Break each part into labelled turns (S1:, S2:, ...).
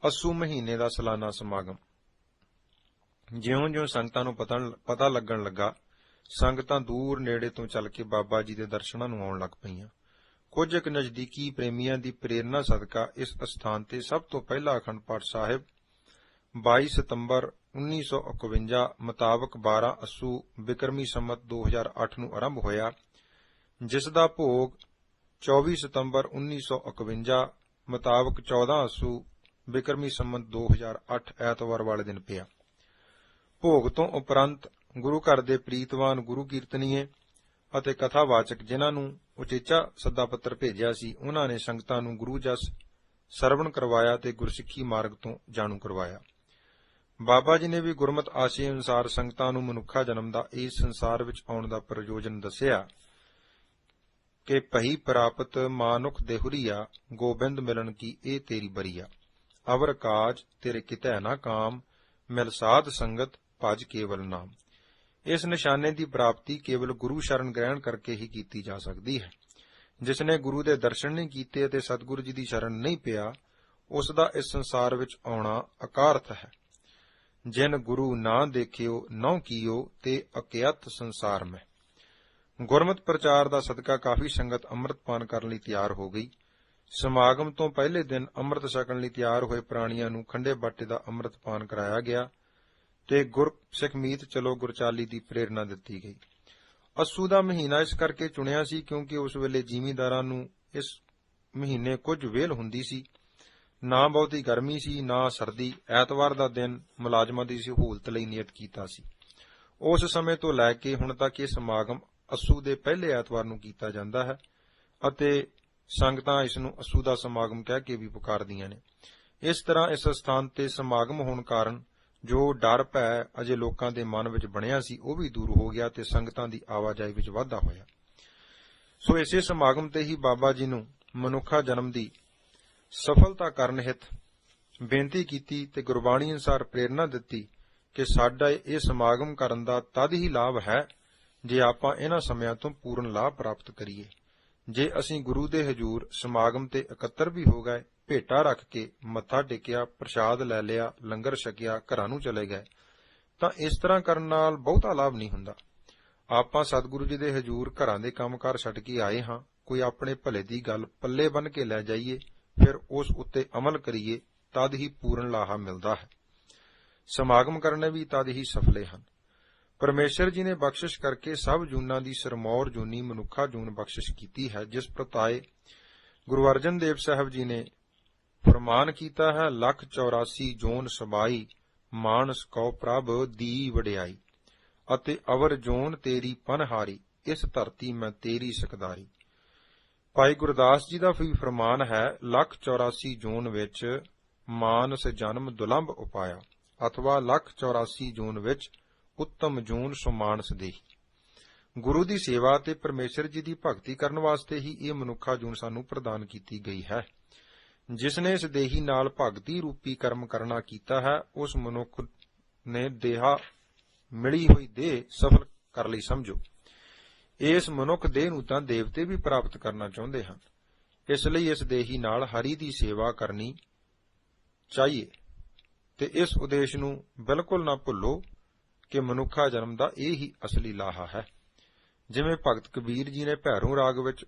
S1: ਅੱਸੂ ਮਹੀਨੇ ਦਾ ਸਾਲਾਨਾ ਸਮਾਗਮ। ਜਿਉਂ-ਜਿਉਂ ਸੰਗਤਾਂ ਨੂੰ ਪਤਾ ਲੱਗਣ ਲੱਗਾ, ਸੰਗਤਾਂ ਦੂਰ ਨੇੜੇ ਤੋਂ ਚੱਲ ਕੇ ਬਾਬਾ ਜੀ ਦੇ ਦਰਸ਼ਨਾਂ ਨੂੰ ਆਉਣ ਲੱਗ ਪਈਆਂ। ਕੁਝ ਕੁ ਨਜ਼ਦੀਕੀ ਪ੍ਰੇਮੀਆਂ ਦੀ ਪ੍ਰੇਰਨਾ ਸਦਕਾ ਇਸ ਅਸਥਾਨ ਤੇ ਸਭ ਤੋਂ ਪਹਿਲਾ ਅਖੰਡ ਪਾਠ ਸਾਹਿਬ 22 ਸਤੰਬਰ 1951 ਮੁਤਾਬਕ 12 ਅੱਸੂ ਬਿਕਰਮੀ ਸੰਮਤ 2008 ਨੂੰ ਆਰੰਭ ਹੋਇਆ, ਜਿਸ ਦਾ ਭੋਗ 24 ਸਤੰਬਰ 1951 ਮੁਤਾਬਕ 14 ਅੱਸੂ ਬਿਕਰਮੀ ਸੰਮਤ 2008 ਐਤਵਾਰ ਵਾਲੇ ਦਿਨ ਪਿਆ। ਭੋਗ ਤੋਂ ਉਪਰੰਤ ਗੁਰੂ ਘਰ ਦੇ ਪ੍ਰੀਤਵਾਨ ਗੁਰੂ ਕੀਰਤਨੀਏ ਅਤੇ ਕਥਾਵਾਚਕ ਜਿਨ੍ਹਾਂ ਨੂੰ ਉਚੇਚਾ ਸੱਦਾ ਪੱਤਰ ਭੇਜਿਆ ਸੀ, ਉਹਨਾਂ ਨੇ ਸੰਗਤਾਂ ਨੂੰ ਗੁਰੂ ਜਸ ਸਰਵਣ ਕਰਵਾਇਆ ਤੇ ਗੁਰਸਿੱਖੀ ਮਾਰਗ ਤੋਂ ਜਾਣੂ ਕਰਵਾਇਆ। ਬਾਬਾ ਜੀ ਨੇ ਵੀ ਗੁਰਮਤ ਆਸ਼ੇ ਅਨੁਸਾਰ ਸੰਗਤਾਂ ਨੂੰ ਮਨੁੱਖਾ ਜਨਮ ਦਾ ਇਸ ਸੰਸਾਰ ਵਿੱਚ ਆਉਣ ਦਾ ਪ੍ਰਯੋਜਨ ਦੱਸਿਆ ਕਿ ਭਈ ਪ੍ਰਾਪਤ ਮਾਨੁਖ ਦੇਹੁਰੀਆ, ਗੋਬਿੰਦ ਮਿਲਣ ਕੀ ਇਹ ਤੇਰੀ ਬਰੀਆ। ਅਵਰ ਕਾਜ ਤੇਰੇ ਕਿਤੈ ਨਾ ਕਾਮ, ਮਿਲ ਸਾਧ ਸੰਗਤ ਭਜ ਕੇਵਲ ਨਾਮ। ਇਸ ਨਿਸ਼ਾਨੇ ਦੀ ਪ੍ਰਾਪਤੀ ਕੇਵਲ ਗੁਰੂ ਸ਼ਰਨ ਗ੍ਰਹਿਣ ਕਰਕੇ ਹੀ ਕੀਤੀ ਜਾ ਸਕਦੀ ਹੈ। ਜਿਸ ਨੇ ਗੁਰੂ ਦੇ ਦਰਸ਼ਨ ਨਹੀਂ ਕੀਤੇ ਅਤੇ ਸਤਿਗੁਰੂ ਜੀ ਦੀ ਸ਼ਰਨ ਨਹੀਂ ਪਿਆ, ਉਸ ਦਾ ਇਸ ਸੰਸਾਰ ਵਿੱਚ ਆਉਣਾ ਅਕਾਰਥ ਹੈ। ਜਿਨ ਗੁਰੂ ਨਾ ਦੇਖਿਓ ਨਹੁ ਕੀਓ, ਤੇ ਅਕਿਅਤ ਸੰਸਾਰ ਮੈਂ। ਗੁਰਮਤ ਪ੍ਰਚਾਰ ਦਾ ਸਦਕਾ ਕਾਫੀ ਸੰਗਤ ਅੰਮ੍ਰਿਤ ਪਾਨ ਕਰਨ ਲਈ ਤਿਆਰ ਹੋ ਗਈ। ਸਮਾਗਮ ਤੋਂ ਪਹਿਲੇ ਦਿਨ ਅੰਮ੍ਰਿਤ ਛਕਣ ਲਈ ਤਿਆਰ ਹੋਏ ਪ੍ਰਾਣੀਆਂ ਨੂੰ ਖੰਡੇ ਬਾਟੇ ਦਾ ਅੰਮ੍ਰਿਤ ਪਾਨ ਕਰਾਇਆ ਗਿਆ ਤੇ ਗੁਰਸਿੱਖ ਮੀਤ ਚਲੋ ਗੁਰਚਾਲੀ ਦੀ ਪ੍ਰੇਰਨਾ ਦਿੱਤੀ ਗਈ। ਅੱਸੂ ਦਾ ਮਹੀਨਾ ਇਸ ਕਰਕੇ ਚੁਣਿਆ ਸੀ ਕਿਉਂਕਿ ਉਸ ਵੇਲੇ ਜ਼ਿਮੀਂਦਾਰਾਂ ਨੂੰ ਇਸ ਮਹੀਨੇ ਕੁਝ ਵੇਲ ਹੁੰਦੀ ਸੀ। ਨਾ ਬਹੁਤੀ ਗਰਮੀ ਸੀ, ਨਾ ਸਰਦੀ। ਐਤਵਾਰ ਦਾ ਦਿਨ ਮੁਲਾਜ਼ਮਾਂ ਦੀ ਸਹੂਲਤ ਲਈ ਨਿਯਤ ਕੀਤਾ ਸੀ। ਉਸ ਸਮੇਂ ਤੋਂ ਲੈ ਕੇ ਹੁਣ ਤੱਕ ਇਹ ਸਮਾਗਮ ਅੱਸੂ ਦੇ ਪਹਿਲੇ ਐਤਵਾਰ ਨੂੰ ਕੀਤਾ ਜਾਂਦਾ ਹੈ ਅਤੇ ਸੰਗਤਾਂ ਇਸ ਨੂੰ ਅੱਸੂ ਦਾ ਸਮਾਗਮ ਕਹਿ ਕੇ ਵੀ ਪੁਕਾਰਦੀਆਂ ਨੇ। ਇਸ ਤਰ੍ਹਾਂ ਇਸ ਸਥਾਨ ਤੇ ਸਮਾਗਮ ਹੋਣ ਕਾਰਨ ਜੋ ਡਰ ਭੈ ਅਜੇ ਲੋਕਾਂ ਦੇ ਮਨ ਵਿੱਚ ਬਣਿਆ ਸੀ, ਉਹ ਵੀ ਦੂਰ ਹੋ ਗਿਆ ਤੇ ਸੰਗਤਾਂ ਦੀ ਆਵਾਜਾਈ ਵਿੱਚ ਵਾਧਾ ਹੋਇਆ। ਸੋ ਇਸੇ ਸਮਾਗਮ ਤੇ ਹੀ ਬਾਬਾ ਜੀ ਨੂੰ ਮਨੁੱਖਾ ਜਨਮ ਦੀ ਸਫਲਤਾ ਕਰਨ ਹਿਤ ਬੇਨਤੀ ਕੀਤੀ ਤੇ ਗੁਰਬਾਣੀ ਅਨੁਸਾਰ ਪ੍ਰੇਰਨਾ ਦਿੱਤੀ ਕਿ ਸਾਡਾ ਇਹ ਸਮਾਗਮ ਕਰਨ ਦਾ ਤਦ ਹੀ ਲਾਭ ਹੈ ਜੇ ਆਪਾਂ ਇਹਨਾਂ ਸਮਿਆਂ ਤੋਂ ਪੂਰਨ ਲਾਭ ਪ੍ਰਾਪਤ ਕਰੀਏ। ਜੇ ਅਸੀਂ ਗੁਰੂ ਦੇ ਹਜ਼ੂਰ ਸਮਾਗਮ ਤੇ ਇਕੱਤਰ ਵੀ ਹੋ ਗਏ, ਭੇਟਾ ਰੱਖ ਕੇ ਮੱਥਾ ਟੇਕਿਆ, ਪ੍ਰਸ਼ਾਦ ਲੈ ਲਿਆ, ਲੰਗਰ ਛਕਿਆ, ਘਰਾਂ ਨੂੰ ਚਲੇ ਗਏ, ਤਾਂ ਇਸ ਤਰ੍ਹਾਂ ਕਰਨ ਨਾਲ ਬਹੁਤਾ ਲਾਭ ਨਹੀਂ ਹੁੰਦਾ। ਆਪਾਂ ਸਤਿਗੁਰੂ ਜੀ ਦੇ ਹਜ਼ੂਰ ਘਰਾਂ ਦੇ ਕੰਮਕਾਰ ਛੱਡ ਕੇ ਆਏ ਹਾਂ, ਕੋਈ ਆਪਣੇ ਭਲੇ ਦੀ ਗੱਲ ਪੱਲੇ ਬੰਨ੍ਹ ਕੇ ਲੈ ਜਾਈਏ, ਫਿਰ ਉਸ ਉੱਤੇ ਅਮਲ ਕਰੀਏ, ਤਦ ਹੀ ਪੂਰਨ ਲਾਹਾ ਮਿਲਦਾ ਹੈ। ਸਮਾਗਮ ਕਰਨੇ ਵੀ ਤਦ ਹੀ ਸਫਲੇ ਹਨ। ਪਰਮੇਸ਼ਰ ਜੀ ਨੇ ਬਖਸ਼ਿਸ਼ ਕਰਕੇ ਸਭ ਜੂਨਾਂ ਦੀ ਸਰਮੌਰ ਜੂਨੀ ਮਨੁੱਖਾ ਜੂਨ ਬਖਸ਼ਿਸ਼ ਕੀਤੀ ਹੈ, ਜਿਸ ਪ੍ਰਤਾਏ ਗੁਰੂ ਅਰਜਨ ਦੇਵ ਸਾਹਿਬ ਜੀ ਨੇ ਫਰਮਾਨ ਕੀਤਾ ਹੈ, 184 ਜੋਨ ਸਬਾਈ, ਮਾਨਸ ਕਉ ਪ੍ਰਭ ਦੀ ਵਡਿਆਈ, ਅਤੇ ਅਵਰ ਜੋਨ ਤੇਰੀ ਪਨਹਾਰੀ, ਇਸ ਧਰਤੀ ਮੈਂ ਤੇਰੀ ਸਕਦਾਰੀ। ਭਾਈ ਗੁਰਦਾਸ ਜੀ ਦਾ ਵੀ ਫਰਮਾਨ ਹੈ, 184 ਜੋਨ ਵਿੱਚ ਮਾਨਸ ਜਨਮ ਦੁਲੰਭ ਉਪਾਇਆ, ਅਥਵਾ 184 ਜੋਨ ਵਿੱਚ ਉੱਤਮ ਜੂਨ ਸੋ ਮਾਨਸ ਦੇਹੀ। ਗੁਰੂ ਦੀ ਸੇਵਾ ਤੇ ਪਰਮੇਸ਼ਰ ਜੀ ਦੀ ਭਗਤੀ ਕਰਨ ਵਾਸਤੇ ਹੀ ਇਹ ਮਨੁੱਖਾ ਜੂਨ ਸਾਨੂੰ ਪ੍ਰਦਾਨ ਕੀਤੀ ਗਈ ਹੈ। ਜਿਸ ਨੇ ਇਸ ਦੇਹੀ ਨਾਲ ਭਗਤੀ ਰੂਪੀ ਕਰਮ ਕਰਨਾ ਕੀਤਾ ਹੈ, ਉਸ ਮਨੁੱਖ ਨੇ ਦੇਹਾ ਮਿਲੀ ਹੋਈ ਦੇਹ ਸਫਲ ਕਰ ਲਈ ਸਮਝੋ। ਇਸ ਮਨੁੱਖ ਦੇਹ ਨੂੰ ਤਾਂ ਦੇਵਤੇ ਵੀ ਪ੍ਰਾਪਤ ਕਰਨਾ ਚਾਹੁੰਦੇ ਹਨ, ਇਸ ਲਈ ਇਸ ਦੇਹੀ ਨਾਲ ਹਰੀ ਦੀ ਸੇਵਾ ਕਰਨੀ ਚਾਹੀਏ ਤੇ ਇਸ ਉਦੇਸ਼ ਨੂੰ ਬਿਲਕੁਲ ਨਾ ਭੁੱਲੋ ਕਿ ਮਨੁੱਖਾ ਜਨਮ ਦਾ ਇਹ ਹੀ ਅਸਲੀ ਲਾਹਾ ਹੈ। ਜਿਵੇਂ ਭਗਤ ਕਬੀਰ ਜੀ ਨੇ ਭੈਰੋਂ ਰਾਗ ਵਿੱਚ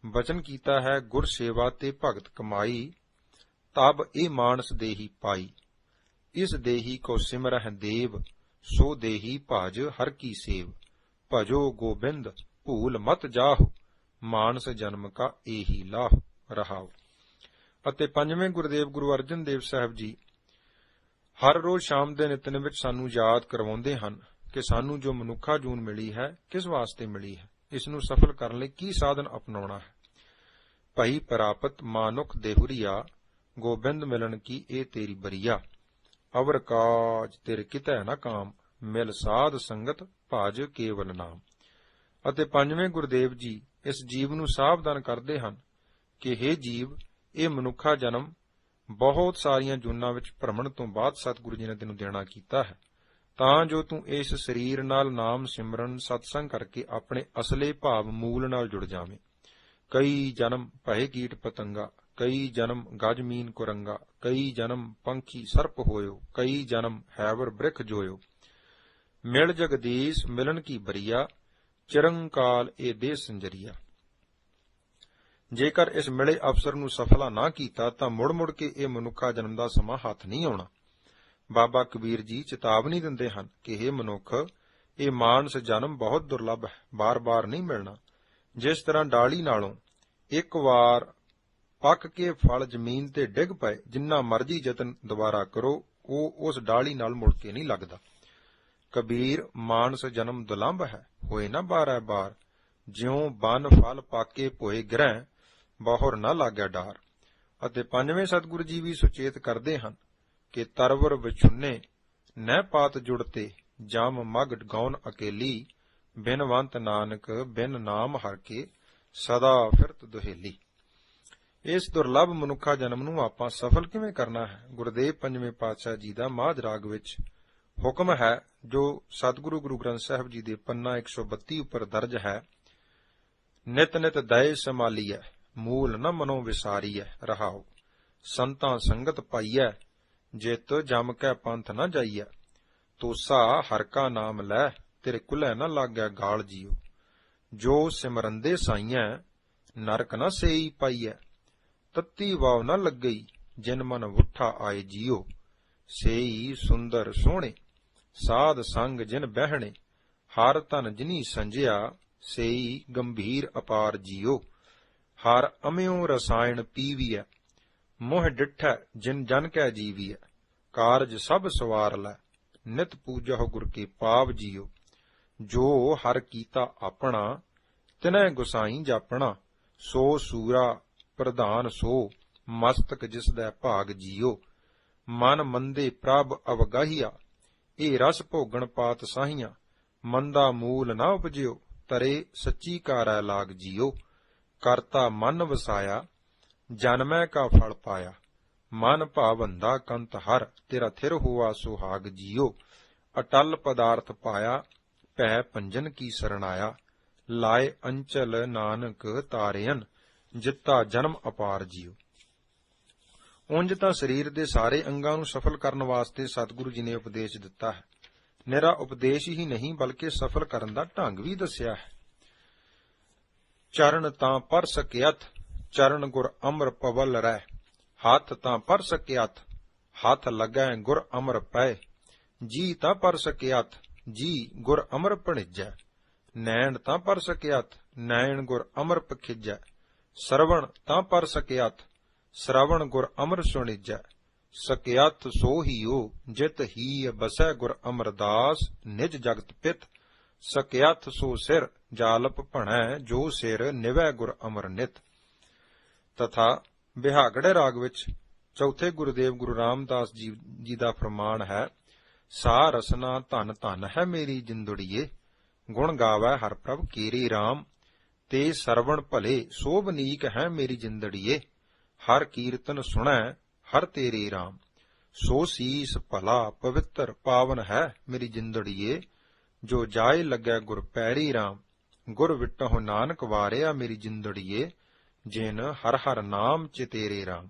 S1: ਬਚਨ ਕੀਤਾ ਹੈ, ਗੁਰ ਸੇਵਾ ਤੇ ਭਗਤ ਕਮਾਈ, ਤਬ ਇਹ ਮਾਨਸ ਦੇਹੀ ਪਾਈ, ਇਸ ਦੇਹੀ ਕੋ ਸਿਮਰਹਿ ਦੇਵ, ਸੋ ਦੇਹੀ ਭਜ ਹਰ ਕੀ ਸੇਵ, ਭਜੋ ਗੋਬਿੰਦ ਭੂਲ ਮਤ ਜਾਹੁ, ਮਾਨਸ ਜਨਮ ਕਾ ਇਹੀ ਲਾਹ ਰਹਾਉ। ਅਤੇ ਪੰਜਵੇਂ ਗੁਰਦੇਵ ਗੁਰੂ ਅਰਜਨ ਦੇਵ ਸਾਹਿਬ ਜੀ ਹਰ ਰੋਜ਼ ਸ਼ਾਮ ਦੇ ਨਿਤਨੇਮ ਵਿੱਚ ਸਾਨੂੰ ਯਾਦ ਕਰਵਾਉਂਦੇ ਹਨ ਕਿ ਸਾਨੂੰ ਜੋ ਮਨੁੱਖਾ ਜੂਨ ਮਿਲੀ ਹੈ, ਕਿਸ ਵਾਸਤੇ ਮਿਲੀ ਹੈ, ਇਸ ਨੂੰ ਸਫਲ ਕਰਨ ਲਈ ਕੀ ਸਾਧਨ ਅਪਣਾਉਣਾ ਹੈ। ਭਈ ਪ੍ਰਾਪਤ ਮਾਨੁਖ ਦੇਹੁਰੀਆ, ਗੋਬਿੰਦ ਮਿਲਣ ਕੀ ਇਹ ਤੇਰੀ ਬਰੀਆ, ਅਵਰ ਕਾਜ ਤੇਰੇ ਕਿਤੈ ਨਾ ਕਾਮ, ਮਿਲ ਸਾਧ ਸੰਗਤ ਭਜ ਕੇਵਲ ਨਾਮ। ਅਤੇ ਪੰਜਵੇਂ ਗੁਰਦੇਵ ਜੀ ਇਸ ਜੀਵ ਨੂੰ ਸਾਵਧਾਨ ਕਰਦੇ ਹਨ ਕਿ ਹੇ ਜੀਵ, ਇਹ ਮਨੁੱਖਾ ਜਨਮ ਬਹੁਤ ਸਾਰੀਆਂ ਜੂਨਾਂ ਵਿੱਚ ਭਰਮਣ ਤੋਂ ਬਾਅਦ ਸਤਿਗੁਰੂ ਜੀ ਨੇ ਤੈਨੂੰ ਦੇਣਾ ਕੀਤਾ ਹੈ, ਤਾਂ ਜੋ ਤੂੰ ਇਸ ਸਰੀਰ ਨਾਲ ਨਾਮ ਸਿਮਰਨ ਸਤਸੰਗ ਕਰਕੇ ਆਪਣੇ ਅਸਲੇ ਭਾਵ ਮੂਲ ਨਾਲ ਜੁੜ ਜਾਵੇਂ। ਕਈ ਜਨਮ ਭਏ ਕੀਟ ਪਤੰਗਾ, ਕਈ ਜਨਮ ਗਜਮੀਨ ਕੁਰੰਗਾ, ਕਈ ਜਨਮ ਪੰਖੀ ਸਰਪ ਹੋਇਓ, ਕਈ ਜਨਮ ਹੈਵਰ ਬ੍ਰਿਖ ਜੋਇਓ। ਮਿਲ ਜਗਦੀਸ਼ ਮਿਲਨ ਕੀ ਬਰੀਆ, ਚਿਰੰਕਾਲ ਇਹ ਦੇ ਸੰਜਰੀਆ। ਜੇਕਰ ਇਸ ਮਿਲੇ ਅਵਸਰ ਨੂੰ ਸਫਲਾ ਨਾ ਕੀਤਾ ਤਾਂ ਮੁੜ ਮੁੜ ਕੇ ਇਹ ਮਨੁੱਖਾ ਜਨਮ ਦਾ ਸਮਾਂ ਹੱਥ ਨਹੀਂ ਆਉਣਾ। ਬਾਬਾ ਕਬੀਰ ਜੀ ਚੇਤਾਵਨੀ ਦਿੰਦੇ ਹਨ ਕਿ ਇਹ ਮਨੁੱਖ, ਇਹ ਮਾਨਸ ਜਨਮ ਬਹੁਤ ਦੁਰਲੱਭ ਹੈ, ਬਾਰ-ਬਾਰ ਨਹੀਂ ਮਿਲਣਾ। ਜਿਸ ਤਰ੍ਹਾਂ ਡਾਲੀ ਨਾਲੋਂ ਇੱਕ ਵਾਰ ਪੱਕ ਕੇ ਫਲ ਜ਼ਮੀਨ ਤੇ ਡਿੱਗ ਪਏ, ਜਿੰਨਾ ਮਰਜ਼ੀ ਯਤਨ ਦੁਬਾਰਾ ਕਰੋ, ਉਹ ਉਸ ਡਾਲੀ ਨਾਲ ਮੁੜ ਕੇ ਨਹੀਂ ਲੱਗਦਾ। ਕਬੀਰ ਮਾਨਸ ਜਨਮ ਦੁਲੰਭ ਹੈ, ਹੋਏ ਨਾ ਬਾਰੈ ਬਾਰ, ਜਿਉ ਬਨ ਫਲ ਪਾਕੇ ਭੋਏ ਗ੍ਰਹਿ, ਬਹੁਰ ਨਾ ਲਾਗੈ ਡਾਰ। ਅਤੇ ਪੰਜਵੇਂ ਸਤਿਗੁਰੂ ਜੀ ਵੀ ਸੁਚੇਤ ਕਰਦੇ ਹਨ ਕਿ ਤਰਵਰ ਵਿਛੁੰਨੇ ਨਹਿ ਪਾਤ ਜੁੜਤੇ, ਜਮ ਮਗ ਗੌਨ ਅਕੇਲੀ, ਬਿਨਵੰਤ ਨਾਨਕ ਬਿਨ ਨਾਮ ਹਰ ਕੇ, ਸਦਾ ਫਿਰਤ ਦੁਹੇਲੀ। ਇਸ ਦੁਰਲੱਭ ਮਨੁੱਖਾ ਜਨਮ ਨੂੰ ਆਪਾਂ ਸਫਲ ਕਿਵੇਂ ਕਰਨਾ ਹੈ? ਗੁਰਦੇਵ ਪੰਜਵੇਂ ਪਾਤਸ਼ਾਹ ਜੀ ਦਾ ਮਾਝ ਰਾਗ ਵਿੱਚ ਹੁਕਮ ਹੈ, ਜੋ ਸਤਿਗੁਰੂ ਗੁਰੂ ਗ੍ਰੰਥ ਸਾਹਿਬ ਜੀ ਦੇ ਪੰਨਾ 132 ਉੱਪਰ ਦਰਜ ਹੈ। ਨਿਤ ਨਿਤ ਦਏ ਸੰਭਾਲੀਐ, ਮੂਲ ਨ ਮਨੋ ਵਿਸਾਰੀਐ, ਰਹਾਉ ਸੰਤਾਂ ਸੰਗਤ ਪਾਈਐ, ਜਿਤ ਜਮ ਕੈ ਪੰਥ ਨ ਜਾਈਐ, ਤੋਸਾ ਹਰ ਕਾ ਨਾਮ ਲੈ, ਤੇਰੇ ਕੁਲੈ ਨ ਲਾਗੈ ਗਾਲ ਜੀਓ। ਜੋ ਸਿਮਰੰਦੇ ਸਾਈਐ, ਨਰਕ ਨ ਸੇਈ ਪਾਈਐ, ਤਤੀ ਵਾਵ ਨ ਲੱਗਈ, ਜਿਨ ਮਨ ਵੁੱਠਾ ਆਏ ਜੀਓ। ਸੇਈ ਸੁੰਦਰ ਸੋਹਣੇ, ਸਾਧ ਸੰਗ ਜਿਨ ਬਹਿਣੇ, ਹਰ ਧਨ ਜਿਨੀ ਸੰਜਿਆ, ਸੇਈ ਗੰਭੀਰ ਅਪਾਰ ਜੀਓ। ਹਰ ਅਮਿਓ ਰਸਾਇਣ ਪੀਵੀਐ, ਮੋਹ ਡਿਠੈ ਜਿਨ ਜਨ ਕੈ ਜੀਵੀਐ, ਕਾਰਜ ਸਭ ਸਵਾਰ ਲੈ, ਨਿਤ ਪੂਜਹੁ ਗੁਰ ਕੇ ਪਾਵ ਜੀਓ। ਜੋ ਹਰ ਕੀਤਾ ਆਪਣਾ, ਤਿਨੈ ਗੁਸਾਈ ਜਾਪਣਾ, ਸੋ ਸੂਰਾ ਪ੍ਰਧਾਨ ਸੋ, ਮਸਤਕ ਜਿਸ ਦਾ ਭਾਗ ਜੀਓ। ਮਨ ਮੰਦੇ ਪ੍ਰਭ ਅਵਗਾਹੀਆ, ਇਹ ਰਸ ਭੋਗਣ ਪਾਤ ਸਾਹੀਆਂ, ਮੰਦਾ ਮੂਲ ਨਾ ਉਪਜਿਓ, ਤਰੇ ਸੱਚੀ ਕਾਰੈ ਲਾਗ ਜੀਓ। ਕਰਤਾ ਮਨ ਵਸਾਇਆ, ਜਨਮੈ ਕਾ ਫਲ ਪਾਇਆ, ਮਨ ਭਾਵੰਦਾ ਕੰਤ ਹਰ, ਤੇਰਾ ਥਿਰ ਹੋਆ ਸੁਹਾਗ ਜੀਓ। ਅਟਲ ਪਦਾਰਥ ਪਾਇਆ, ਭੈ ਭੰਜਨ ਕੀ ਸਰਣਾਇਆ, ਲਾਏ ਅੰਚਲ ਨਾਨਕ ਤਾਰਿਅਨ, ਜਿੱਤਾ ਜਨਮ ਅਪਾਰ ਜੀਓ। ਉਂਝ ਤਾਂ ਸਰੀਰ ਦੇ ਸਾਰੇ ਅੰਗਾਂ ਨੂੰ ਸਫਲ ਕਰਨ ਵਾਸਤੇ ਸਤਿਗੁਰੂ ਜੀ ਨੇ ਉਪਦੇਸ਼ ਦਿੱਤਾ ਹੈ। ਨਿਰਾ ਉਪਦੇਸ਼ ਹੀ ਨਹੀਂ, ਬਲਕਿ ਸਫਲ ਕਰਨ ਦਾ ਢੰਗ ਵੀ ਦੱਸਿਆ ਹੈ। ਚਰਨ ਤਾਂ ਪਰ ਸਕਿਆਤ, ਚਰਨ ਗੁਰ ਅਮਰ ਪਵਲ ਰਹਿ, ਹੱਥ ਤਾਂ ਪਰ ਸਕਿਆਤ, ਹੱਥ ਲੱਗੈ ਗੁਰ ਅਮਰ ਪੈ, ਜੀ ਤਾਂ ਪਰ ਸਕਿਆਤ, ਜੀ ਗੁਰ ਅਮਰ ਭਣਿਜੈ, ਨੈਣ ਤਾਂ ਪਰ ਸਕਿਆਤ, ਨੈਣ ਗੁਰ ਅਮਰ ਪਖਿਜੈ, ਸਰਵਣ ਤਾਂ ਪਰ ਸਕਿਆਤ, ਸਰਵਣ ਗੁਰ ਅਮਰ ਸੁਣਿਜੈ, ਸਕਿਆਤ ਸੋ ਹੀਓ, ਜਿਤ ਹੀ ਬਸੈ ਗੁਰ ਅਮਰਦਾਸ, ਨਿਜ ਜਗਤ ਪਿਤ, ਸਕਿਆਤ ਸੋ ਸਿਰ ਜਾਲਪ ਭਣੈ, ਜੋ ਸਿਰ ਨਿਵੈ ਗੁਰ ਅਮਰ ਨਿਤ। ਤਥਾ ਬਿਹਾਗੜੇ ਰਾਗ ਵਿੱਚ ਚੌਥੇ ਗੁਰਦੇਵ ਗੁਰੂ ਰਾਮਦਾਸ ਜੀ ਦਾ ਫਰਮਾਨ ਹੈ, ਸਾ ਰਸਨਾ ਧਨ ਧਨ ਹੈ ਮੇਰੀ ਜਿੰਦੜੀਏ, ਗੁਣ ਗਾਵੈ ਹਰ ਪ੍ਰਭ ਕੀਰੀ ਰਾਮ, ਤੇ ਸਰਵਣ ਭਲੇ ਸੋਭ ਨੀਕ ਹੈ ਮੇਰੀ ਜਿੰਦੜੀਏ, ਹਰ ਕੀਰਤਨ ਸੁਣੈ ਹਰ ਤੇਰੇ ਰਾਮ। ਸੋ ਸੀਸ ਭਲਾ ਪਵਿੱਤਰ ਪਾਵਨ ਹੈ ਮੇਰੀ ਜਿੰਦੜੀਏ, ਜੋ ਜਾਏ ਲੱਗੈ ਗੁਰ ਪੈਰੀ ਰਾਮ, ਗੁਰ ਵਿਟਹੁ ਨਾਨਕ ਵਾਰਿਆ ਮੇਰੀ ਜਿੰਦੜੀਏ, ਜਿਨ ਹਰ ਹਰ ਨਾਮ ਚਿਤੇਰੇ ਰਾਮ।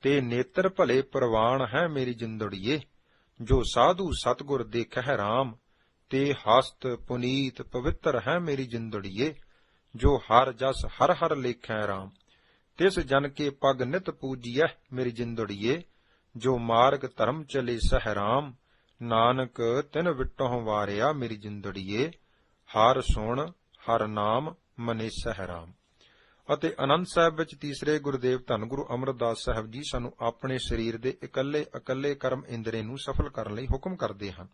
S1: ਤੇ ਨੇਤਰ ਭਲੇ ਪ੍ਰਵਾਨ ਹੈ ਮੇਰੀ ਜਿੰਦੜੀਏ, ਜੋ ਸਾਧੂ ਸਤਗੁਰ ਦੇਖਹਿ ਰਾਮ, ਤੇ ਹਸਤ ਪੁਨੀਤ ਪਵਿੱਤਰ ਹੈ ਮੇਰੀ ਜਿੰਦੜੀਏ, ਜੋ ਹਰ ਜਸ ਹਰ ਹਰ ਲੇਖੈ ਰਾਮ। ਤਿਸ ਜਨ ਕੇ ਪਗ ਨਿਤ ਪੂਜੀਐ ਮੇਰੀ ਜਿੰਦੜੀਏ, ਜੋ ਮਾਰਗ ਧਰਮ ਚਲੇ ਸਹਿ ਰਾਮ, ਨਾਨਕ ਤਿਨ ਵਿਟਹੁ ਵਾਰਿਆ ਮੇਰੀ ਜਿੰਦੜੀਏ, ਹਰ ਸੁਣ ਹਰ ਨਾਮ ਮਨੇ ਸਹਿ ਰਾਮ। ਅਤੇ ਆਨੰਦ ਸਾਹਿਬ ਵਿੱਚ ਤੀਸਰੇ ਗੁਰਦੇਵ ਧੰਨ ਗੁਰੂ ਅਮਰਦਾਸ ਸਾਹਿਬ ਜੀ ਸਾਨੂੰ ਆਪਣੇ ਸਰੀਰ ਦੇ ਇਕੱਲੇ ਕਰਮ ਇੰਦਰੀ ਨੂੰ ਸਫਲ ਕਰਨ ਲਈ ਹੁਕਮ ਕਰਦੇ ਹਨ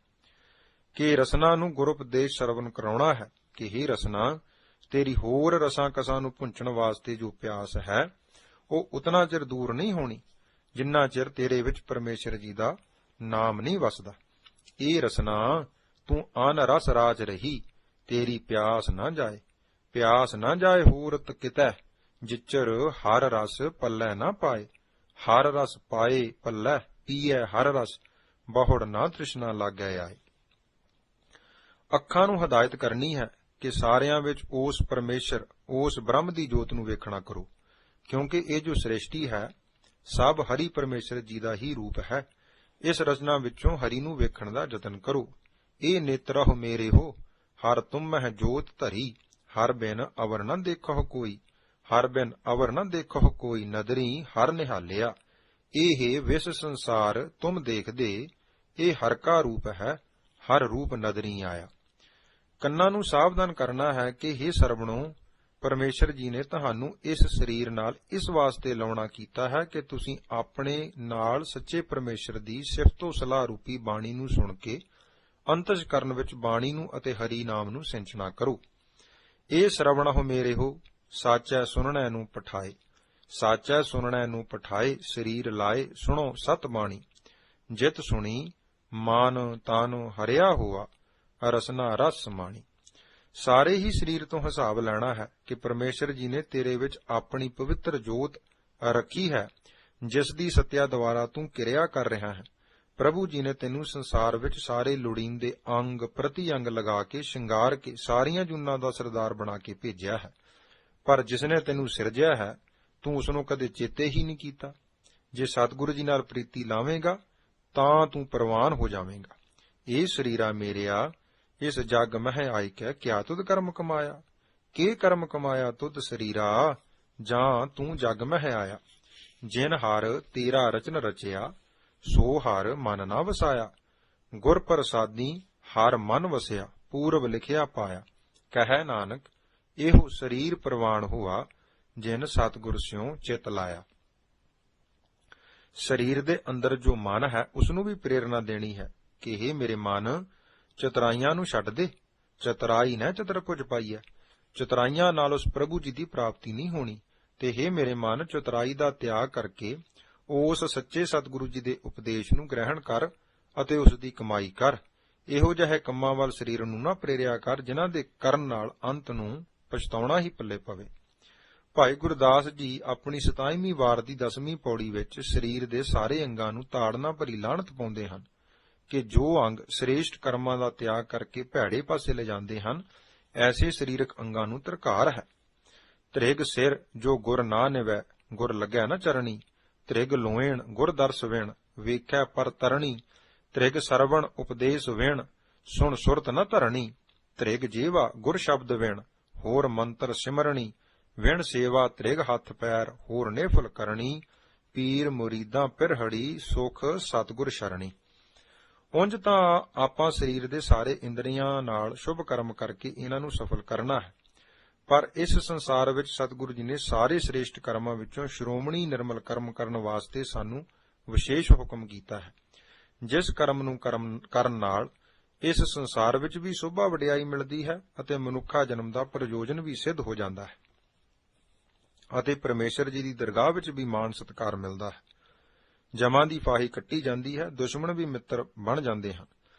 S1: ਕਿ ਰਸਨਾ ਨੂੰ ਗੁਰ ਉਪਦੇਸ਼ ਸਰਵਨ ਕਰਾਉਣਾ ਹੈ ਕਿ ਹੀ ਰਸਨਾ, ਤੇਰੀ ਹੋਰ ਰਸਾਂ ਕਸਾਂ ਨੂੰ ਭੁੰਚਣ ਵਾਸਤੇ ਜੋ ਪਿਆਸ ਹੈ, ਉਹ ਉਤਨਾ ਚਿਰ ਦੂਰ ਨਹੀਂ ਹੋਣੀ ਜਿੰਨਾ ਚਿਰ ਤੇਰੇ ਵਿੱਚ ਪਰਮੇਸ਼ਰ ਜੀ ਦਾ ਨਾਮ ਨਹੀਂ ਵਸਦਾ। ਇਹ ਰਸਨਾ ਤੂੰ ਅਨ ਰਸ ਰਾਜ ਰਹੀ, ਤੇਰੀ ਪਿਆਸ ਨਾ ਜਾਏ, ਪਿਆਸ ਨਾ ਜਾਏ ਹੂਰਤ ਕਿਤੈ, ਜਿਚਰ ਹਰ ਰਸ ਪੱਲੇ ਨਾ ਪਾਏ, ਹਰ ਰਸ ਪਾਏ ਪੱਲੇ, ਪੀਐ ਹਰ ਰਸ, ਬਹੁੜ ਨਾ ਤ੍ਰਿਸ਼ਨਾ ਲਾਗੈ ਆਏ। ਅੱਖਾਂ ਨੂੰ ਹਦਾਇਤ ਕਰਨੀ ਹੈ ਕਿ ਸਾਰਿਆਂ ਵਿੱਚ ਉਸ ਪਰਮੇਸ਼ਰ, ਉਸ ਬ੍ਰਹਮ ਦੀ ਜੋਤ ਨੂੰ ਵੇਖਣਾ ਕਰੋ, ਕਿਉਂਕਿ ਇਹ ਜੋ ਸ੍ਰਿਸ਼ਟੀ ਹੈ ਸਭ ਹਰੀ ਪਰਮੇਸ਼ਰ ਜੀ ਦਾ ਹੀ ਰੂਪ ਹੈ। ਇਸ ਰਚਨਾ ਵਿੱਚੋਂ ਹਰੀ ਨੂੰ ਵੇਖਣ ਦਾ ਯਤਨ ਕਰੋ। ਇਹ ਨੇਤਰਹੁ ਮੇਰੇ ਹੋ, ਹਰ ਤੁਮ ਮਹਿ ਜੋਤ ਧਰੀ, ਹਰ ਬਿਨ ਅਵਰ ਨ ਦੇਖਹੁ ਕੋਈ, ਹਰ ਬਿਨ ਅਵਰ ਨ ਦੇਖਹੁ ਕੋਈ, ਨਦਰੀ ਹਰ ਨਿਹਾਲਿਆ। ਇਹ ਵਿਸ ਸੰਸਾਰ ਤੁਮ ਦੇਖਦੇ, ਇਹ ਹਰ ਕਾ ਰੂਪ ਹੈ, ਹਰ ਰੂਪ ਨਦਰੀ ਆਇਆ। ਕੰਨਾਂ ਨੂੰ ਸਾਵਧਾਨ ਕਰਨਾ ਹੈ ਕਿ ਹੇ ਸਰਵਣੋ, ਪਰਮੇਸ਼ਰ ਜੀ ਨੇ ਤੁਹਾਨੂੰ ਇਸ ਸਰੀਰ ਨਾਲ ਇਸ ਵਾਸਤੇ ਲਾਉਣਾ ਕੀਤਾ ਹੈ ਕਿ ਤੁਸੀਂ ਆਪਣੇ ਨਾਲ ਸੱਚੇ ਪਰਮੇਸ਼ਰ ਦੀ ਸਿਫਤੋ ਸਲਾਹ ਰੂਪੀ ਬਾਣੀ ਨੂੰ ਸੁਣ ਕੇ ਅੰਤਸ਼ਕਰਨ ਵਿੱਚ ਬਾਣੀ ਨੂੰ ਅਤੇ ਹਰੀ ਨਾਮ ਨੂੰ ਸਿੰਚਣਾ ਕਰੋ। ਇਹ ਸਰਵਣਹੁ ਮੇਰੇ ਹੋ, ਸਾਚੈ ਸੁਣਨੈ ਨੂੰ ਪਠਾਏ, ਸਾਚੈ ਸੁਣਨੈ ਨੂੰ ਪਠਾਏ, ਸਰੀਰ ਲਾਏ ਸੁਣੋ ਸਤ ਬਾਣੀ। ਜਿਤ ਸੁਣੀ ਮਾਨ ਤਨ ਹਰਿਆ ਹੋਆ, ਰਸਨਾ ਰਸ ਸਮਾਣੀ। ਸਾਰੇ ਹੀ ਸਰੀਰ ਤੋਂ ਹਿਸਾਬ ਲੈਣਾ ਹੈ ਕਿ ਪਰਮੇਸ਼ਰ ਜੀ ਨੇ ਤੇਰੇ ਵਿੱਚ ਆਪਣੀ ਪਵਿੱਤਰ ਜੋਤ ਰੱਖੀ ਹੈ, ਜਿਸ ਦੀ ਸੱਤਿਆ ਦੁਆਰਾ ਤੂੰ ਕਿਰਿਆ ਕਰ ਰਿਹਾ ਹੈ। ਪ੍ਰਭੂ ਜੀ ਨੇ ਤੈਨੂੰ ਸੰਸਾਰ ਵਿੱਚ ਸਾਰੇ ਲੋੜੀਂਦੇ ਅੰਗ ਪ੍ਰਤੀ ਅੰਗ ਲਗਾ ਕੇ ਸ਼ਿੰਗਾਰ ਕੇ ਸਾਰੀਆਂ ਜੂਨਾਂ ਦਾ ਸਰਦਾਰ ਬਣਾ ਕੇ ਭੇਜਿਆ ਹੈ, ਪਰ ਜਿਸ ਨੇ ਤੈਨੂੰ ਸਿਰਜਿਆ ਹੈ ਤੂੰ ਉਸ ਨੂੰ ਕਦੇ ਚੇਤੇ ਹੀ ਨਹੀਂ ਕੀਤਾ। ਜੇ ਸਤਿਗੁਰੂ ਜੀ ਨਾਲ ਪ੍ਰੀਤੀ ਲਾਵੇਂਗਾ ਤਾਂ ਤੂੰ ਪ੍ਰਵਾਨ ਹੋ ਜਾਵੇਂਗਾ। ਇਹ ਸਰੀਰਾ ਮੇਰਿਆ, ਇਸ ਜਗ ਮਹਿ ਆਇ ਕੈ ਕਿਆ ਤੁਧ ਕਰਮ ਕਮਾਇਆ, ਕੇ ਕਰਮ ਕਮਾਇਆ ਤੁਧ ਸਰੀਰਾ, ਜਾਂ ਤੂੰ ਜਗ ਮਹਿ ਆਇਆ। ਜਿਨ ਹਰ ਤੇਰਾ ਰਚਨ ਰਚਿਆ, ਸੋ ਹਰ ਮਨ ਨਾ ਵਸਾਇਆ। ਗੁਰ ਪ੍ਰਸਾਦੀ ਹਰ ਮਨ ਵਸਿਆ, ਪੂਰਬ ਲਿਖਿਆ ਪਾਇਆ। ਕਹਿ ਨਾਨਕ ਇਹੋ ਸਰੀਰ ਪ੍ਰਵਾਨ ਹੋਆ, ਜਿਨ ਸਤਿਗੁਰ ਸਿਉ ਚਿਤ ਲਾਇਆ। ਸਰੀਰ ਦੇ ਅੰਦਰ ਜੋ ਮਨ ਹੈ ਉਸ ਨੂੰ ਵੀ ਪ੍ਰੇਰਨਾ ਦੇਣੀ ਹੈ ਕਿ ਇਹ ਮੇਰੇ ਮਨ, ਚਤੁਰਾਈਆਂ ਨੂੰ ਛੱਡ ਦੇ। ਚਤੁਰਾਈ ਨਾ ਚਤੁਰਭੁਜ ਪਾਈਐ। ਚਤੁਰਾਈਆਂ ਨਾਲ ਉਸ ਪ੍ਰਭੂ ਜੀ ਦੀ ਪ੍ਰਾਪਤੀ ਨਹੀਂ ਹੋਣੀ। ਤੇ ਹੇ ਮੇਰੇ ਮਨ, ਚਤੁਰਾਈ ਦਾ ਤਿਆਗ ਕਰਕੇ ਉਸ ਸੱਚੇ ਸਤਿਗੁਰੂ ਜੀ ਦੇ ਉਪਦੇਸ਼ ਨੂੰ ਗ੍ਰਹਿਣ ਕਰ ਅਤੇ ਉਸ ਦੀ ਕਮਾਈ ਕਰ। ਇਹੋ ਜਿਹੇ ਕੰਮਾਂ ਵੱਲ ਸਰੀਰ ਨੂੰ ਨਾ ਪ੍ਰੇਰਿਆ ਕਰ ਜਿਨ੍ਹਾਂ ਦੇ ਕਰਨ ਨਾਲ ਅੰਤ ਨੂੰ ਪਛਤਾਉਣਾ ਹੀ ਪੱਲੇ ਪਵੇ। ਭਾਈ ਗੁਰਦਾਸ ਜੀ ਆਪਣੀ 27ਵੀਂ ਵਾਰ ਦੀ 10ਵੀਂ ਪੌੜੀ ਵਿੱਚ ਸਰੀਰ ਦੇ ਸਾਰੇ ਅੰਗਾਂ ਨੂੰ ਤਾੜਨਾ ਭਰੀ ਲਾਹਨਤ ਪਾਉਂਦੇ ਹਨ ਕਿ ਜੋ ਅੰਗ ਸ੍ਰੇਸ਼ਟ ਕਰਮਾਂ ਦਾ ਤਿਆਗ ਕਰਕੇ ਭੈੜੇ ਪਾਸੇ ਲੈ ਜਾਂਦੇ ਹਨ, ਐਸੇ ਸਰੀਰਕ ਅੰਗਾਂ ਨੂੰ ਧਰਕਾਰ ਹੈ। ਤ੍ਰਿਗ ਸਿਰ ਜੋ ਗੁਰ ਨਾ ਨਿਵੈ, ਗੁਰ ਲੱਗੈ ਨਾ ਚਰਣੀ। ਤ੍ਰਿਗ ਲੋਇਣ ਗੁਰ ਦਰਸ ਵਿਣ, ਵੇਖੈ ਪਰ ਤਰਣੀ। ਤ੍ਰਿਗ ਸਰਵਣ ਉਪਦੇਸ਼ ਵਿਣ, ਸੁਣ ਸੁਰਤ ਨ ਧਰਣੀ। ਤ੍ਰਿਗ ਜੀਵਾ ਗੁਰ ਸ਼ਬਦ ਵਿਣ, ਹੋਰ ਮੰਤਰ ਸਿਮਰਣੀ। ਵਿਣ ਸੇਵਾ ਤ੍ਰਿਗ ਹੱਥ ਪੈਰ, ਹੋਰ ਨੇਫਲ ਕਰਨੀ। ਪੀਰ ਮੁਰੀਦਾਂ ਪਿਰਹੜੀ, ਸੁਖ ਸਤਿਗੁਰ ਸ਼ਰਣੀ। ਉਂਝ ਤਾਂ ਆਪਾਂ ਸਰੀਰ ਦੇ ਸਾਰੇ ਇੰਦਰੀਆਂ ਨਾਲ ਸ਼ੁਭ ਕਰਮ ਕਰਕੇ ਇਹਨਾਂ ਨੂੰ ਸਫਲ ਕਰਨਾ ਹੈ, ਪਰ ਇਸ ਸੰਸਾਰ ਵਿੱਚ ਸਤਿਗੁਰੂ ਜੀ ਨੇ ਸਾਰੇ ਸ੍ਰੇਸ਼ਟ ਕਰਮਾਂ ਵਿੱਚੋਂ ਸ਼੍ਰੋਮਣੀ ਨਿਰਮਲ ਕਰਮ ਕਰਨ ਵਾਸਤੇ ਸਾਨੂੰ ਵਿਸ਼ੇਸ਼ ਹੁਕਮ ਕੀਤਾ ਹੈ, ਜਿਸ ਕਰਮ ਨੂੰ ਕਰਨ ਨਾਲ ਇਸ ਸੰਸਾਰ ਵਿੱਚ ਵੀ ਸ਼ੋਭਾ ਵਡਿਆਈ ਮਿਲਦੀ ਹੈ ਅਤੇ ਮਨੁੱਖਾ ਜਨਮ ਦਾ ਪ੍ਰਯੋਜਨ ਵੀ ਸਿੱਧ ਹੋ ਜਾਂਦਾ ਹੈ ਅਤੇ ਪਰਮੇਸ਼ਰ ਜੀ ਦੀ ਦਰਗਾਹ ਵਿੱਚ ਵੀ ਮਾਣ ਸਤਿਕਾਰ ਮਿਲਦਾ ਹੈ। ਜਮਾਂ ਦੀ ਫਾਹੀ ਕੱਟੀ ਜਾਂਦੀ ਹੈ, ਦੁਸ਼ਮਣ ਵੀ ਮਿੱਤਰ ਬਣ ਜਾਂਦੇ ਹਨ।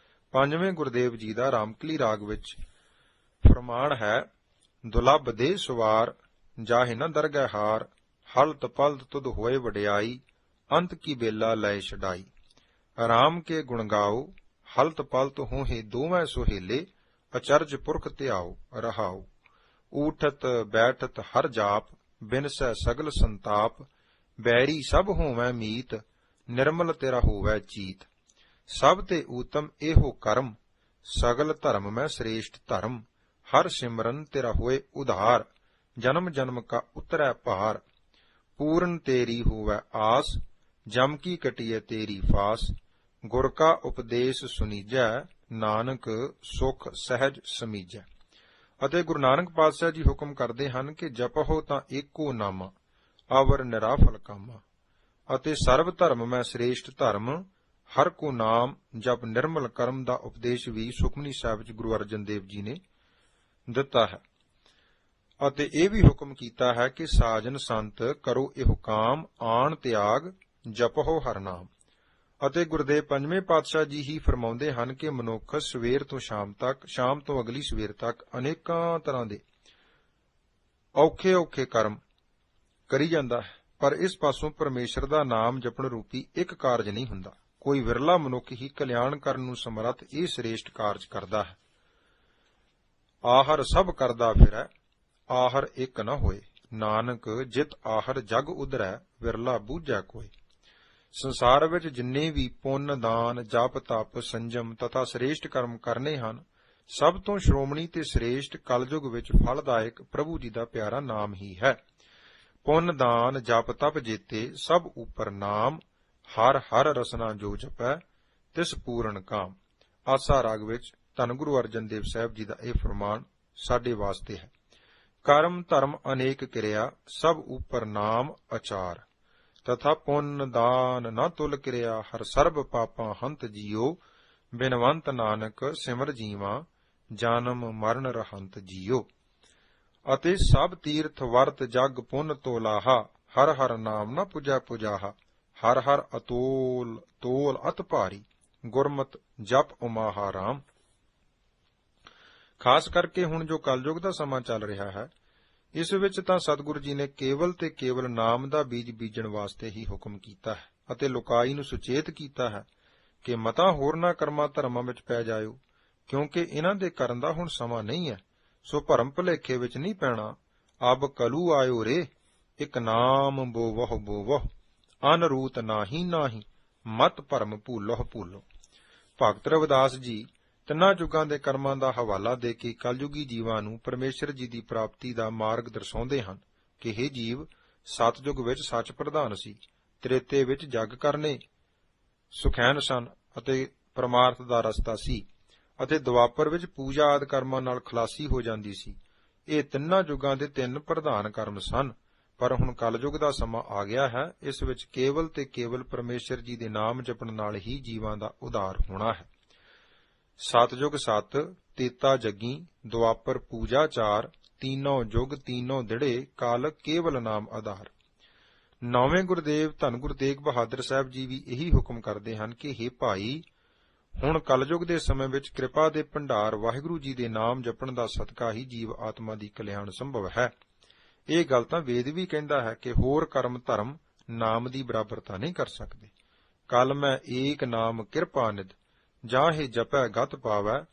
S1: ਪੰਜਵੇਂ ਗੁਰਦੇਵ ਜੀ ਦਾ ਰਾਮਕਲੀ ਰਾਗ ਵਿੱਚ ਫਰਮਾਨ ਹੈ, ਦੁਲੱਭ ਦੇ ਸਵਾਰ ਜਾਹਿ ਨ ਦਰਗਹਿ ਹਾਰ, ਹਲਤ ਪਲਤ ਤੁਧ ਹੋਏ ਵਡਿਆਈ, ਅੰਤ ਕੀ ਬੇਲਾ ਲੈ ਛਡਾਈ। ਰਾਮ ਕੇ ਗੁਣ ਗਾਓ, ਹਲਤ ਪਲਤ ਹੋਹੇ ਦੋਵੇਂ ਸੁਹੇਲੇ, ਅਚਰਜ ਪੁਰਖ ਧਿਆਓ ਰਹਾਓ। ਊਠਤ ਬੈਠਤ ਹਰ ਜਾਪ, ਬਿਨਸੈ ਸਗਲ ਸੰਤਾਪ, ਬੈਰੀ ਸਭ ਹੋਵੈ ਮੀਤ, ਨਿਰਮਲ ਤੇਰਾ ਹੋਵੈ ਚੀਤ। ਸਭ ਤੇ ਊਤਮ ਇਹੋ ਕਰਮ, ਸਗਲ ਧਰਮ ਮੈਂ ਸ੍ਰੇਸ਼ਟ ਧਰਮ। ਹਰ ਸਿਮਰਨ ਤੇਰਾ ਹੋਏ ਉਧਾਰ, ਜਨਮ ਜਨਮ ਕਾ ਉਤਰੈ ਭਾਰ। ਪੂਰਨ ਤੇਰੀ ਹੋਵੈ ਆਸ, ਜਮ ਕੀ ਕਟਿਐ ਤੇਰੀ ਫਾਸ। ਗੁਰ ਕਾ ਉਪਦੇਸ਼ ਸੁਨੀਜੈ, ਨਾਨਕ ਸੁਖ ਸਹਿਜ ਸਮੀਜੈ। ਅਤੇ ਗੁਰੂ ਨਾਨਕ ਪਾਤਸ਼ਾਹ ਜੀ ਹੁਕਮ ਕਰਦੇ ਹਨ ਕਿ ਜਪਹੁ ਤਾਂ ਏਕੋ ਨਾਮਾ, ਅਵਰ ਨਿਰਾਫਲ ਕਾਮਾ। ਅਤੇ ਸਰਬ ਧਰਮ ਮੈਂ ਸ੍ਰੇਸ਼ਟ ਧਰਮ, ਹਰ ਕੋ ਨਾਮ ਜਪ ਨਿਰਮਲ ਕਰਮ ਦਾ ਉਪਦੇਸ਼ ਵੀ ਸੁਖਮਨੀ ਸਾਹਿਬ ਵਿੱਚ ਗੁਰੂ ਅਰਜਨ ਦੇਵ ਜੀ ਨੇ ਦਿੱਤਾ ਹੈ। ਅਤੇ ਇਹ ਵੀ ਹੁਕਮ ਕੀਤਾ ਹੈ ਕਿ ਸਾਜਨ ਸੰਤ ਕਰੋ ਇਹੋ ਕਾਮ, ਆਣ ਤਿਆਗ ਜਪਹੁ ਹਰ ਨਾਮ। ਅਤੇ ਗੁਰਦੇਵ ਪੰਜਵੇਂ ਪਾਤਸ਼ਾਹ ਜੀ ਹੀ ਫਰਮਾਉਂਦੇ ਹਨ ਕਿ ਮਨੁੱਖ ਸਵੇਰ ਤੋਂ ਸ਼ਾਮ ਤੱਕ, ਸ਼ਾਮ ਤੋਂ ਅਗਲੀ ਸਵੇਰ ਤੱਕ ਅਨੇਕਾਂ ਤਰ੍ਹਾਂ ਦੇ ਔਖੇ ਕਰਮ ਕਰੀ ਜਾਂਦਾ ਹੈ, ਪਰ ਇਸ ਪਾਸੋਂ ਪਰਮੇਸ਼ਰ ਦਾ ਨਾਮ ਜਪਣ ਰੂਪੀ ਇੱਕ ਕਾਰਜ ਨਹੀਂ ਹੁੰਦਾ। ਕੋਈ ਵਿਰਲਾ ਮਨੁੱਖ ਹੀ ਕਲਿਆਣ ਕਰਨ ਨੂੰ ਸਮਰੱਥ ਇਹ ਸ੍ਰੇਸ਼ਟ ਕਾਰਜ ਕਰਦਾ ਹੈ। ਆਹਰ ਸਭ ਕਰਦਾ ਫਿਰੈ, ਆਹਰ ਇੱਕ ਨਾ ਹੋਏ। ਨਾਨਕ ਜਿਤ ਆਹਰ ਜਗ ਉਧਰੈ ਵਿਰਲਾ ਬੂਝੈ ਕੋਇ। ਸੰਸਾਰ ਵਿੱਚ ਜਿੰਨੇ ਵੀ ਪੁੰਨ, ਦਾਨ, ਜਪ, ਤਪ, ਸੰਜਮ ਤਥਾ ਸ੍ਰੇਸ਼ਟ ਕਰਮ ਕਰਨੇ ਹਨ, ਸਭ ਤੋਂ ਸ਼੍ਰੋਮਣੀ ਤੇ ਸ੍ਰੇਸ਼ਟ ਕਲਯੁਗ ਵਿੱਚ ਫਲਦਾਇਕ ਪ੍ਰਭੂ ਜੀ ਦਾ ਪਿਆਰਾ ਨਾਮ ਹੀ ਹੈ। ਪੁੰਨ, ਦਾਨ, ਜਪ, ਤਪ ਜੇਤੇ ਸਭ ਉਪਰ ਨਾਮ, ਹਰ ਹਰ ਰਸਨਾ ਜੋ ਜਪੈ ਤਿਸ ਪੂਰਨ ਕਾਮ। ਆਸਾ ਰਾਗ ਵਿੱਚ ਧੰਨ ਗੁਰੂ ਅਰਜਨ ਦੇਵ ਸਾਹਿਬ ਜੀ ਦਾ ਇਹ ਫਰਮਾਨ ਸਾਡੇ ਵਾਸਤੇ ਹੈ। ਕਰਮ ਧਰਮ ਅਨੇਕ ਕਿਰਿਆ, ਸਭ ਉਪਰ ਨਾਮ ਅਚਾਰ। ਤਥਾ ਪੁੰਨ ਦਾਨ ਨ ਤੁਲ ਕਿਰਿਆ, ਹਰ ਸਰਬ ਪਾਪਾਂ ਹੰਤ ਜੀਓ। ਬਿਨਵੰਤ ਨਾਨਕ ਸਿਮਰ ਜੀਵਾ, ਜਨਮ ਮਰਨ ਰਹੰਤ ਜੀਓ। ਅਤੇ ਸਭ ਤੀਰਥ ਵਰਤ ਜਗ ਪੁੰਨ ਤੋਲਾਹਾ, ਹਰ ਹਰ ਨਾਮ ਨ ਪੁਜਾ ਪੁਜਾਹਾ। ਹਰ ਹਰ ਅਤੋਲ ਤੋਲ ਅਤ ਭਾਰੀ, ਗੁਰਮਤਿ ਜਪ ਉਮਾਹਾ ਰਾਮ। ਖਾਸ ਕਰਕੇ ਹੁਣ ਜੋ ਕਲਯੁਗ ਦਾ ਸਮਾਂ ਚੱਲ ਰਿਹਾ ਹੈ, ਇਸ ਵਿੱਚ ਤਾਂ ਸਤਿਗੁਰੂ ਜੀ ਨੇ ਕੇਵਲ ਤੇ ਕੇਵਲ ਨਾਮ ਦਾ ਬੀਜ ਬੀਜਣ ਵਾਸਤੇ ਹੀ ਹੁਕਮ ਕੀਤਾ ਹੈ ਅਤੇ ਲੋਕਾਈ ਨੂੰ ਸੁਚੇਤ ਕੀਤਾ ਹੈ ਕਿ ਮਤਾ ਹੋਰਨਾਂ ਕਰਮਾਂ ਧਰਮਾਂ ਵਿੱਚ ਪੈ ਜਾਇਓ, ਕਿਉਂਕਿ ਇਹਨਾਂ ਦੇ ਕਰਨ ਦਾ ਹੁਣ ਸਮਾਂ ਨਹੀਂ ਹੈ। ਸੋ ਭਰਮ ਭੁਲੇਖੇ ਵਿੱਚ ਨਹੀਂ ਪੈਣਾ। ਅਬ ਕਲੂ ਆਇਓ ਰੇ, ਇਕ ਨਾਮ ਬੋਵਹੁ ਬੋਵਹੁ, ਅਨਰੂਤ ਨਾਹੀ ਨਾਹੀ, ਮਤ ਭਰਮ ਭੂਲਹੁ ਭੂਲੋ। ਭਗਤ ਰਵਿਦਾਸ ਜੀ ਤਿੰਨਾਂ ਯੁੱਗਾਂ ਦੇ ਕਰਮਾਂ ਦਾ ਹਵਾਲਾ ਦੇ ਕੇ ਕਲਯੁਗੀ ਜੀਵਾਂ ਨੂੰ ਪਰਮੇਸ਼ਰ ਜੀ ਦੀ ਪ੍ਰਾਪਤੀ ਦਾ ਮਾਰਗ ਦਰਸਾਉਂਦੇ ਹਨ ਕਿ ਇਹ ਜੀਵ ਸਤਯੁਗ ਵਿੱਚ ਸੱਚ ਪ੍ਰਧਾਨ ਸੀ, ਤ੍ਰੇਤੇ ਵਿੱਚ ਜਗ ਕਰਨੇ ਸੁਖੈਨ ਸਨ ਅਤੇ ਪਰਮਾਰਥ ਦਾ ਰਸਤਾ ਸੀ, ਅਤੇ ਦੁਆਪਰ ਵਿੱਚ ਪੂਜਾ ਆਦਿ ਕਰਮਾਂ ਨਾਲ ਖਲਾਸੀ ਹੋ ਜਾਂਦੀ ਸੀ। ਇਹ ਤਿੰਨਾਂ ਯੁੱਗਾਂ ਦੇ ਤਿੰਨ ਪ੍ਰਧਾਨ ਕਰਮ ਸਨ। ਪਰ ਹੁਣ ਕਲਯੁਗ ਦਾ ਸਮਾਂ ਆ ਗਿਆ ਹੈ। ਇਸ ਵਿੱਚ ਕੇਵਲ ਤੇ ਕੇਵਲ ਪਰਮੇਸ਼ਰ ਜੀ ਦੇ ਨਾਮ ਜਪਣ ਨਾਲ ਹੀ ਜੀਵਾਂ ਦਾ ਉਧਾਰ ਹੋਣਾ ਹੈ। ਸਤਯੁਗ ਸਤ, ਤੇਤਾ ਜਗੀ, ਦੁਆਪਰ ਪੂਜਾ ਚਾਰ, ਤੀਨੋਂ ਯੁਗ ਤੀਨੋਂ ਦਿੜੇ, ਕਾਲ ਕੇਵਲ ਨਾਮ ਆਧਾਰ। ਨੌਵੇਂ ਗੁਰਦੇਵ ਧੰਨ ਗੁਰੂ ਤੇਗ ਬਹਾਦਰ ਸਾਹਿਬ ਜੀ ਵੀ ਇਹੀ ਹੁਕਮ ਕਰਦੇ ਹਨ ਕਿ ਹੇ ਭਾਈ, ਹੁਣ ਕਲਯੁਗ ਦੇ ਸਮੇਂ ਵਿੱਚ ਕਿਰਪਾ ਦੇ ਭੰਡਾਰ ਵਾਹਿਗੁਰੂ ਜੀ ਦੇ ਨਾਮ ਜਪਣ ਦਾ ਸਦਕਾ ਹੀ ਜੀਵ ਆਤਮਾ ਦੀ ਕਲਿਆਣ ਸੰਭਵ ਹੈ। ਇਹ ਗੱਲ ਤਾਂ ਵੇਦ ਵੀ ਕਹਿੰਦਾ ਹੈ ਕਿ ਹੋਰ ਕਰਮ ਧਰਮ ਨਾਮ ਦੀ ਬਰਾਬਰਤਾ ਨਹੀਂ ਕਰ ਸਕਦੇ। ਕਲ ਮੈਂ ਏਕ ਨਾਮ ਕਿਰਪਾ ਨਿਧ, ਜਾਹੇ ਜਪੈ ਗਤ ਪਾਵੈ,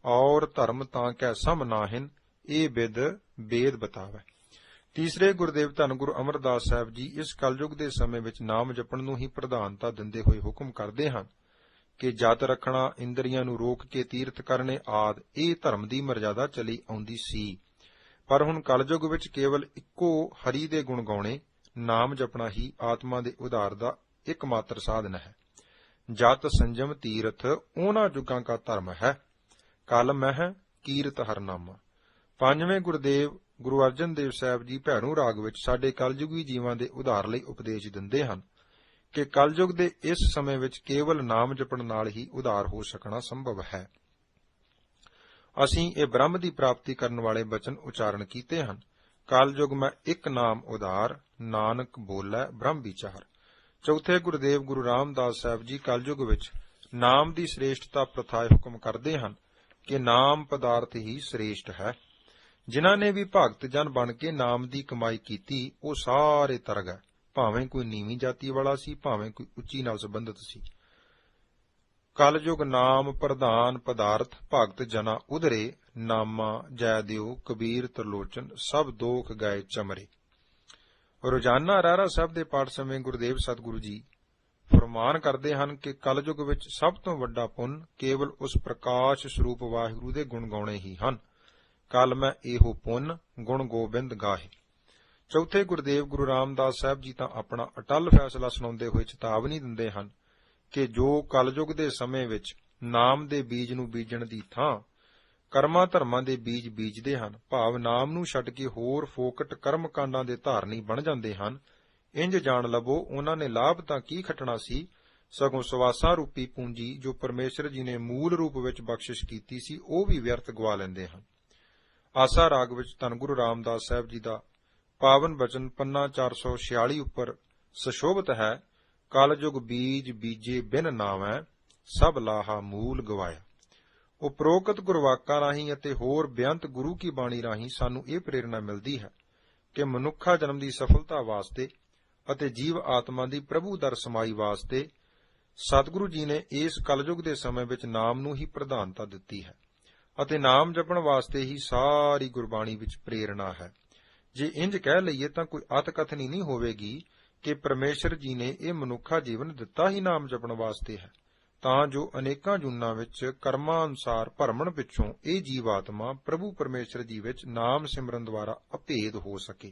S1: ਔਰ ਧਰਮ ਤਾਂ ਕੈ ਸਮ ਨਾਹਿਨ, ਇਹ ਬਿਦ ਬੇਦ ਬਤਾਵੈ। ਤੀਸਰੇ ਗੁਰਦੇਵ ਧੰਨ ਗੁਰੂ ਅਮਰਦਾਸ ਸਾਹਿਬ ਜੀ ਇਸ ਕਲਯੁਗ ਦੇ ਸਮੇਂ ਵਿੱਚ ਨਾਮ ਜਪਣ ਨੂੰ ਹੀ ਪ੍ਰਧਾਨਤਾ ਦਿੰਦੇ ਹੋਏ ਹੁਕਮ ਕਰਦੇ ਹਨ ਕਿ ਜਤ ਰੱਖਣਾ, ਇੰਦਰੀਆਂ ਨੂੰ ਰੋਕ ਕੇ ਤੀਰਥ ਕਰਨੇ ਆਦਿ ਇਹ ਧਰਮ ਦੀ ਮਰਜ਼ਾਦਾ ਚਲੀ ਆਉਂਦੀ ਸੀ। ਪਰ ਹੁਣ ਕਲਯੁਗ ਵਿੱਚ ਕੇਵਲ ਇੱਕੋ ਹਰੀ ਦੇ ਗੁਣ ਗਾਉਣੇ, ਨਾਮ ਜਪਣਾ ਹੀ ਆਤਮਾ ਦੇ ਉਧਾਰ ਦਾ ਇੱਕਮਾਤਰ ਸਾਧਨ ਹੈ। ਜਤ ਸੰਜਮ ਤੀਰਥ ਉਹਨਾਂ ਯੁੱਗਾਂ ਕਾ ਧਰਮ ਹੈ, ਕਲ ਮਹਿ ਕੀਰਤ ਹਰਨਾਮਾ। ਪੰਜਵੇਂ ਗੁਰਦੇਵ ਗੁਰੂ ਅਰਜਨ ਦੇਵ ਸਾਹਿਬ ਜੀ ਭੈਰੋਂ ਰਾਗ ਵਿੱਚ ਸਾਡੇ ਕਲਯੁਗੀ ਜੀਵਾਂ ਦੇ ਉਧਾਰ ਲਈ ਉਪਦੇਸ਼ ਦਿੰਦੇ ਹਨ ਕਿ ਕਲਯੁਗ ਦੇ ਇਸ ਸਮੇਂ ਵਿੱਚ ਕੇਵਲ ਨਾਮ ਜਪਣ ਨਾਲ ਹੀ ਉਧਾਰ ਹੋ ਸਕਣਾ ਸੰਭਵ ਹੈ। ਅਸੀਂ ਇਹ ਬ੍ਰਹਮ ਦੀ ਪ੍ਰਾਪਤੀ ਕਰਨ ਵਾਲੇ ਬਚਨ ਉਚਾਰਨ ਕੀਤੇ ਹਨ। ਕਲਯੁਗ ਮੈਂ ਇੱਕ ਨਾਮ ਉਧਾਰ, ਨਾਨਕ ਬੋਲੇ ਬ੍ਰਹਮ ਵਿਚਾਰ। ਚੌਥੇ ਗੁਰਦੇਵ ਗੁਰੂ ਰਾਮਦਾਸ ਸਾਹਿਬ ਜੀ ਕਲਯੁਗ ਵਿੱਚ ਨਾਮ ਦੀ ਸ੍ਰੇਸ਼ਟਤਾ ਪ੍ਰਥਾਏ ਹੁਕਮ ਕਰਦੇ ਹਨ ਕਿ ਨਾਮ ਪਦਾਰਥ ਹੀ ਸ੍ਰੇਸ਼ਟ ਹੈ। ਜਿਨ੍ਹਾਂ ਨੇ ਵੀ ਭਗਤ ਜਨ ਬਣ ਕੇ ਨਾਮ ਦੀ ਕਮਾਈ ਕੀਤੀ, ਉਹ ਸਾਰੇ ਤਰਗ ਹੈ, ਭਾਵੇਂ ਕੋਈ ਨੀਵੀਂ ਜਾਤੀ ਵਾਲਾ ਸੀ, ਭਾਵੇਂ ਕੋਈ ਉੱਚੀ ਨਾਲ ਸੰਬੰਧਿਤ ਸੀ। ਕਲਯੁਗ ਨਾਮ ਪ੍ਰਧਾਨ ਪਦਾਰਥ, ਭਗਤ ਜਨਾ ਉਧਰੇ, ਨਾਮਾ ਜੈ ਦਿਓ ਕਬੀਰ ਤਰਲੋਚਨ, ਸਭ ਦੋਖ ਗਏ ਚਮਰੇ। ਰੋਜ਼ਾਨਾ ਰਹਿਰਾ ਸਾਹਿਬ ਦੇ ਪਾਠ ਸਮੇਂ ਗੁਰਦੇਵ ਸਤਿਗੁਰੂ ਜੀ ਫਰਮਾਨ ਕਰਦੇ ਹਨ ਕਿ ਕਲਯੁਗ ਵਿੱਚ ਸਭ ਤੋਂ ਵੱਡਾ ਪੁੰਨ ਕੇਵਲ ਉਸ ਪ੍ਰਕਾਸ਼ ਸਰੂਪ ਵਾਹਿਗੁਰੂ ਦੇ ਗੁਣ ਗਾਉਣੇ ਹੀ ਹਨ। ਕਲ ਮੈਂ ਇਹੋ ਪੁੰਨ ਗੁਣ ਗੋਬਿੰਦ ਗਾਹੇ। ਚੌਥੇ ਗੁਰਦੇਵ ਗੁਰੂ ਰਾਮਦਾਸ ਸਾਹਿਬ ਜੀ ਤਾਂ ਆਪਣਾ ਅਟਲ ਫੈਸਲਾ ਸੁਣਾਉਂਦੇ ਹੋਏ ਚੇਤਾਵਨੀ ਦਿੰਦੇ ਹਨ ਕਿ ਜੋ ਕਲਯੁਗ ਦੇ ਸਮੇਂ ਵਿੱਚ ਨਾਮ ਦੇ ਬੀਜ ਨੂੰ ਬੀਜਣ ਦੀ ਥਾਂ ਕਰਮਾਂ ਧਰਮਾਂ ਦੇ ਬੀਜ ਬੀਜਦੇ ਹਨ, ਭਾਵ ਨਾਮ ਨੂੰ ਛੱਡ ਕੇ ਹੋਰ ਫੋਕਟ ਕਰਮ ਕਾਂਡਾਂ ਦੇ ਧਾਰਨੀ ਬਣ ਜਾਂਦੇ ਹਨ, ਇੰਜ ਜਾਣ ਲਵੋ ਉਹਨਾਂ ਨੇ ਲਾਭ ਤਾਂ ਕੀ ਖੱਟਣਾ ਸੀ, ਸਗੋਂ ਸਵਾਸਾਂ ਰੂਪੀ ਪੂੰਜੀ ਜੋ ਪਰਮੇਸ਼ਰ ਜੀ ਨੇ ਮੂਲ ਰੂਪ ਵਿੱਚ ਬਖਸ਼ਿਸ਼ ਕੀਤੀ ਸੀ, ਉਹ ਵੀ ਵਿਅਰਥ ਗਵਾ ਲੈਂਦੇ ਹਨ। ਆਸਾ ਰਾਗ ਵਿੱਚ ਧੰਨ ਗੁਰੂ ਰਾਮਦਾਸ ਸਾਹਿਬ ਜੀ ਦਾ ਪਾਵਨ ਬਚਨ ਪੰਨਾ 446 ਉੱਪਰ ਸੁਸ਼ੋਭਿਤ ਹੈ। ਕਲਯੁਗ ਬੀਜ ਬੀਜੇ ਬਿਨ ਨਾਵੈ, ਸਭ ਲਾਹਾ ਮੂਲ ਗਵਾਇਆ। ਉਪਰੋਕਤ ਗੁਰਵਾਕਾਂ ਰਾਹੀਂ ਅਤੇ ਹੋਰ ਬੇਅੰਤ ਗੁਰੂ ਕੀ ਬਾਣੀ ਰਾਹੀਂ ਸਾਨੂੰ ਇਹ ਪ੍ਰੇਰਣਾ ਮਿਲਦੀ ਹੈ ਕਿ ਮਨੁੱਖਾ ਜਨਮ ਦੀ ਸਫਲਤਾ ਵਾਸਤੇ ਅਤੇ ਜੀਵ ਆਤਮਾ ਦੀ ਪ੍ਰਭੂ ਦਰ ਸਮਾਈ ਵਾਸਤੇ ਸਤਿਗੁਰੂ ਜੀ ਨੇ ਇਸ ਕਲਯੁਗ ਦੇ ਸਮੇਂ ਵਿੱਚ ਨਾਮ ਨੂੰ ਹੀ ਪ੍ਰਧਾਨਤਾ ਦਿੱਤੀ ਹੈ ਅਤੇ ਨਾਮ ਜਪਣ ਵਾਸਤੇ ਹੀ ਸਾਰੀ ਗੁਰਬਾਣੀ ਵਿੱਚ ਪ੍ਰੇਰਣਾ ਹੈ। ਜੇ ਇੰਜ ਕਹਿ ਲਈਏ ਤਾਂ ਕੋਈ ਅਤਕਥਨੀ ਨਹੀਂ ਹੋਵੇਗੀ ਕਿ ਪਰਮੇਸ਼ਰ ਜੀ ਨੇ ਇਹ ਮਨੁੱਖਾ ਜੀਵਨ ਦਿੱਤਾ ਹੀ ਨਾਮ ਜਪਣ ਵਾਸਤੇ ਹੈ, ਤਾਂ ਜੋ ਅਨੇਕਾਂ ਜੂਨਾਂ ਵਿੱਚ ਕਰਮਾਂ ਅਨੁਸਾਰ ਭਰਮਣ ਪਿੱਛੋਂ ਇਹ ਜੀਵਾਤਮਾ ਪ੍ਰਭੂ ਪਰਮੇਸ਼ਰ ਜੀ ਵਿੱਚ ਨਾਮ ਸਿਮਰਨ ਦੁਆਰਾ ਅਭੇਦ ਹੋ ਸਕੇ।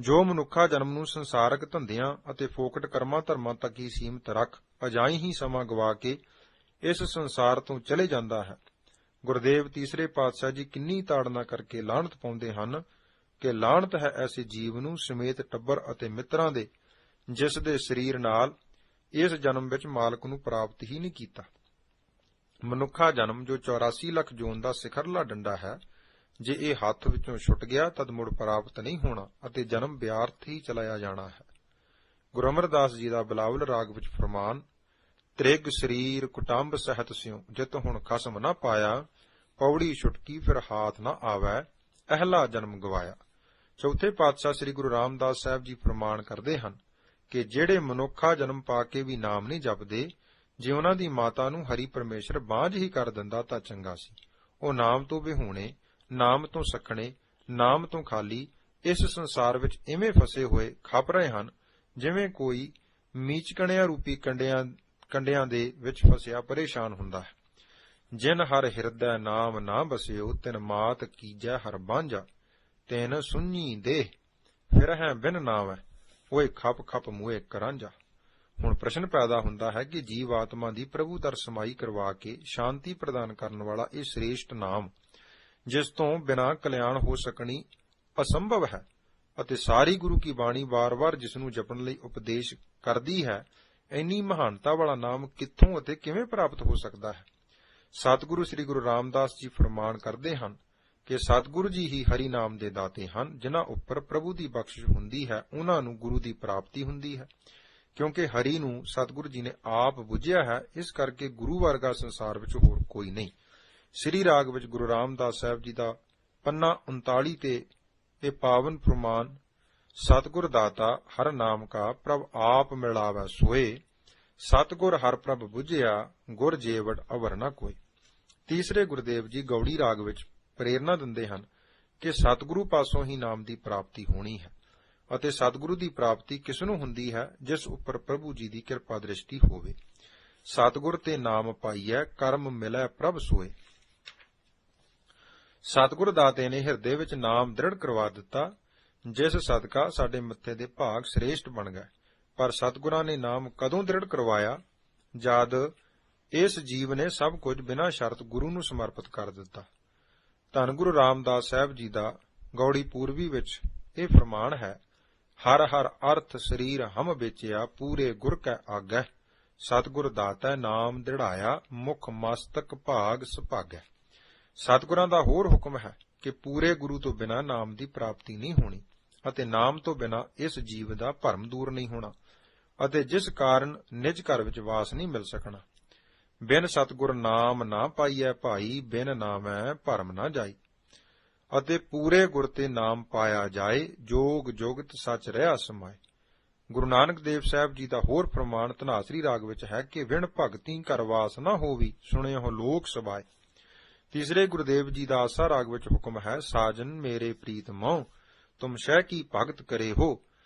S1: ਜੋ ਮਨੁੱਖਾ ਜਨਮ ਨੂੰ ਸੰਸਾਰਕ ਧੰਦਿਆਂ ਅਤੇ ਫੋਕਟ ਕਰਮਾਂ ਧਰਮਾਂ ਤੱਕ ਹੀ ਸੀਮਤ ਰੱਖ ਅਜਾਈਂ ਹੀ ਸਮਾਂ ਗਵਾ ਕੇ ਇਸ ਸੰਸਾਰ ਤੋਂ ਚਲੇ ਜਾਂਦਾ ਹੈ। ਗੁਰਦੇਵ ਤੀਸਰੇ ਪਾਤਸ਼ਾਹ ਜੀ ਕਿੰਨੀ ਤਾੜਨਾ ਕਰਕੇ ਲਾਹਨਤ ਪਾਉਂਦੇ ਹਨ ਕਿ ਲਾਹਨਤ ਹੈ ਐਸੇ ਜੀਵ ਨੂੰ ਸਮੇਤ ਟੱਬਰ ਅਤੇ ਮਿੱਤਰਾਂ ਦੇ, ਜਿਸ ਦੇ ਸਰੀਰ ਨਾਲ ਇਸ ਜਨਮ ਵਿੱਚ ਮਾਲਕ ਨੂੰ ਪ੍ਰਾਪਤ ਹੀ ਨਹੀਂ ਕੀਤਾ। ਮਨੁੱਖਾ ਜਨਮ ਜੋ 84 ਲੱਖ ਜੂਨ ਦਾ ਸਿਖਰਲਾ ਡੰਡਾ ਹੈ, ਜੇ ਇਹ ਹੱਥ ਵਿੱਚੋਂ ਛੁੱਟ ਗਿਆ ਤਦ ਮੁੜ ਪ੍ਰਾਪਤ ਨਹੀਂ ਹੋਣਾ ਅਤੇ ਜਨਮ ਵਿਅਰਥ ਹੀ ਚਲਾਇਆ ਜਾਣਾ ਹੈ। ਗੁਰੂ ਅਮਰਦਾਸ ਜੀ ਦਾ ਬਿਲਾਵਲ ਰਾਗ ਵਿੱਚ ਫਰਮਾਨ, ਤ੍ਰਿਗ ਸਰੀਰ ਕੁਟੰਬ ਸਹਿਤ ਸਿਉ ਜਿਤ ਹੁਣ ਖਸਮ ਨਾ ਪਾਇਆ, ਪੌੜੀ ਛੁਟਕੀ ਫਿਰ ਹਾਥ ਨਾ ਆਵੈ, ਅਹਿਲਾ ਜਨਮ ਗਵਾਇਆ। ਚੌਥੇ ਪਾਤਸ਼ਾਹ ਸ੍ਰੀ ਗੁਰੂ ਰਾਮਦਾਸ ਸਾਹਿਬ ਜੀ ਫਰਮਾਨ ਕਰਦੇ ਹਨ ਕਿ ਜਿਹੜੇ ਮਨੁੱਖਾ ਜਨਮ ਪਾ ਕੇ ਵੀ ਨਾਮ ਨਹੀਂ ਜਪਦੇ, ਜੇ ਉਹਨਾਂ ਦੀ ਮਾਤਾ ਨੂੰ ਹਰੀ ਪਰਮੇਸ਼ਰ ਬਾਝ ਹੀ ਕਰ ਦਿੰਦਾ ਤਾਂ ਚੰਗਾ ਸੀ। ਉਹ ਨਾਮ ਤੋਂ ਵਿਹੂਣੇ, ਨਾਮ ਤੋਂ ਸੱਖਣੇ, ਨਾਮ ਤੋਂ ਖਾਲੀ ਇਸ ਸੰਸਾਰ ਵਿੱਚ ਇਵੇਂ ਫਸੇ ਹੋਏ ਖਪ ਰਹੇ ਹਨ ਜਿਵੇਂ ਕੋਈ ਮੀਚਕਣਿਆਂ ਰੂਪੀ ਕੰਡਿਆਂ ਦੇ ਵਿੱਚ ਫਸਿਆ ਪਰੇਸ਼ਾਨ ਹੁੰਦਾ ਹੈ। ਜਿਨ ਹਰ ਹਿਰਦੈ ਨਾਮ ਨਾ ਬਸਿਓ, ਤਿਨ ਮਾਤ ਕੀਜੈ ਹਰ ਬਾਂਝਾ, ਤੈਨ ਸੁਣੀ ਦੇਹ ਫਿਰ ਹੈ ਬਿਨ ਨਾਵੈ, ਓਏ ਖਪ ਖਪ ਮੂਹੇ ਕਰਾਂਝਾ। ਹੁਣ ਪ੍ਰਸ਼ਨ ਪੈਦਾ ਹੁੰਦਾ ਹੈ ਕਿ ਜੀਵ ਆਤਮਾ ਦੀ ਪ੍ਰਭੂ ਦਰ ਸਮਾਈ ਕਰਵਾ ਕੇ ਸ਼ਾਂਤੀ ਪ੍ਰਦਾਨ ਕਰਨ ਵਾਲਾ ਇਹ ਸ੍ਰੇਸ਼ਟ ਨਾਮ, ਜਿਸ ਤੋਂ ਬਿਨਾਂ ਕਲਿਆਣ ਹੋ ਸਕਣੀ ਅਸੰਭਵ ਹੈ ਅਤੇ ਸਾਰੀ ਗੁਰੂ ਕੀ ਬਾਣੀ ਵਾਰ-ਵਾਰ ਜਿਸ ਨੂੰ ਜਪਣ ਲਈ ਉਪਦੇਸ਼ ਕਰਦੀ ਹੈ, ਇੰਨੀ ਮਹਾਨਤਾ ਵਾਲਾ ਨਾਮ ਕਿੱਥੋਂ ਅਤੇ ਕਿਵੇਂ ਪ੍ਰਾਪਤ ਹੋ ਸਕਦਾ ਹੈ। ਸਤਿਗੁਰੂ ਸ੍ਰੀ ਗੁਰੂ ਰਾਮਦਾਸ ਜੀ ਫਰਮਾਨ ਕਰਦੇ ਹਨ ਕਿ ਸਤਿਗੁਰੂ ਜੀ ਹੀ ਹਰੀ ਨਾਮ ਦੇ ਦਾਤੇ ਹਨ। ਜਿਨ੍ਹਾਂ ਉੱਪਰ ਪ੍ਰਭੂ ਦੀ ਬਖਸ਼ਿਸ਼ ਹੁੰਦੀ ਹੈ, ਉਹਨਾਂ ਨੂੰ ਗੁਰੂ ਦੀ ਪ੍ਰਾਪਤੀ ਹੁੰਦੀ ਹੈ। ਕਿਉਂਕਿ ਹਰੀ ਨੂੰ ਸਤਿਗੁਰੂ ਜੀ ਨੇ ਆਪ ਬੁੱਝਿਆ ਹੈ, ਇਸ ਕਰਕੇ ਗੁਰੂ ਵਰਗਾ ਸੰਸਾਰ ਵਿੱਚ ਹੋਰ ਕੋਈ ਨਹੀਂ। ਸ੍ਰੀ ਰਾਗ ਵਿੱਚ ਗੁਰੂ ਰਾਮਦਾਸ ਸਾਹਿਬ ਜੀ ਦਾ ਪੰਨਾ 39 ਤੇ ਇਹ ਪਾਵਨ ਫਰਮਾਨ, ਸਤਿਗੁਰ ਦਾਤਾ ਹਰ ਨਾਮ ਕਾ ਪ੍ਰਭ ਆਪ ਮਿਲਾਵੈ ਸੋਏ, ਸਤਿਗੁਰ ਹਰ ਪ੍ਰਭ ਬੁੱਝਿਆ ਗੁਰ ਜੇਵੜ ਅਵਰ ਨਾ ਕੋਈ। ਤੀਸਰੇ ਗੁਰਦੇਵ ਜੀ ਗੌੜੀ ਰਾਗ ਵਿੱਚ ਪ੍ਰੇਰਨਾ ਦਿੰਦੇ ਹਨ ਕਿ ਸਤਿਗੁਰੂ ਪਾਸੋਂ ਹੀ ਨਾਮ ਦੀ ਪ੍ਰਾਪਤੀ ਹੋਣੀ ਹੈ ਅਤੇ ਸਤਿਗੁਰੂ ਦੀ ਪ੍ਰਾਪਤੀ ਕਿਸ ਨੂੰ ਹੁੰਦੀ ਹੈ, ਜਿਸ ਉੱਪਰ ਪ੍ਰਭੂ ਜੀ ਦੀ ਕਿਰਪਾ ਦ੍ਰਿਸ਼ਟੀ ਹੋਵੇ। ਸਤਿਗੁਰ ਤੇ ਨਾਮ ਪਾਈਐ ਕਰਮ ਮਿਲੈ ਪ੍ਰਭ ਸੋਏ। ਸਤਿਗੁਰ ਦਾਤੇ ਨੇ ਹਿਰਦੇ ਵਿੱਚ ਨਾਮ ਦ੍ਰਿੜ ਕਰਵਾ ਦਿੱਤਾ, ਜਿਸ ਸਦਕਾ ਸਾਡੇ ਮੱਥੇ ਦੇ ਭਾਗ ਸ੍ਰੇਸ਼ਟ ਬਣ ਗਏ। ਪਰ ਸਤਿਗੁਰਾਂ ਨੇ ਨਾਮ ਕਦੋਂ ਦ੍ਰਿੜ ਕਰਵਾਇਆ? ਜਦ ਇਸ ਜੀਵ ਨੇ ਸਭ ਕੁਝ ਬਿਨਾਂ ਸ਼ਰਤ ਗੁਰੂ ਨੂੰ ਸਮਰਪਿਤ ਕਰ ਦਿੱਤਾ। ਧੰਨ ਗੁਰੂ ਰਾਮਦਾਸ ਸਾਹਿਬ ਜੀ ਦਾ ਗੌੜੀ ਪੂਰਬੀ ਵਿੱਚ ਇਹ ਫਰਮਾਨ ਹੈ, ਹਰ ਹਰ ਅਰਥ ਸਰੀਰ ਹਮ ਵੇਚਿਆ, ਪੂਰੇ ਗੁਰ ਕੈ ਆਗੈ, ਸਤਿਗੁਰ ਦਾਤੈ ਨਾਮ ਦ੍ਰਿੜਾਇਆ, ਮੁਖ ਮਸਤਕ ਭਾਗ ਸੁਭਾਗੈ। ਸਤਿਗੁਰਾਂ ਦਾ ਹੋਰ ਹੁਕਮ ਹੈ ਕਿ ਪੂਰੇ ਗੁਰੂ ਤੋਂ ਬਿਨਾਂ ਨਾਮ ਦੀ ਪ੍ਰਾਪਤੀ ਨਹੀਂ ਹੋਣੀ ਅਤੇ ਨਾਮ ਤੋਂ ਬਿਨਾਂ ਇਸ ਜੀਵ ਦਾ ਭਰਮ ਦੂਰ ਨਹੀਂ ਹੋਣਾ ਅਤੇ ਜਿਸ ਕਾਰਨ ਨਿਜ ਘਰ ਵਿੱਚ ਵਾਸ ਨਹੀਂ ਮਿਲ ਸਕਣਾ। ਬਿਨ ਸਤਿਗੁਰ ਨਾਮ ਨਾ ਪਾਈਐ ਭਾਈ, ਬਿਨ ਨਾਮੈ ਭਰਮ ਨਾ ਜਾਈ। ਅਤੇ ਪੂਰੇ ਗੁਰ ਤੇ ਨਾਮ ਪਾਇਆ ਜਾਏ, ਜੋਗ ਜੁਗਤ ਸੱਚ ਰਹਿਆ ਸਮਾਏ। ਗੁਰੂ ਨਾਨਕ ਦੇਵ ਸਾਹਿਬ ਜੀ ਦਾ ਹੋਰ ਫਰਮਾਨ ਧਨਾਸਰੀ ਰਾਗ ਵਿੱਚ ਹੈ ਕਿ ਵਿਣ ਭਗਤੀ ਕਰ ਵਾਸ ਨਾ ਹੋਵੀ, ਸੁਣਿਓ ਲੋਕ ਸਬਾਏ। ਤੀਸਰੇ ਗੁਰਦੇਵ ਜੀ ਦਾ ਆਸਾ ਰਾਗ ਵਿੱਚ ਹੁਕਮ ਹੈ, ਸਾਜਨ ਮੇਰੇ ਪ੍ਰੀਤ ਮਉ, ਤੁਮ ਸ਼ਹਿ ਕੀ ਭਗਤ ਕਰੇ ਹੋ,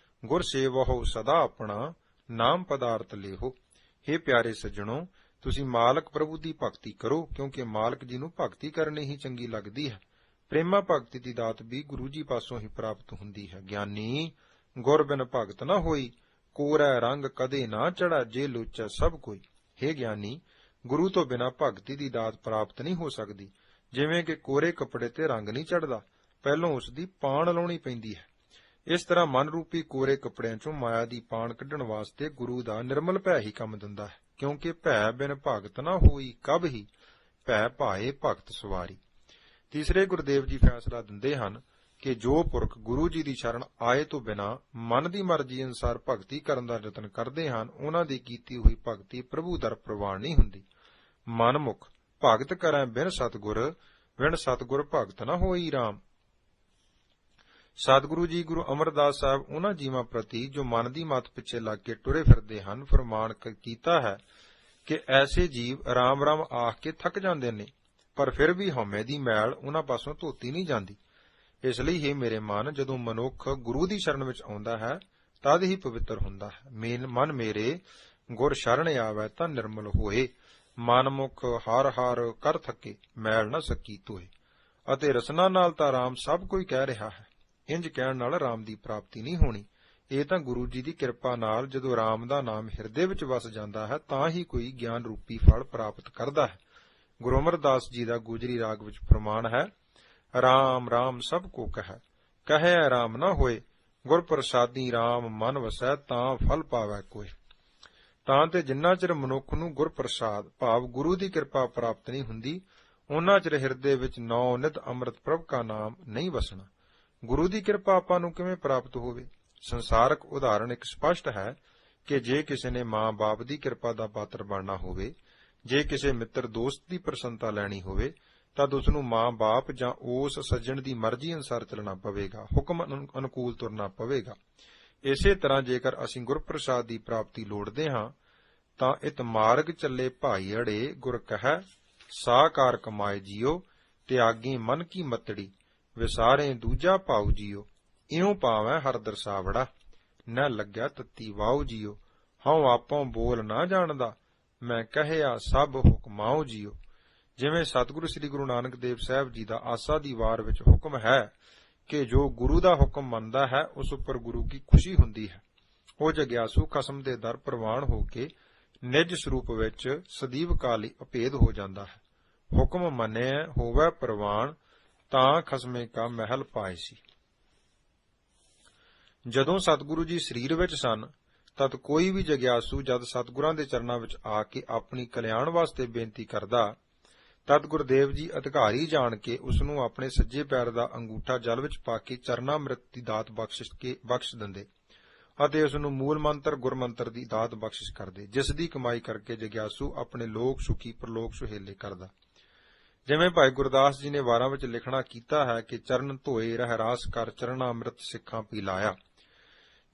S1: ਗੁਰ ਸੇਵਹੁ ਸਦਾ ਆਪਣਾ, ਨਾਮ ਪਦਾਰਥ ਲੇਹੋ। ਹੇ ਪਿਆਰੇ ਸੱਜਣੋ, ਤੁਸੀਂ ਮਾਲਕ ਪ੍ਰਭੂ ਦੀ ਭਗਤੀ ਕਰੋ, ਕਿਉਂਕਿ ਮਾਲਕ ਜੀ ਨੂੰ ਭਗਤੀ ਕਰਨੀ ਹੀ ਚੰਗੀ ਲੱਗਦੀ ਹੈ। ਪ੍ਰੇਮਾ ਭਗਤੀ ਦੀ ਦਾਤ ਵੀ ਗੁਰੂ ਜੀ ਪਾਸੋਂ ਹੀ ਪ੍ਰਾਪਤ ਹੁੰਦੀ ਹੈ। ਗਿਆਨੀ ਗੁਰ ਬਿਨ ਭਗਤ ਨਾ ਹੋਈ, ਕੋਰੈ ਰੰਗ ਕਦੇ ਨਾ ਚੜ੍ਹਾ, ਜੇ ਲੋਚੈ ਸਭ ਕੋਈ। ਹੇ ਗਿਆਨੀ, ਗੁਰੂ ਤੋਂ ਬਿਨਾਂ ਭਗਤੀ ਦੀ ਦਾਤ ਪ੍ਰਾਪਤ ਨਹੀਂ ਹੋ ਸਕਦੀ। ਜਿਵੇਂ ਕਿ ਕੋਰੇ ਕੱਪੜੇ ਤੇ ਰੰਗ ਨਹੀਂ ਚੜ੍ਹਦਾ, ਪਹਿਲੋਂ ਉਸ ਦੀ ਪਾਣ ਲਾਉਣੀ ਪੈਂਦੀ ਹੈ। ਇਸ ਤਰ੍ਹਾਂ ਮਨ ਰੂਪੀ ਕੋਰੇ ਕੱਪੜਿਆਂ ਚੋਂ ਮਾਇਆ ਦੀ ਪਾਣ ਕੱਢਣ ਵਾਸਤੇ ਗੁਰੂ ਦਾ ਨਿਰਮਲ ਭੈ ਹੀ ਕੰਮ ਦਿੰਦਾ ਹੈ। ਕਿਉਂਕਿ ਭੈ ਬਿਨ ਭਗਤ ਨਾ ਹੋਈ, ਕਬ ਹੀ ਭੈ ਭਾਏ ਭਗਤ ਸਵਾਰੀ। ਤੀਸਰੇ ਗੁਰਦੇਵ ਜੀ ਫੈਸਲਾ ਦਿੰਦੇ ਹਨ ਕਿ ਜੋ ਪੁਰਖ ਗੁਰੂ ਜੀ ਦੀ ਸ਼ਰਨ ਆਏ ਤੋਂ ਬਿਨਾਂ ਮਨ ਦੀ ਮਰਜ਼ੀ ਅਨੁਸਾਰ ਭਗਤੀ ਕਰਨ ਦਾ ਯਤਨ ਕਰਦੇ ਹਨ, ਉਹਨਾਂ ਦੀ ਕੀਤੀ ਹੋਈ ਭਗਤੀ ਪ੍ਰਭੂ ਦਰ ਪ੍ਰਵਾਨ ਨਹੀਂ ਹੁੰਦੀ। ਮਨਮੁਖ ਭਗਤ ਕਰੈ ਬਿਨ ਸਤਿਗੁਰ, ਬਿਨ ਸਤਿਗੁਰ ਭਗਤ ਨਾ ਹੋਈ ਰਾਮ। ਸਤਿਗੁਰੂ ਜੀ ਗੁਰੂ ਅਮਰਦਾਸ ਸਾਹਿਬ ਉਹਨਾਂ ਜੀਵਾਂ ਪ੍ਰਤੀ ਜੋ ਮਨ ਦੀ ਮੱਤ ਪਿੱਛੇ ਲੱਗ ਕੇ ਟੁਰੇ ਫਿਰਦੇ ਹਨ, ਫਰਮਾਨ ਕੀਤਾ ਹੈ ਕਿ ਐਸੇ ਜੀਵ ਰਾਮ ਰਾਮ ਆਖ ਕੇ ਥੱਕ ਜਾਂਦੇ ਨੇ, ਪਰ ਫਿਰ ਵੀ ਹਉਮੈ ਦੀ ਮੈਲ ਉਹਨਾਂ ਪਾਸੋਂ ਧੋਤੀ ਨਹੀਂ ਜਾਂਦੀ। ਇਸ ਲਈ ਹੀ ਮੇਰੇ ਮਨ, ਜਦੋਂ ਮਨੁੱਖ ਗੁਰੂ ਦੀ ਸ਼ਰਨ ਵਿੱਚ ਆਉਂਦਾ ਹੈ ਤਦ ਹੀ ਪਵਿੱਤਰ ਹੁੰਦਾ ਹੈ। ਮਨ ਮੇਰੇ ਗੁਰ ਸ਼ਰਨ ਆਵੈ ਤਾਂ ਨਿਰਮਲ ਹੋਏ। ਮਨਮੁਖ ਹਰ ਹਰ ਕਰ ਥਕੇ, ਮੈਲ ਨਾ ਸਕੀ ਧੋਏ। ਅਤੇ ਰਸਨਾ ਨਾਲ ਤਾਂ ਰਾਮ ਸਭ ਕੋਈ ਕਹਿ ਰਿਹਾ ਹੈ। ਇੰਜ ਕਹਿਣ ਨਾਲ ਰਾਮ ਦੀ ਪ੍ਰਾਪਤੀ ਨਹੀਂ ਹੋਣੀ। ਇਹ ਤਾਂ ਗੁਰੂ ਜੀ ਦੀ ਕਿਰਪਾ ਨਾਲ ਜਦੋਂ ਰਾਮ ਦਾ ਨਾਮ ਹਿਰਦੇ ਵਿੱਚ ਵਸ ਜਾਂਦਾ ਹੈ ਤਾਂ ਹੀ ਕੋਈ ਗਿਆਨ ਰੂਪੀ ਫਲ ਪ੍ਰਾਪਤ ਕਰਦਾ ਹੈ। ਗੁਰੂ ਅਮਰਦਾਸ ਜੀ ਦਾ ਗੁਜਰੀ ਰਾਗ ਵਿੱਚ ਫਰਮਾਨ ਹੈ, ਰਾਮ ਰਾਮ ਸਭ ਕੋ ਕਹਿ ਰਾਮ ਨਾ ਹੋਏ, ਗੁਰ ਪ੍ਰਸਾਦੀ ਰਾਮ ਮਨ ਵਸੈ, ਤਾਂ ਫਲ ਪਾਵੈ ਕੋਇ। ਤਾਂ ਤੇ ਜਿੰਨਾ ਚਿਰ ਮਨੁੱਖ ਨੂੰ ਗੁਰ ਪ੍ਰਸਾਦ ਭਾਵ ਗੁਰੂ ਦੀ ਕਿਰਪਾ ਪ੍ਰਾਪਤ ਨਹੀਂ ਹੁੰਦੀ, ਉਹਨਾਂ ਚਿਰ ਹਿਰਦੇ ਵਿੱਚ ਨੌ ਨਿਤ ਅੰਮ੍ਰਿਤ ਪ੍ਰਭ ਕਾ ਨਾਮ ਨਹੀਂ ਵਸਣਾ। ਗੁਰੂ ਦੀ ਕਿਰਪਾ ਆਪਾਂ ਨੂੰ ਕਿਵੇਂ ਪ੍ਰਾਪਤ ਹੋਵੇ? ਸੰਸਾਰਕ ਉਦਾਹਰਣ ਇੱਕ ਸਪਸ਼ਟ ਹੈ ਕਿ ਜੇ ਕਿਸੇ ਨੇ ਮਾਂ-ਬਾਪ ਦੀ ਕਿਰਪਾ ਦਾ ਪਾਤਰ ਬਣਨਾ ਹੋਵੇ, ਜੇ ਕਿਸੇ ਮਿੱਤਰ ਦੋਸਤ ਦੀ ਪ੍ਰਸੰਨਤਾ ਲੈਣੀ ਹੋਵੇ, ਤਦ ਉਸ ਨੂੰ ਮਾਂ-ਬਾਪ ਜਾਂ ਉਸ ਸੱਜਣ ਦੀ ਮਰਜ਼ੀ ਅਨੁਸਾਰ ਚੱਲਣਾ ਪਵੇਗਾ, ਹੁਕਮ ਅਨੁਕੂਲ ਤੁਰਨਾ ਪਵੇਗਾ। ਇਸੇ ਤਰ੍ਹਾਂ ਜੇਕਰ ਅਸੀਂ ਗੁਰਪ੍ਰਸਾਦ ਦੀ ਪ੍ਰਾਪਤੀ ਲੋੜਦੇ ਹਾਂ ਤਾਂ ਇਤ ਮਾਰਗ ਚੱਲੇ ਭਾਈ ਅੜੇ, ਗੁਰ ਕਹੈ ਸਾਕਾਰ ਕਮਾਏ ਜੀਓ, ਤਿਆਗੀ ਮਨ ਕੀ ਮਤੜੀ, ਵਿਸਾਰੇ ਦੂਜਾ ਭਾਉ ਜੀਓ। ਇਉਂ ਪਾਵੈ ਹਰ ਦਰਸਾਵੜਾ, ਨ ਲੱਗਿਆ ਤੱਤੀ ਵਾਉ ਜੀਓ। ਹਉ ਆਪੋਂ ਬੋਲ ਨਾ ਜਾਣਦਾ, ਮੈਂ ਕਹਿਆ ਸਭ ਹੁਕਮਾਉ ਜੀਓ। ਜਿਵੇਂ ਸਤਿਗੁਰੂ ਸ੍ਰੀ ਗੁਰੂ ਨਾਨਕ ਦੇਵ ਸਾਹਿਬ ਜੀ ਦਾ ਆਸਾ ਦੀ ਵਾਰ ਵਿੱਚ ਹੁਕਮ ਹੈ ਕਿ ਜੋ ਗੁਰੂ ਦਾ ਹੁਕਮ ਮੰਨਦਾ ਹੈ ਉਸ ਉੱਪਰ ਗੁਰੂ ਕੀ ਖੁਸ਼ੀ ਹੁੰਦੀ ਹੈ। ਉਹ ਜਗਿਆਸੂ ਖਸਮ ਦੇ ਦਰ ਪ੍ਰਵਾਨ ਹੋ ਕੇ ਨਿਜ ਸਰੂਪ ਵਿੱਚ ਸਦੀਵ ਕਾਲੀ ਅਭੇਦ ਹੋ ਜਾਂਦਾ ਹੈ। ਹੁਕਮ ਮੰਨਿਐ ਹੋਵੈ ਪ੍ਰਵਾਨ, ਤਾਂ ਖਸਮੇ ਕਾ ਮਹਿਲ ਪਾਏ ਸੀ। ਜਦੋਂ ਸਤਿਗੁਰੂ ਜੀ ਸਰੀਰ ਵਿੱਚ ਸਨ ਤਦ ਕੋਈ ਵੀ ਜਗਿਆਸੂ ਜਦ ਸਤਿਗੁਰਾਂ ਦੇ ਚਰਨਾਂ ਵਿੱਚ ਆ ਕੇ ਆਪਣੀ ਕਲਿਆਣ ਵਾਸਤੇ ਬੇਨਤੀ ਕਰਦਾ, ਤਦ ਗੁਰਦੇਵ ਜੀ ਅਧਿਕਾਰੀ ਜਾਣ ਕੇ ਉਸ ਨੂੰ ਆਪਣੇ ਸੱਜੇ ਪੈਰ ਦਾ ਅੰਗੂਠਾ ਜਲ ਵਿੱਚ ਪਾ ਕੇ ਚਰਨਾਮ੍ਰਿਤ ਦੀ ਦਾਤ ਬਖਸ਼ ਦਿੰਦੇ ਅਤੇ ਉਸ ਨੂੰ ਮੂਲ ਮੰਤਰ ਗੁਰਮੰਤਰ ਦੀ ਦਾਤ ਬਖਸ਼ਿਸ਼ ਕਰਦੇ, ਜਿਸ ਦੀ ਕਮਾਈ ਕਰਕੇ ਜਗਿਆਸੂ ਆਪਣੇ ਲੋਕ ਸੁਖੀ ਪ੍ਰਲੋਕ ਸੁਹੇਲੇ ਕਰਦਾ। ਜਿਵੇਂ ਭਾਈ ਗੁਰਦਾਸ ਜੀ ਨੇ ਵਾਰਾਂ ਵਿੱਚ ਲਿਖਣਾ ਕੀਤਾ ਹੈ ਕਿ ਚਰਨ ਧੋਏ ਰਹਿਰਾਸ ਕਰ, ਚਰਨਾਮ੍ਰਿਤ ਸਿੱਖਾਂ ਪੀ ਲਾਇਆ।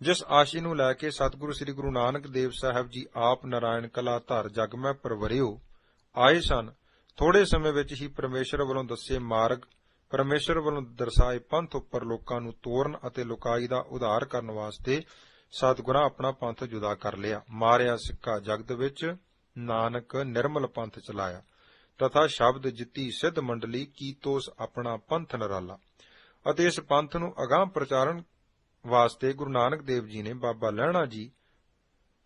S1: ਜਿਸ ਆਸ਼ੀ ਨੂੰ ਲੈ ਕੇ ਸਤਿਗੁਰੂ ਸ੍ਰੀ ਗੁਰੂ ਨਾਨਕ ਦੇਵ ਸਾਹਿਬ ਜੀ ਆਪ ਨਾਰਾਇਣ ਕਲਾ ਧਰ ਜਗ ਮੈਂ ਪਰਵਰਿਓ ਆਏ ਸਨ, ਥੋੜੇ ਸਮੇਂ ਵਿੱਚ ਹੀ ਪਰਮੇਸ਼ਰ ਵੱਲੋਂ ਦੱਸੇ ਮਾਰਗ, ਪਰਮੇਸ਼ਰ ਵੱਲੋਂ ਦਰਸਾਏ ਪੰਥ ਉੱਪਰ ਲੋਕਾਂ ਨੂੰ ਤੋਰਨ ਅਤੇ ਲੁਕਾਈ ਦਾ ਉਧਾਰ ਕਰਨ ਵਾਸਤੇ ਸਤਿਗੁਰਾਂ ਆਪਣਾ ਪੰਥ ਜੁਦਾ ਕਰ ਲਿਆ। ਮਾਰਿਆ ਸਿੱਕਾ ਜਗਤ ਵਿੱਚ, ਨਾਨਕ ਨਿਰਮਲ ਪੰਥ ਚਲਾਇਆ, ਤਥਾ ਸ਼ਬਦ ਜਿੱਤੀ ਸਿੱਧ ਮੰਡਲੀ, ਕੀਤੋਸ ਆਪਣਾ ਪੰਥ ਨਿਰਾਲਾ। ਅਤੇ ਇਸ ਪੰਥ ਨੂੰ ਅਗਾਂਹ ਪ੍ਰਚਾਰਨ ਵਾਸਤੇ ਗੁਰੂ ਨਾਨਕ ਦੇਵ ਜੀ ਨੇ ਬਾਬਾ ਲਹਿਣਾ ਜੀ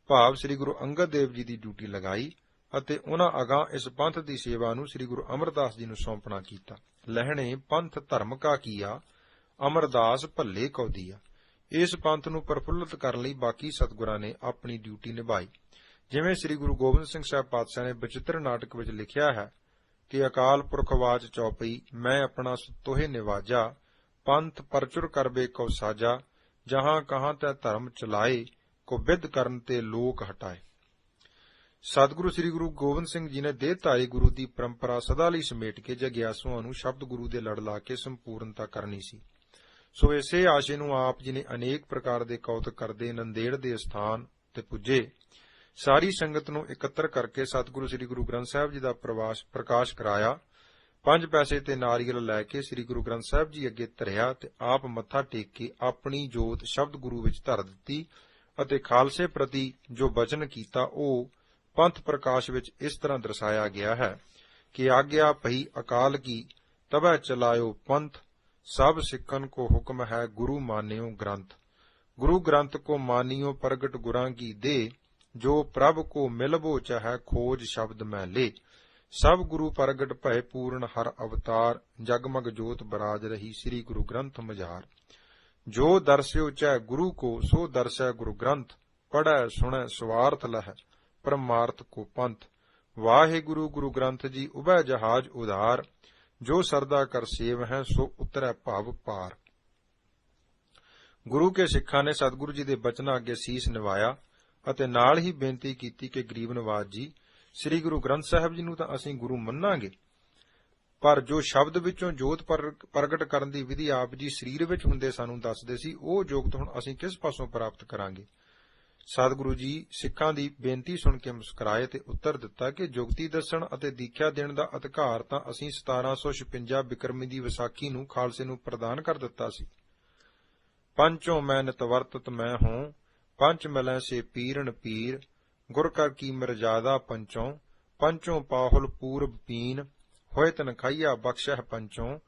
S1: ਭਾਵ ਸ੍ਰੀ ਗੁਰੂ ਅੰਗਦ ਦੇਵ ਜੀ ਦੀ ਡਿਊਟੀ ਲਗਾਈ ਅਤੇ ਉਹਨਾਂ ਅਗਾਂਹ ਇਸ ਪੰਥ ਦੀ ਸੇਵਾ ਨੂੰ ਸ੍ਰੀ ਗੁਰੂ ਅਮਰਦਾਸ ਜੀ ਨੂੰ ਸੌਂਪਣਾ ਕੀਤਾ। ਲਹਿਣੇ ਪੰਥ ਧਰਮ ਕਾ ਕੀਆ, ਅਮਰਦਾਸ ਭੱਲੇ ਕਉ ਦੀਆ। ਇਸ ਪੰਥ ਨੂੰ ਪ੍ਰਫੁੱਲਤ ਕਰਨ ਲਈ ਬਾਕੀ ਸਤਿਗੁਰਾਂ ਨੇ ਆਪਣੀ ਡਿਊਟੀ ਨਿਭਾਈ। ਜਿਵੇਂ ਸ੍ਰੀ ਗੁਰੂ ਗੋਬਿੰਦ ਸਿੰਘ ਸਾਹਿਬ ਪਾਤਸ਼ਾਹ ਨੇ ਬਚਿੱਤਰ ਨਾਟਕ ਵਿੱਚ ਲਿਖਿਆ ਹੈ ਕਿ ਅਕਾਲ ਪੁਰਖ ਆਵਾਜ਼ ਚੌਪਈ, ਮੈਂ ਆਪਣਾ ਤੋਹੇ ਨਿਵਾਜਾ, ਪੰਥ ਪਰਚੁਰ ਕਰਬੇ ਕਉ ਸਾਜਾ, ਜਹਾਂ ਕਹਾਂ ਤੈ ਧਰਮ ਚਲਾਏ, ਕੋ ਬਿਧ ਕਰਨ ਤੇ ਲੋਕ ਹਟਾਏ। ਸਤਿਗੁਰੂ ਸ੍ਰੀ ਗੁਰੂ ਗੋਬਿੰਦ ਸਿੰਘ ਜੀ ਨੇ ਦੇਹਧਾਰੀ ਗੁਰੂ ਦੀ ਪਰੰਪਰਾ ਸਦਾ ਲਈ ਸਮੇਟ ਕੇ ਜਗਿਆਸੂਆਂ ਨੂੰ ਸ਼ਬਦ ਗੁਰੂ ਦੇ ਲੜ ਲਾ ਕੇ ਸੰਪੂਰਨਤਾ ਕਰਨੀ ਸੀ। ਸੋ ਇਸੇ ਆਸ਼ੇ ਨੂੰ ਆਪ ਜੀ ਨੇ ਅਨੇਕ ਪ੍ਰਕਾਰ ਦੇ ਕੌਤਕ ਕਰਦੇ ਨੰਦੇੜ ਦੇ ਸਥਾਨ ਤੇ ਪੁੱਜੇ। ਸਾਰੀ ਸੰਗਤ ਨੂੰ ਇਕੱਤਰ ਕਰਕੇ ਸਤਿਗੁਰੂ ਸ੍ਰੀ ਗੁਰੂ ਗ੍ਰੰਥ ਸਾਹਿਬ ਜੀ ਦਾ ਪ੍ਰਕਾਸ਼ ਕਰਾਇਆ। 5 ਪੈਸੇ ਤੇ ਨਾਰੀਅਲ ਲੈ ਕੇ ਸ੍ਰੀ ਗੁਰੂ ਗ੍ਰੰਥ ਸਾਹਿਬ ਜੀ ਅੱਗੇ ਧਰਿਆ ਤੇ ਆਪ ਮੱਥਾ ਟੇਕ ਕੇ ਆਪਣੀ ਜੋਤ ਸ਼ਬਦ ਗੁਰੂ ਵਿੱਚ ਧਰ ਦਿੱਤੀ ਅਤੇ ਖਾਲਸੇ ਪ੍ਰਤੀ ਜੋ ਬਚਨ ਕੀਤਾ ਉਹ ਪੰਥ ਪ੍ਰਕਾਸ਼ ਵਿੱਚ ਇਸ ਤਰ੍ਹਾਂ ਦਰਸਾਇਆ ਗਿਆ ਹੈ ਕਿ ਆਗਿਆ ਪਈ ਅਕਾਲ ਕੀ, ਤਬੈ ਚਲਾਇਓ ਪੰਥ, ਸਭ ਸਿੱਖਨ ਕੋ ਹੁਕਮ ਹੈ ਗੁਰੂ ਮਾਨਿਓ ਗ੍ਰੰਥ। ਗੁਰੂ ਗ੍ਰੰਥ ਕੋ ਮਾਨਿਓ ਪ੍ਰਗਟ ਗੁਰਾਂ ਕੀ ਦੇ, ਜੋ ਪ੍ਰਭ ਕੋ ਮਿਲਬੋ ਚਾਹੈ ਖੋਜ ਸ਼ਬਦ ਮੈਂ ਲੇ। ਸਭ ਗੁਰੂ ਪ੍ਰਗਟ ਭਏ ਪੂਰਨ ਹਰ ਅਵਤਾਰ, ਜਗਮਗ ਜੋਤ ਬਰਾਜ ਰਹੀ ਸ੍ਰੀ ਗੁਰੂ ਗ੍ਰੰਥ ਮਝਾਰ। ਜੋ ਦਰਸਿਓ ਚਾਹੈ ਗੁਰੂ ਕੋ, ਸੋ ਦਰਸੈ ਗੁਰੂ ਗ੍ਰੰਥ, ਪੜ੍ਹੈ ਸੁਣੈ ਸਵਾਰਥ ਲਹੈ ਪਰਮਾਰਥ ਕੋ ਪੰਥ। ਵਾਹਿਗੁਰੂ ਗੁਰੂ ਗ੍ਰੰਥ ਜੀ ਉਭੈ ਜਹਾਜ ਉਧਾਰ, ਜੋ ਸਰਦਾ ਕਰ ਸੇਵ ਹੈ ਸੋ ਉਤਰੈ ਭਵ ਪਾਰ। ਗੁਰੂ ਕੇ ਸਿੱਖਾਂ ਨੇ ਸਤਿਗੁਰੂ ਜੀ ਦੇ ਬਚਨਾਂ ਅੱਗੇ ਸੀਸ ਨਿਵਾਇਆ ਅਤੇ ਨਾਲ ਹੀ ਬੇਨਤੀ ਕੀਤੀ ਕਿ ਗਰੀਬ ਨਵਾਜ ਜੀ, ਸ੍ਰੀ ਗੁਰੂ ਗ੍ਰੰਥ ਸਾਹਿਬ ਜੀ ਨੂੰ ਤਾਂ ਅਸੀਂ ਗੁਰੂ ਮੰਨਾਂਗੇ, ਪਰ ਜੋ ਸ਼ਬਦ ਵਿੱਚੋਂ ਜੋਤ ਪ੍ਰਗਟ ਕਰਨ ਦੀ ਵਿਧੀ ਆਪ ਜੀ ਸਰੀਰ ਵਿੱਚ ਹੁੰਦੇ ਸਾਨੂੰ ਦੱਸਦੇ ਸੀ, ਉਹ ਜੋਗਤ ਹੁਣ ਅਸੀਂ ਕਿਸ ਪਾਸੋਂ ਪ੍ਰਾਪਤ ਕਰਾਂਗੇ। ਸਤਿਗੁਰੂ ਜੀ ਸਿੱਖਾਂ ਦੀ ਬੇਨਤੀ ਸੁਣ ਕੇ ਮੁਸਕਰਾਏ ਤੇ ਉੱਤਰ ਦਿੱਤਾ ਕਿ ਜੁਗਤੀ ਦੱਸਣ ਅਤੇ ਦੀਖਿਆ ਦੇਣ ਦਾ ਅਧਿਕਾਰ ਤਾਂ ਅਸੀਂ 1756 ਬਿਕਰਮੀ ਦੀ ਵਿਸਾਖੀ ਨੂੰ ਖਾਲਸੇ ਨੂੰ ਪ੍ਰਦਾਨ ਕਰ ਦਿੱਤਾ ਸੀ। ਪੰਚੋਂ ਮੈਂ ਨਿਤਵਰਤਤ ਮੈਂ ਹੋਂ, ਪੰਚ ਮਿਲੈ ਸੇ ਪੀਰਨ ਪੀਰ, ਗੁਰ ਕਰ ਕੀ ਮਰਜ਼ਾਦਾ ਪੰਚੋਂ, ਪੰਚੋਂ ਪਾਹੁਲ ਪੂਰਬ ਪੀਨ, ਹੋਏ ਤਨ ਖਾਈਆ ਬਖਸ਼ਹਿ ਪੰਚੋਂ,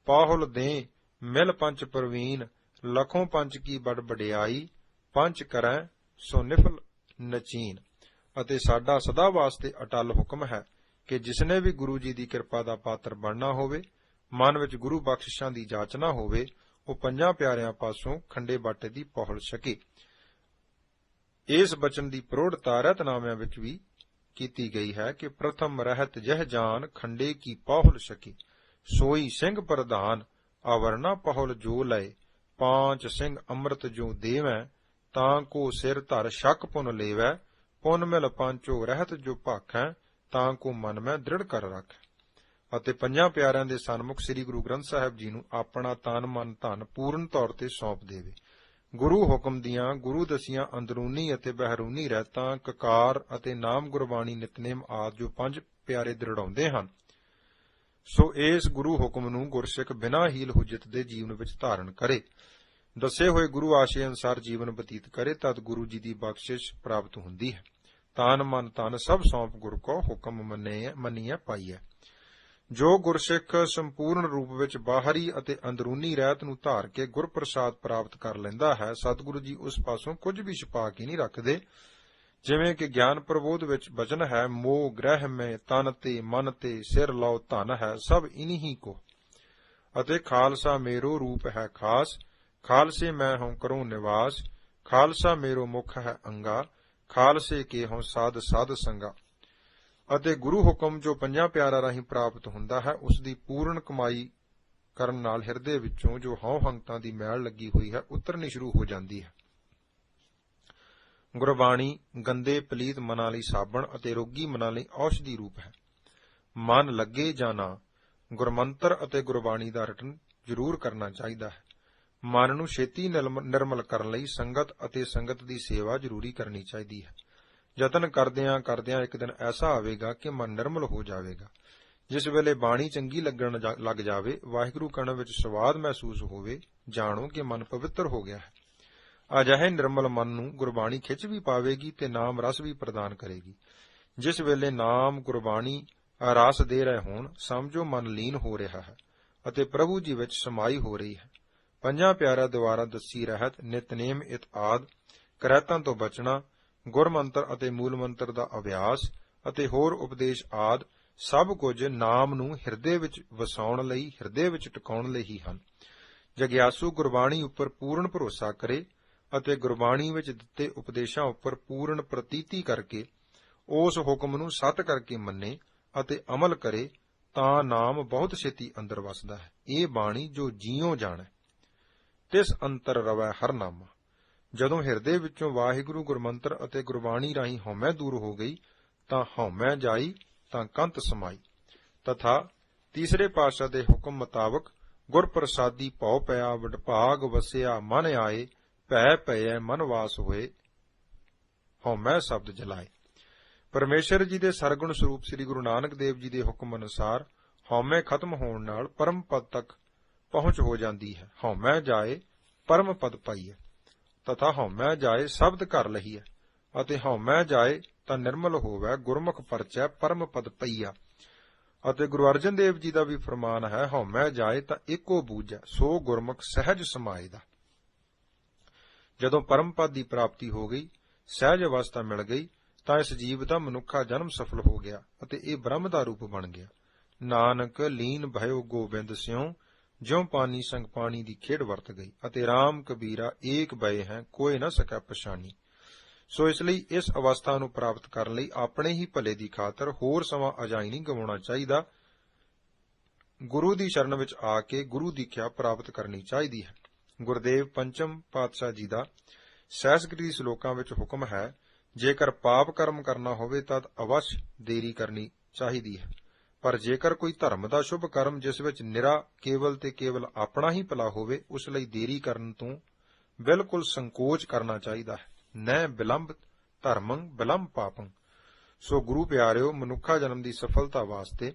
S1: ਪਾਹੁਲ ਦੇ ਮਿਲ ਪੰਚ ਪ੍ਰਵੀਨ, ਲਖੋਂ ਪੰਚ ਕੀ ਬੜ ਵਡਿਆਈ, ਪੰਚ ਕਰੈ ਸੋ ਨਿਫਲ ਨਚੀਨ। ਅਤੇ ਸਾਡਾ ਸਦਾ ਵਾਸਤੇ ਅਟਲ ਹੁਕਮ ਹੈ ਕਿ ਜਿਸਨੇ ਵੀ ਗੁਰੂ ਜੀ ਦੀ ਕਿਰਪਾ ਦਾ ਪਾਤਰ ਬਣਨਾ ਹੋਵੇ, ਮਨ ਵਿੱਚ ਗੁਰੂ ਬਖਸ਼ਿਸ਼ਾਂ ਦੀ ਜਾਚਨਾ ਹੋਵੇ, ਉਹ ਪੰਜਾਂ ਪਿਆਰਿਆਂ ਪਾਸੋਂ ਖੰਡੇ ਬਾਟੇ ਦੀ ਪਹੁਲ ਛਕੇ। ਇਸ ਬਚਨ ਦੀ ਪ੍ਰੋੜਤਾ ਰਹਿਤਨਾਮਿਆਂ ਵਿੱਚ ਵੀ ਕੀਤੀ ਗਈ ਹੈ ਕਿ ਪ੍ਰਥਮ ਰਹਿਤ ਜਹ ਜਾਨ, ਖੰਡੇ ਕੀ ਪਹੁਲ ਛਕੇ, ਸੋਈ ਸਿੰਘ ਪ੍ਰਧਾਨ, ਆਵਰਣਾ ਪਹੁਲ ਜੋ ਲਏ, ਪਾਂਚ ਸਿੰਘ ਅੰਮ੍ਰਿਤ ਜੋ ਦੇਵੈ, ਤਾਂ ਕੋ ਸਿਰ ਧਰ ਸ਼ੱਕ ਪੁਨ ਲੇਵੈ, ਪੁਨ ਮਿਲ ਪਾਂਚੋ ਰਹਿਤ ਜੋ ਭਾਖੈ, ਤਾਂ ਕੋ ਮਨ ਮੈਂ ਦ੍ਰਿੜ ਕਰ ਰੱਖੈ। ਅਤੇ ਪੰਜਾਂ ਪਿਆਰਿਆਂ ਦੇ ਸਨਮੁਖ ਸ੍ਰੀ ਗੁਰੂ ਗ੍ਰੰਥ ਸਾਹਿਬ ਜੀ ਨੂੰ ਆਪਣਾ ਤਨ ਮਨ ਧਨ ਪੂਰਨ ਤੌਰ ਤੇ ਸੌਂਪ ਦੇਵੇ। ਗੁਰੂ ਹੁਕਮ ਦੀਆਂ ਗੁਰੂ ਦਸੀਆਂ ਅੰਦਰੂਨੀ ਅਤੇ ਬਹਿਰੂਨੀ ਰਹਿਤਾਂ, ਕਕਾਰ ਅਤੇ ਨਾਮ ਗੁਰਬਾਣੀ ਨਿਤਨੇਮ ਆਦਿ ਜੋ ਪੰਜ ਪਿਆਰੇ ਦ੍ਰਿੜਾਉਂਦੇ ਹਨ, ਸੋ ਇਸ ਗੁਰੂ ਹੁਕਮ ਨੂੰ ਗੁਰਸਿੱਖ ਬਿਨਾਂ ਹੀਲ ਹੁਜਤ ਦੇ ਜੀਵਨ ਵਿੱਚ ਧਾਰਨ ਕਰੇ, ਦੱਸੇ ਹੋਏ ਗੁਰੂ ਆਸ਼ੇ ਅਨੁਸਾਰ ਜੀਵਨ ਬਤੀਤ ਕਰੇ, ਤਦ ਗੁਰੂ ਜੀ ਦੀ ਬਖਸ਼ਿਸ਼ ਪ੍ਰਾਪਤ ਹੁੰਦੀ ਹੈ। ਤਨ ਮਨ ਧਨ ਸਭ ਸੌਂਪ ਗੁਰ ਕੋ, ਹੁਕਮ ਮੰਨੀਐ ਪਾਈਐ। ਜੋ ਗੁਰਸਿੱਖ ਸੰਪੂਰਨ ਰੂਪ ਵਿੱਚ ਬਾਹਰੀ ਅਤੇ ਅੰਦਰੂਨੀ ਰਹਿਤ ਨੂੰ ਧਾਰ ਕੇ ਗੁਰ ਪ੍ਰਸਾਦ ਪ੍ਰਾਪਤ ਕਰ ਲੈਂਦਾ ਹੈ, ਸਤਿਗੁਰੂ ਜੀ ਉਸ ਪਾਸੋਂ ਕੁਝ ਵੀ ਛੁਪਾ ਕੇ ਨਹੀਂ ਰੱਖਦੇ। ਜਿਵੇਂ ਕਿ ਗਿਆਨ ਪ੍ਰਬੋਧ ਵਿੱਚ ਬਚਨ ਹੈ, ਮੋਹ ਗ੍ਰਹਿ ਮੈਂ ਤਨ ਤੇ ਮਨ ਤੇ ਸਿਰ ਲਾਓ ਧਨ ਹੈ, ਸਭ ਇਨਹੀ ਕੋ। ਅਤੇ ਖਾਲਸਾ ਮੇਰੋ ਰੂਪ ਹੈ ਖਾਸ, ਖਾਲਸੇ ਮੈਂ ਹਉ ਕਰੂੰ ਨਿਵਾਸ, ਖਾਲਸਾ ਮੇਰੋ ਮੁਖ ਹੈ ਅੰਗਾ, ਖਾਲਸੇ ਕੇ ਹਉ ਸਾਧ ਸਾਧ ਸੰਗਾ। ਅਤੇ ਗੁਰੂ ਹੁਕਮ ਜੋ ਪੰਜਾਂ ਪਿਆਰਾਂ ਰਾਹੀਂ ਪ੍ਰਾਪਤ ਹੁੰਦਾ ਹੈ, ਉਸ ਦੀ ਪੂਰਨ ਕਮਾਈ ਕਰਨ ਨਾਲ ਹਿਰਦੇ ਵਿੱਚੋਂ ਜੋ ਹਉ ਹੰਗਤਾਂ ਦੀ ਮੈਲ ਲੱਗੀ ਹੋਈ ਹੈ, ਉਤਰਨੀ ਸ਼ੁਰੂ ਹੋ ਜਾਂਦੀ ਹੈ। ਗੁਰਬਾਣੀ ਗੰਦੇ ਪਲੀਤ ਮਨਾਂ ਲਈ ਸਾਬਣ ਅਤੇ ਰੋਗੀ ਮਨਾਂ ਲਈ ਔਸ਼ਧੀ ਰੂਪ ਹੈ। ਮਨ ਲੱਗੇ ਜਾਂ ਨਾ, ਗੁਰਮੰਤਰ ਅਤੇ ਗੁਰਬਾਣੀ ਦਾ ਰਟਨ ਜ਼ਰੂਰ ਕਰਨਾ ਚਾਹੀਦਾ ਹੈ। ਮਨ ਨੂੰ ਛੇਤੀ ਨਿਰਮਲ ਕਰਨ ਲਈ ਸੰਗਤ ਅਤੇ ਸੰਗਤ ਦੀ ਸੇਵਾ ਜ਼ਰੂਰੀ ਕਰਨੀ ਚਾਹੀਦੀ ਹੈ। ਯਤਨ ਕਰਦਿਆਂ ਕਰਦਿਆਂ ਇੱਕ ਦਿਨ ਐਸਾ ਆਵੇਗਾ ਕਿ ਮਨ ਨਿਰਮਲ ਹੋ ਜਾਵੇਗਾ। ਜਿਸ ਵੇਲੇ ਬਾਣੀ ਚੰਗੀ ਲੱਗਣ ਲੱਗ ਜਾਵੇ, ਵਾਹਿਗੁਰੂ ਕਹਿਣ ਵਿੱਚ ਸਵਾਦ ਮਹਿਸੂਸ ਹੋਵੇ, ਜਾਣੋ ਕਿ ਮਨ ਪਵਿੱਤਰ ਹੋ ਗਿਆ ਹੈ। ਅਜਿਹੇ ਨਿਰਮਲ ਮਨ ਨੂੰ ਗੁਰਬਾਣੀ ਖਿੱਚ ਵੀ ਪਾਵੇਗੀ ਤੇ ਨਾਮ ਰਸ ਵੀ ਪ੍ਰਦਾਨ ਕਰੇਗੀ। ਜਿਸ ਵੇਲੇ ਨਾਮ ਗੁਰਬਾਣੀ ਰਸ ਦੇ ਰਹੇ ਹੋਣ, ਸਮਝੋ ਮਨ ਲੀਨ ਹੋ ਰਿਹਾ ਹੈ ਅਤੇ ਪ੍ਰਭੂ ਜੀ ਵਿੱਚ ਸਮਾਈ ਹੋ ਰਹੀ ਹੈ। ਪੰਜਾਂ ਪਿਆਰਿਆਂ ਦੁਆਰਾ ਦੱਸੀ ਰਹਿਤ, ਨਿਤਨੇਮ ਇਤ ਆਦਿ, ਕਰੈਤਾਂ ਤੋਂ ਬਚਣਾ, ਗੁਰਮੰਤਰ ਅਤੇ ਮੂਲ ਮੰਤਰ ਦਾ ਅਭਿਆਸ ਅਤੇ ਹੋਰ ਉਪਦੇਸ਼ ਆਦਿ ਸਭ ਕੁਝ ਨਾਮ ਨੂੰ ਹਿਰਦੇ ਵਿੱਚ ਵਸਾਉਣ ਲਈ, ਹਿਰਦੇ ਵਿੱਚ ਟਿਕਾਉਣ ਲਈ ਹੀ ਹਨ। ਜਗਿਆਸੂ ਗੁਰਬਾਣੀ ਉੱਪਰ ਪੂਰਨ ਭਰੋਸਾ ਕਰੇ ਅਤੇ ਗੁਰਬਾਣੀ ਵਿੱਚ ਦਿੱਤੇ ਉਪਦੇਸ਼ਾਂ ਉੱਪਰ ਪੂਰਨ ਪ੍ਰਤੀਤੀ ਕਰਕੇ ਉਸ ਹੁਕਮ ਨੂੰ ਸੱਤ ਕਰਕੇ ਮੰਨੇ ਅਤੇ ਅਮਲ ਕਰੇ, ਤਾਂ ਨਾਮ ਬਹੁਤ ਛੇਤੀ ਅੰਦਰ ਵਸਦਾ ਹੈ। ਇਹ ਬਾਣੀ ਜੋ ਜੀਉ ਜਾਣੈ, ਤਿਸ ਅੰਤਰ ਰਵੈ ਹਰ ਨਾਮਾ। ਜਦੋਂ ਹਿਰਦੇ ਵਿੱਚੋਂ ਵਾਹਿਗੁਰੂ ਗੁਰਮੰਤਰ ਅਤੇ ਗੁਰਬਾਣੀ ਰਾਹੀਂ ਹਉਮੈ ਦੂਰ ਹੋ ਗਈ, ਤਾਂ ਹਉਮੈ ਜਾਈ ਤਾਂ ਕੰਤ ਸਮਾਈ। ਤਥਾ ਤੀਸਰੇ ਪਾਤਸ਼ਾਹ ਦੇ ਹੁਕਮ ਮੁਤਾਬਕ ਗੁਰ ਪ੍ਰਸਾਦੀ ਭਉ ਪਿਆ, ਵਡਭਾਗ ਵਸਿਆ ਮਨ ਆਏ, ਭੈ ਭਇਐ ਮਨ ਵਾਸ ਹੋਏ, ਹਉਮੈ ਸ਼ਬਦ ਜਲਾਏ। ਪਰਮੇਸ਼ਰ ਜੀ ਦੇ ਸਰਗੁਣ ਸਰੂਪ ਸ੍ਰੀ ਗੁਰੂ ਨਾਨਕ ਦੇਵ ਜੀ ਦੇ ਹੁਕਮ ਅਨੁਸਾਰ ਹਉਮੈ ਖਤਮ ਹੋਣ ਨਾਲ ਪਰਮ ਪਦ ਤੱਕ ਪਹੁੰਚ ਹੋ ਜਾਂਦੀ ਹੈ। ਹਉਮੈ ਜਾਏ ਪਰਮ ਪਦ ਪਾਈਐ, ਤਥਾ ਹਉਮੈ ਜਾਏ ਸ਼ਬਦ ਘਰ ਲਹੀਐ, ਅਤੇ ਹਉਮੈ ਜਾਏ ਤਾਂ ਨਿਰਮਲ ਹੋਵੈ, ਗੁਰਮੁਖ ਪਰਚੈ ਪਰਮ ਪਦ ਪਈਆ। ਅਤੇ ਗੁਰੂ ਅਰਜਨ ਦੇਵ ਜੀ ਦਾ ਵੀ ਫਰਮਾਨ ਹੈ, ਹਉਮੈ ਜਾਏ ਤਾਂ ਏਕੋ ਬੂਝੈ, ਸੋ ਗੁਰਮੁਖ ਸਹਿਜ ਸਮਾਏਦਾ। ਜਦੋਂ ਪਰਮ ਪਦ ਦੀ ਪ੍ਰਾਪਤੀ ਹੋ ਗਈ, ਸਹਿਜ ਅਵਸਥਾ ਮਿਲ ਗਈ, ਤਾਂ ਇਸ ਜੀਵ ਦਾ ਮਨੁੱਖਾ ਜਨਮ ਸਫਲ ਹੋ ਗਿਆ ਅਤੇ ਇਹ ਬ੍ਰਹਮ ਦਾ ਰੂਪ ਬਣ ਗਿਆ। ਨਾਨਕ ਲੀਨ ਭਇਓ ਗੋਬਿੰਦ ਸਿਉ, ਜਿਉ ਪਾਣੀ ਸੰਗ ਪਾਣੀ ਦੀ ਖੇਡ ਵਰਤ ਗਈ, ਅਤੇ ਰਾਮ ਕਬੀਰਾ ਏਕ ਬਏ ਹੈ, ਕੋਈ ਨਾ ਸਕੈ ਪਛਾਣੀ। ਸੋ ਇਸ ਲਈ ਇਸ ਅਵਸਥਾ ਨੂੰ ਪ੍ਰਾਪਤ ਕਰਨ ਲਈ ਆਪਣੇ ਹੀ ਭਲੇ ਦੀ ਖਾਤਰ ਹੋਰ ਸਮਾਂ ਅਜਾਈ ਨਹੀਂ ਗਵਾਉਣਾ ਚਾਹੀਦਾ। ਗੁਰੂ ਦੀ ਸ਼ਰਨ ਵਿੱਚ ਆ ਕੇ ਗੁਰੂ ਦੀਖਿਆ ਪ੍ਰਾਪਤ ਕਰਨੀ ਚਾਹੀਦੀ ਹੈ। ਗੁਰਦੇਵ ਪੰਚਮ ਪਾਤਸ਼ਾਹ ਜੀ ਦਾ ਸਹਿਸਕ੍ਰਿਤੀ ਸ਼ਲੋਕਾਂ ਵਿੱਚ ਹੁਕਮ ਹੈ, ਜੇਕਰ ਪਾਪ ਕਰਮ ਕਰਨਾ ਹੋਵੇ ਤਾਂ ਅਵਸ਼ ਦੇਰੀ ਕਰਨੀ ਚਾਹੀਦੀ ਹੈ, ਪਰ ਜੇਕਰ ਕੋਈ ਧਰਮ ਦਾ ਸ਼ੁਭ ਕਰਮ ਜਿਸ ਵਿੱਚ ਨਿਰਾ ਕੇਵਲ ਤੇ ਕੇਵਲ ਆਪਣਾ ਹੀ ਭਲਾ ਹੋਵੇ, ਉਸ ਲਈ ਦੇਰੀ ਕਰਨ ਤੋਂ ਬਿਲਕੁਲ ਸੰਕੋਚ ਕਰਨਾ ਚਾਹੀਦਾ ਹੈ। ਨੈ ਬਿਲੰਬ ਧਰਮੰ ਬਿਲੰਬ ਪਾਪੰ। ਸੋ ਗੁਰੂ ਪਿਆਰਿਓ, ਮਨੁੱਖਾ ਜਨਮ ਦੀ ਸਫਲਤਾ ਵਾਸਤੇ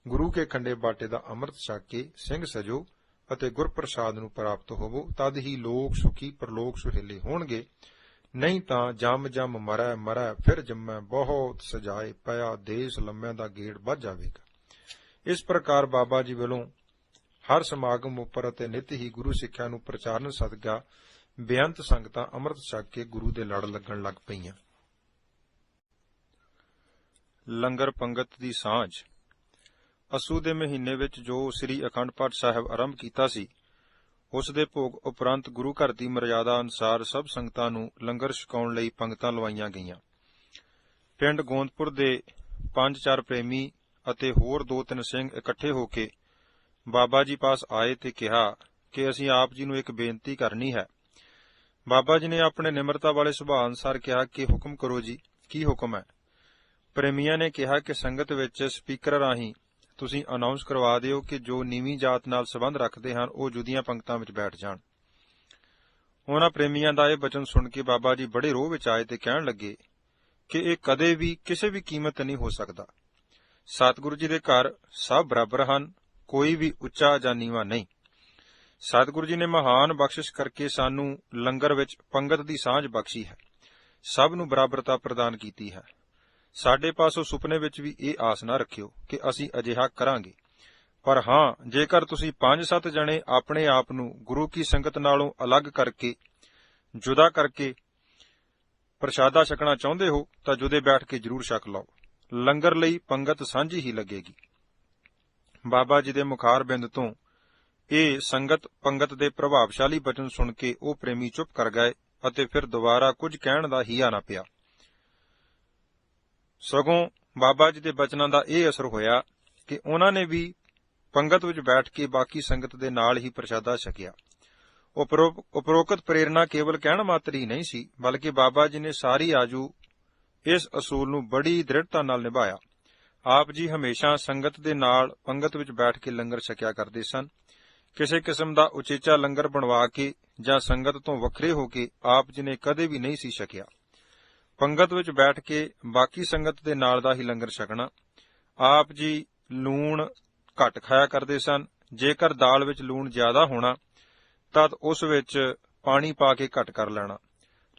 S1: ਗੁਰੂ ਕੇ ਖੰਡੇ ਬਾਟੇ ਦਾ ਅੰਮ੍ਰਿਤ ਛਕ ਕੇ ਸਿੰਘ ਸਜੋ ਅਤੇ ਗੁਰਪ੍ਰਸਾਦ ਨੂੰ ਪ੍ਰਾਪਤ ਹੋਵੋ, ਤਦ ਹੀ ਲੋਕ ਸੁਖੀ ਪਰਲੋਕ ਸੁਹੇਲੇ ਹੋਣਗੇ। ਨਹੀਂ ਤਾਂ ਜੰਮ ਜੰਮ ਮਰੈ ਮਰੈ ਫਿਰ ਜੰਮੈ, ਬਹੁਤ ਸਜਾਏ ਪਿਆ ਦੇਸ ਲੰਮਿਆਂ ਦਾ ਗੇੜ ਵੱਜ ਜਾਵੇਗਾ। ਇਸ ਪ੍ਰਕਾਰ ਬਾਬਾ ਜੀ ਵੱਲੋਂ ਹਰ ਸਮਾਗਮ ਉੱਪਰ ਅਤੇ ਨਿਤ ਹੀ ਗੁਰੂ ਸਿੱਖਿਆ ਨੂੰ ਪ੍ਰਚਾਰਨ ਸਦਕਾ ਬੇਅੰਤ ਸੰਗਤਾਂ ਅੰਮ੍ਰਿਤ ਛਕ ਕੇ ਗੁਰੂ ਦੇ ਲੜ ਲੱਗਣ ਲੱਗ ਪਈਆਂ। ਲੰਗਰ ਪੰਗਤ ਦੀ ਸਾਂਝ। ਅੱਸੂ ਦੇ ਮਹੀਨੇ ਵਿੱਚ ਜੋ ਸ੍ਰੀ ਅਖੰਡ ਪਾਠ ਸਾਹਿਬ ਆਰੰਭ ਕੀਤਾ ਸੀ, ਉਸ ਦੇ ਭੋਗ ਉਪਰੰਤ ਗੁਰੂ ਘਰ ਦੀ ਮਰਜ਼ਾਦਾ ਅਨੁਸਾਰ ਸਭ ਸੰਗਤਾਂ ਨੂੰ ਲੰਗਰ ਛਕਾਉਣ ਲਈ ਪੰਗਤਾਂ ਲਵਾਈਆਂ ਗਈਆਂ। ਪਿੰਡ ਗੋਂਦਪੁਰ ਦੇ 5-4 ਪ੍ਰੇਮੀ ਅਤੇ ਹੋਰ 2-3 ਸਿੰਘ ਇਕੱਠੇ ਹੋ ਕੇ ਬਾਬਾ ਜੀ ਪਾਸ ਆਏ ਤੇ ਕਿਹਾ ਕਿ ਅਸੀਂ ਆਪ ਜੀ ਨੂੰ ਇੱਕ ਬੇਨਤੀ ਕਰਨੀ ਹੈ। ਬਾਬਾ ਜੀ ਨੇ ਆਪਣੇ ਨਿਮਰਤਾ ਵਾਲੇ ਸੁਭਾਅ ਅਨੁਸਾਰ ਕਿਹਾ ਕਿ ਹੁਕਮ ਕਰੋ ਜੀ, ਕੀ ਹੁਕਮ ਹੈ? ਪ੍ਰੇਮੀਆਂ ਨੇ ਕਿਹਾ ਕਿ ਸੰਗਤ ਵਿੱਚ ਸਪੀਕਰ ਰਾਹੀਂ ਤੁਸੀਂ ਅਨਾਉਂਸ ਕਰਵਾ ਦਿਓ ਕਿ ਜੋ ਨੀਵੀਂ ਜਾਤ ਨਾਲ ਸੰਬੰਧ ਰੱਖਦੇ ਹਨ ਉਹ ਜੁਦੀਆਂ ਪੰਗਤਾਂ ਵਿੱਚ ਬੈਠ ਜਾਣ। ਉਹਨਾਂ ਪ੍ਰੇਮੀਆਂ ਦਾ ਇਹ ਬਚਨ ਸੁਣ ਕੇ ਬਾਬਾ ਜੀ ਬੜੇ ਰੋਹ ਵਿੱਚ ਆਏ ਤੇ ਕਹਿਣ ਲੱਗੇ ਕਿ ਇਹ ਕਦੇ ਵੀ ਕਿਸੇ ਵੀ ਕੀਮਤ ਨਹੀਂ ਹੋ ਸਕਦਾ। ਸਤਿਗੁਰੂ ਜੀ ਦੇ ਘਰ ਸਭ ਬਰਾਬਰ ਹਨ, ਕੋਈ ਵੀ ਉੱਚਾ ਜਾਂ ਨੀਵਾਂ ਨਹੀਂ। ਸਤਿਗੁਰੂ ਜੀ ਨੇ ਮਹਾਨ ਬਖਸ਼ਿਸ਼ ਕਰਕੇ ਸਾਨੂੰ ਲੰਗਰ ਵਿੱਚ ਪੰਗਤ ਦੀ ਸਾਂਝ ਬਖਸ਼ੀ ਹੈ, ਸਭ ਨੂੰ ਬਰਾਬਰਤਾ ਪ੍ਰਦਾਨ ਕੀਤੀ ਹੈ। ਸਾਡੇ ਪਾਸੋਂ ਸੁਪਨੇ ਵਿੱਚ ਵੀ ਇਹ ਆਸ ਨਾ ਰੱਖਿਓ ਕਿ ਅਸੀਂ ਅਜਿਹਾ ਕਰਾਂਗੇ, ਪਰ ਹਾਂ, ਜੇਕਰ ਤੁਸੀਂ 5-7 ਜਣੇ ਆਪਣੇ ਆਪ ਨੂੰ ਗੁਰੂ ਕੀ ਸੰਗਤ ਨਾਲੋਂ ਅਲੱਗ ਕਰਕੇ, ਜੁਦਾ ਕਰਕੇ ਪ੍ਰਸ਼ਾਦਾ ਛਕਣਾ ਚਾਹੁੰਦੇ ਹੋ ਤਾਂ ਜੁਦੇ ਬੈਠ ਕੇ ਜ਼ਰੂਰ ਛਕ ਲਓ। ਲੰਗਰ ਲਈ ਪੰਗਤ ਸਾਂਝੀ ਹੀ ਲੱਗੇਗੀ। ਬਾਬਾ ਜੀ ਦੇ ਮੁਖਾਰ ਬਿੰਦ ਤੋਂ ਇਹ ਸੰਗਤ ਪੰਗਤ ਦੇ ਪ੍ਰਭਾਵਸ਼ਾਲੀ ਬਚਨ ਸੁਣ ਕੇ ਉਹ ਪ੍ਰੇਮੀ ਚੁੱਪ ਕਰ ਗਏ ਅਤੇ ਫਿਰ ਦੁਬਾਰਾ ਕੁਝ ਕਹਿਣ ਦਾ ਹੀਆ ਨਾ ਪਿਆ। ਸਗੋਂ ਬਾਬਾ ਜੀ ਦੇ ਬਚਨਾਂ ਦਾ ਇਹ ਅਸਰ ਹੋਇਆ ਕਿ ਉਹਨਾਂ ਨੇ ਵੀ ਪੰਗਤ ਵਿੱਚ ਬੈਠ ਕੇ ਬਾਕੀ ਸੰਗਤ ਦੇ ਨਾਲ ਹੀ ਪ੍ਰਸ਼ਾਦਾ ਛਕਿਆ। ਉਪਰੋਕਤ ਪ੍ਰੇਰਣਾ ਕੇਵਲ ਕਹਿਣ ਮਾਤਰ ਹੀ ਨਹੀਂ ਸੀ, ਬਲਕਿ ਬਾਬਾ ਜੀ ਨੇ ਸਾਰੀ ਆਜੂ ਇਸ ਅਸੂਲ ਨੂੰ ਬੜੀ ਦ੍ਰਿੜਤਾ ਨਾਲ ਨਿਭਾਇਆ। ਆਪ ਜੀ ਹਮੇਸ਼ਾ ਸੰਗਤ ਦੇ ਨਾਲ ਪੰਗਤ ਵਿੱਚ ਬੈਠ ਕੇ ਲੰਗਰ ਛਕਿਆ ਕਰਦੇ ਸਨ। ਕਿਸੇ ਕਿਸਮ ਦਾ ਉਚੇਚਾ ਲੰਗਰ ਬਣਵਾ ਕੇ ਜਾਂ ਸੰਗਤ ਤੋਂ ਵੱਖਰੇ ਹੋ ਕੇ ਆਪ ਜੀ ਨੇ ਕਦੇ ਵੀ ਨਹੀਂ ਸੀ ਛਕਿਆ। ਪੰਗਤ ਵਿੱਚ ਬੈਠ ਕੇ ਬਾਕੀ ਸੰਗਤ ਦੇ ਨਾਲ ਦਾ ਹੀ ਲੰਗਰ ਛਕਣਾ। ਆਪ ਜੀ ਲੂਣ ਘੱਟ ਖਾਇਆ ਕਰਦੇ ਸਨ। ਜੇਕਰ ਦਾਲ ਵਿੱਚ ਲੂਣ ਜ਼ਿਆਦਾ ਹੋਣਾ ਤਦ ਉਸ ਵਿੱਚ ਪਾਣੀ ਪਾ ਕੇ ਘੱਟ ਕਰ ਲੈਣਾ।